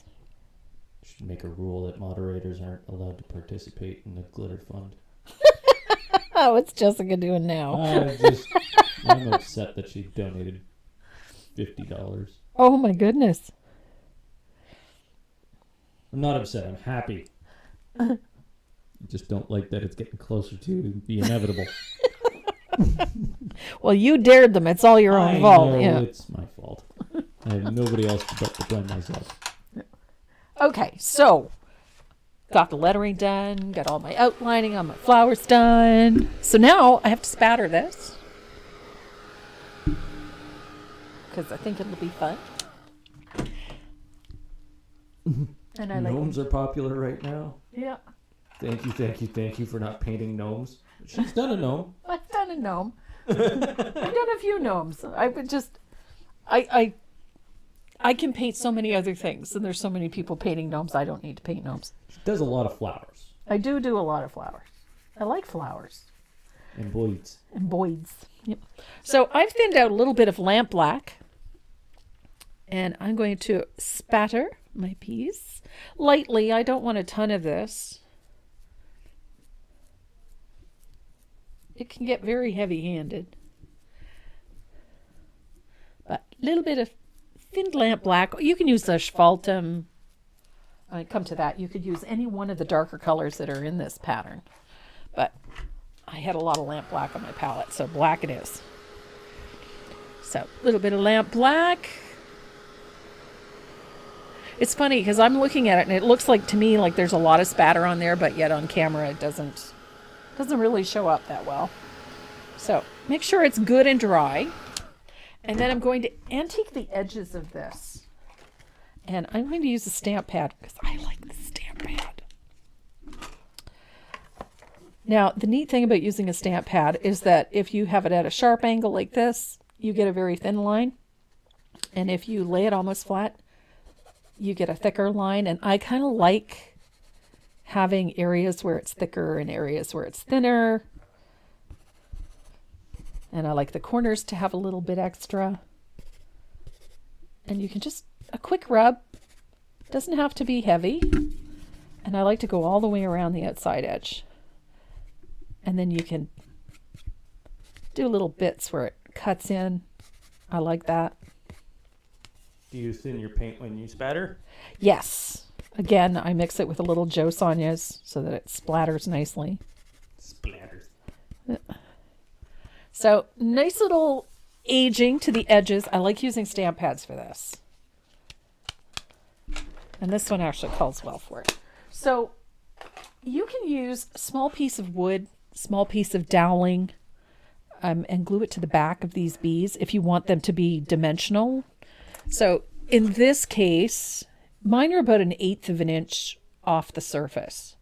Should make a rule that moderators aren't allowed to participate in the glitter fund. Oh, what's Jessica doing now? I'm upset that she donated $50. Oh my goodness. I'm not upset. I'm happy. I just don't like that it's getting closer to the inevitable. Well, you dared them. It's all your own fault. Know, Yeah. it's my fault. I have nobody else but to blame myself. Okay, so got the lettering done, got all my outlining on my flowers done. So now I have to spatter this because I think it'll be fun. And I Gnomes are popular right now. Yeah, Thank you for not painting gnomes. She's done a gnome. I've done a gnome. I've done a few gnomes. I would just, I can paint so many other things, and there's so many people painting gnomes. I don't need to paint gnomes. She does a lot of flowers. I do a lot of flowers. I like flowers. And boys. And boys. Yep. So I've thinned out a little bit of lamp black. And I'm going to spatter my piece lightly. I don't want a ton of this. It can get very heavy-handed. But a little bit of thinned lamp black. You can use the Sphaltum. I come to that. You could use any one of the darker colors that are in this pattern. But I had a lot of lamp black on my palette, so black it is. So a little bit of lamp black. It's funny because I'm looking at it and it looks like to me like there's a lot of spatter on there, but yet on camera it doesn't really show up that well. So make sure it's good and dry. And then I'm going to antique the edges of this. And I'm going to use a stamp pad because I like the stamp pad. Now, the neat thing about using a stamp pad is that if you have it at a sharp angle like this, you get a very thin line. And if you lay it almost flat, you get a thicker line. And I kind of like having areas where it's thicker and areas where it's thinner. And I like the corners to have a little bit extra. And you can just, a quick rub, doesn't have to be heavy. And I like to go all the way around the outside edge. And then you can do little bits where it cuts in. I like that. Do you thin your paint when you spatter? Yes. Again, I mix it with a little Joe Sonia's so that it splatters nicely. Splatters. So nice little aging to the edges. I like using stamp pads for this. And this one actually calls well for it. So you can use a small piece of wood, small piece of doweling, and glue it to the back of these bees if you want them to be dimensional. So in this case, mine are about 1/8 of an inch off the surface.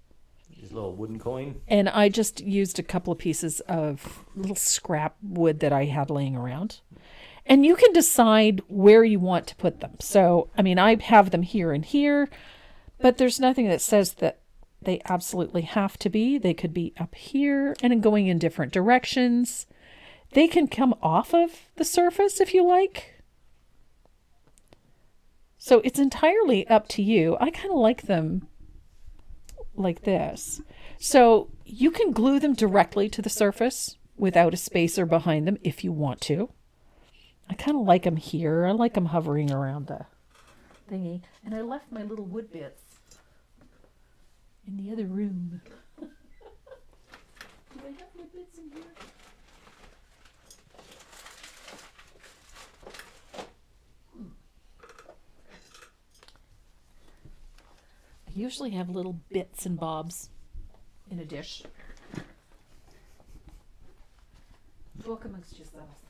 Just a little wooden coin. And I just used a couple of pieces of little scrap wood that I had laying around. And you can decide where you want to put them. So, I mean, I have them here and here, but there's nothing that says that they absolutely have to be. They could be up here and going in different directions. They can come off of the surface if you like. So it's entirely up to you. I kind of like them like this. So you can glue them directly to the surface without a spacer behind them if you want to. I kind of like them here. I like them hovering around the thingy. And I left my little wood bits in the other room. Do I have wood bits in here? I usually have little bits and bobs in a dish. Talk amongst yourselves.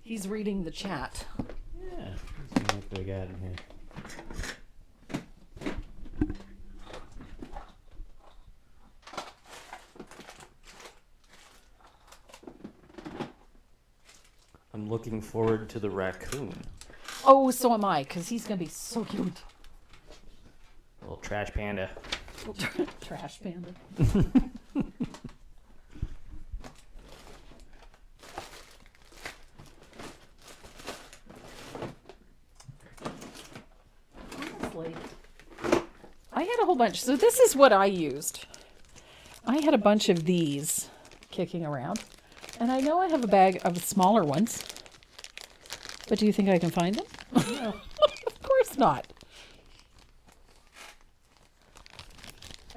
He's reading the chat. Yeah. Let's see what we got in here. I'm looking forward to the raccoon. Oh, so am I, because he's going to be so cute. Little trash panda. Trash panda. Honestly, I had a whole bunch. So this is what I used. I had a bunch of these kicking around. And I know I have a bag of smaller ones. But do you think I can find them? No. Of course not.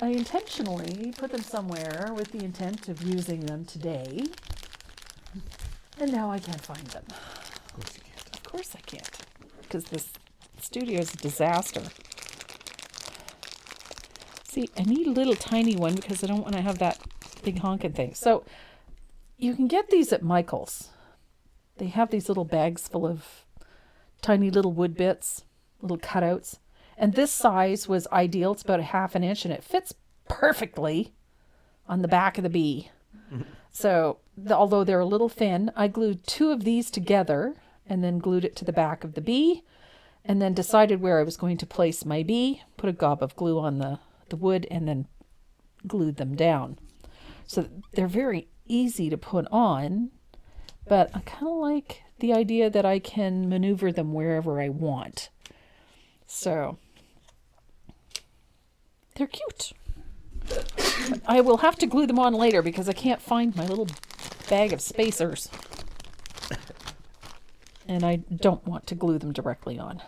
I intentionally put them somewhere with the intent of using them today. And now I can't find them. Of course you can't. Of course I can't. Because this studio is a disaster. See, I need a little tiny one because I don't want to have that big honking thing. So you can get these at Michael's. They have these little bags full of tiny little wood bits, little cutouts. And this size was ideal. It's about 1/2 inch and it fits perfectly on the back of the bee. So although they're a little thin, I glued 2 of these together and then glued it to the back of the bee and then decided where I was going to place my bee, put a gob of glue on the wood and then glued them down. So they're very easy to put on, but I kind of like the idea that I can maneuver them wherever I want. So they're cute. I will have to glue them on later because I can't find my little bag of spacers. And I don't want to glue them directly on.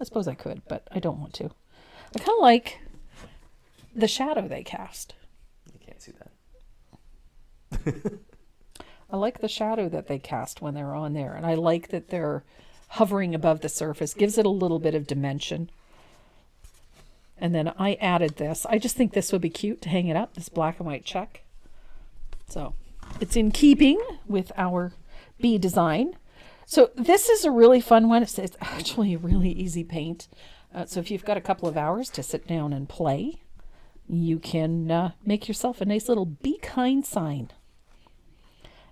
I suppose I could, but I don't want to. I kind of like the shadow they cast. You can't see that. I like the shadow that they cast when they're on there. And I like that they're hovering above the surface. Gives it a little bit of dimension. And then I added this. I just think this would be cute to hang it up, this black and white check. So it's in keeping with our bee design. So this is a really fun one. It's actually a really easy paint. So if you've got a couple of hours to sit down and play, you can make yourself a nice little Be Kind sign.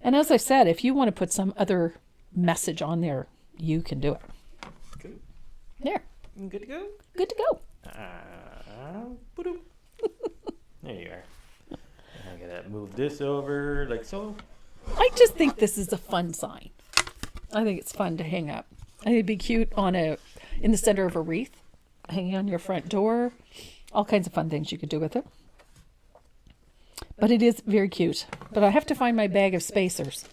And as I said, if you want to put some other message on there, you can do it. Good. There. Good to go? Good to go. Boop. There you are. I gotta move this over like so. I just think this is a fun sign. I think it's fun to hang up. I think it'd be cute in the center of a wreath, hanging on your front door. All kinds of fun things you could do with it. But it is very cute. But I have to find my bag of spacers.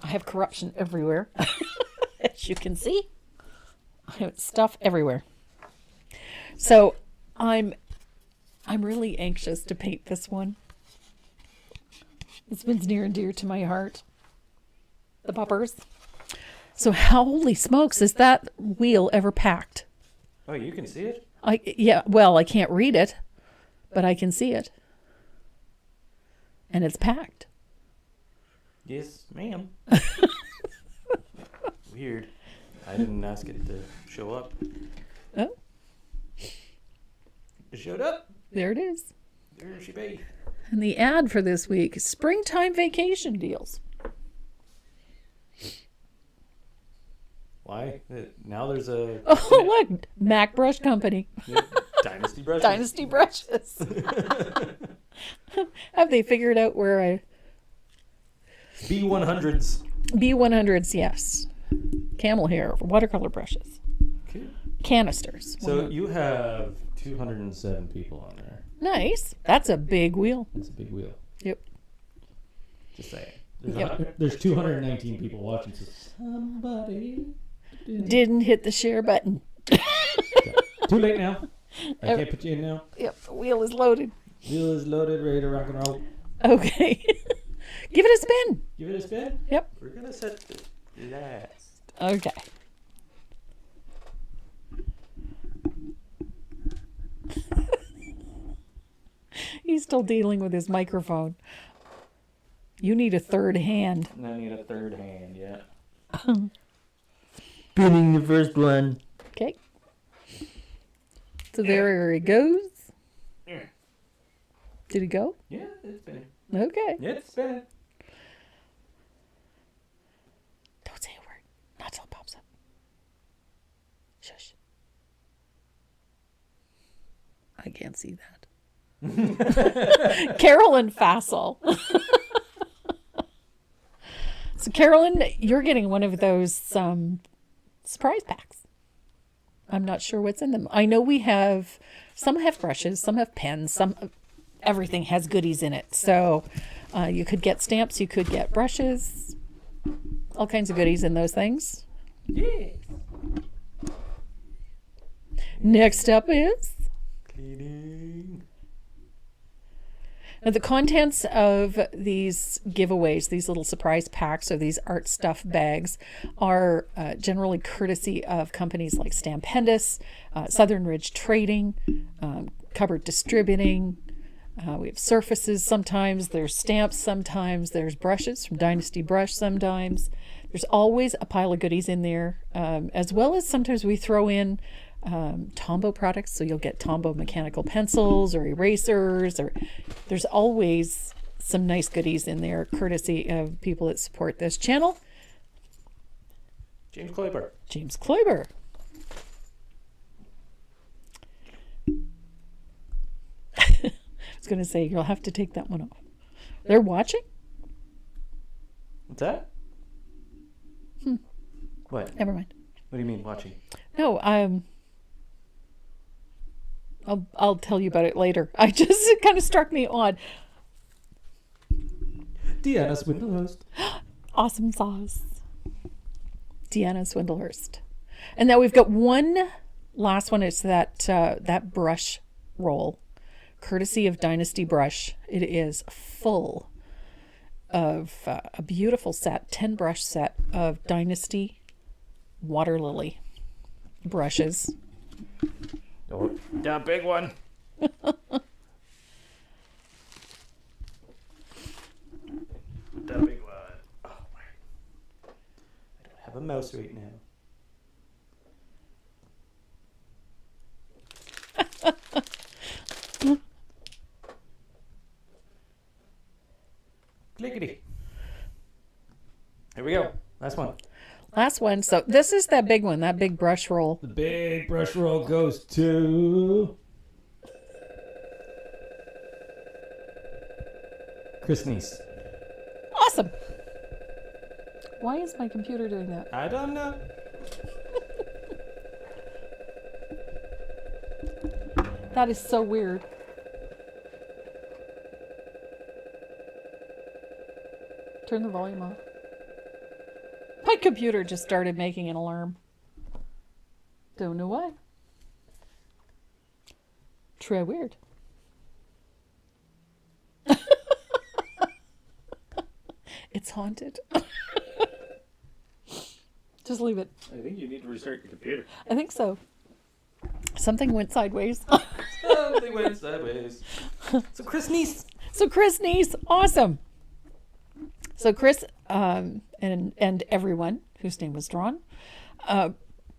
I have corruption everywhere, as you can see. I have stuff everywhere. So I'm really anxious to paint this one. This one's near and dear to my heart. The puppers. So holy smokes, is that wheel ever packed? Oh, you can see it? Yeah, well, I can't read it, but I can see it. And it's packed. Yes, ma'am. Weird. I didn't ask it to show up. Oh, It showed up. there it is. There she be. And the ad for this week is springtime vacation deals. Why? Now there's a Oh, look, Mac Brush Company. Dynasty brushes. Dynasty brushes. Have they figured out where B100s. B100s, yes. Camel hair, watercolor brushes. Okay. Canisters. So you have 207 people on there. Nice. That's a big wheel. That's a big wheel. Yep. Just saying. There's 219 people watching. So somebody Didn't hit the share button. too late now. I can't put you in now. Yep, the wheel is loaded. Wheel is loaded, ready to rock and roll. Okay. Give it a spin. Give it a spin. Yep. We're gonna set this last. Okay. He's still dealing with his microphone. You need a third hand. And I need a third hand, yeah. Spinning the first one. Okay. So there he goes. Did he go? Yeah, it's spinning. Okay. It's spinning. Don't say a word. Not till it pops up. Shush. I can't see that. Carolyn Fassel. So Carolyn, you're getting one of those surprise packs. I'm not sure what's in them. I know some have brushes, some have pens, everything has goodies in it. So you could get stamps, you could get brushes, all kinds of goodies in those things. Yeah. Next up is Cleaning. now the contents of these giveaways, these little surprise packs or these art stuff bags are generally courtesy of companies like Stampendous, Southern Ridge Trading, Cupboard Distributing. We have surfaces sometimes, there's stamps sometimes, there's brushes from Dynasty Brush sometimes. There's always a pile of goodies in there, as well as sometimes we throw in Tombow products, so you'll get Tombow mechanical pencils or erasers, or there's always some nice goodies in there courtesy of people that support this channel. James Kloiber. James Kloiber. I was going to say, you'll have to take that one off. They're watching? What's that? What? Never mind. What do you mean watching? No, I'll tell you about it later. It kind of struck me odd. Deanna Swindlehurst. Awesome sauce. Deanna Swindlehurst. And now we've got one last one. It's that brush roll, courtesy of Dynasty Brush. It is full of a beautiful set, 10 brush set of Dynasty Water Lily brushes. Oh, that big one. have a mouse right now. Clickety. Here we go. Last one. Last one. So this is that big one, that big brush roll. The big brush roll goes to Chris Neese. Awesome. Why is my computer doing that? I don't know. That is so weird. Turn the volume off. My computer just started making an alarm. Don't know why. Try weird. It's haunted. Just leave it. I think you need to restart your computer. I think so. Something went sideways. Something went sideways. So Chris Neese. So Chris Neese, awesome. So Chris and everyone whose name was drawn,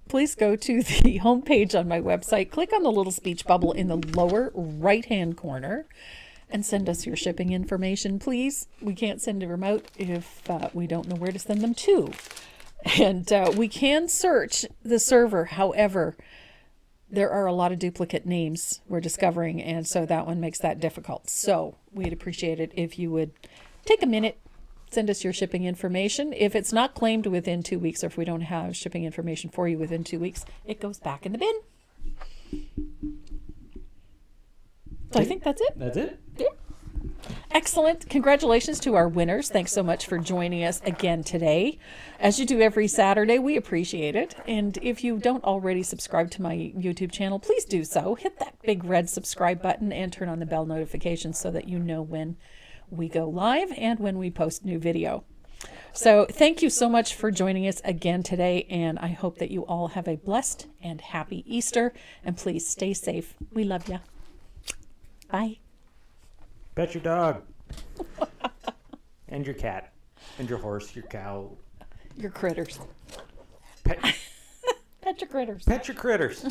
please go to the homepage on my website. Click on the little speech bubble in the lower right-hand corner and send us your shipping information, please. We can't send them out if we don't know where to send them to. And we can search the server. However, there are a lot of duplicate names we're discovering, and so that one makes that difficult. So we'd appreciate it if you would take a minute, send us your shipping information. If it's not claimed within 2 weeks, or if we don't have shipping information for you within 2 weeks, it goes back in the bin. So I think that's it. That's it? Yeah. Excellent. Congratulations to our winners. Thanks so much for joining us again today. As you do every Saturday, we appreciate it. And if you don't already subscribe to my YouTube channel, please do so. Hit that big red subscribe button and turn on the bell notifications so that you know when we go live and when we post new video. So thank you so much for joining us again today, and I hope that you all have a blessed and happy Easter, and please stay safe. We love you. Bye. Pet your dog. And your cat. And your horse, your cow. Your critters. Pet, Pet your critters. pet your critters.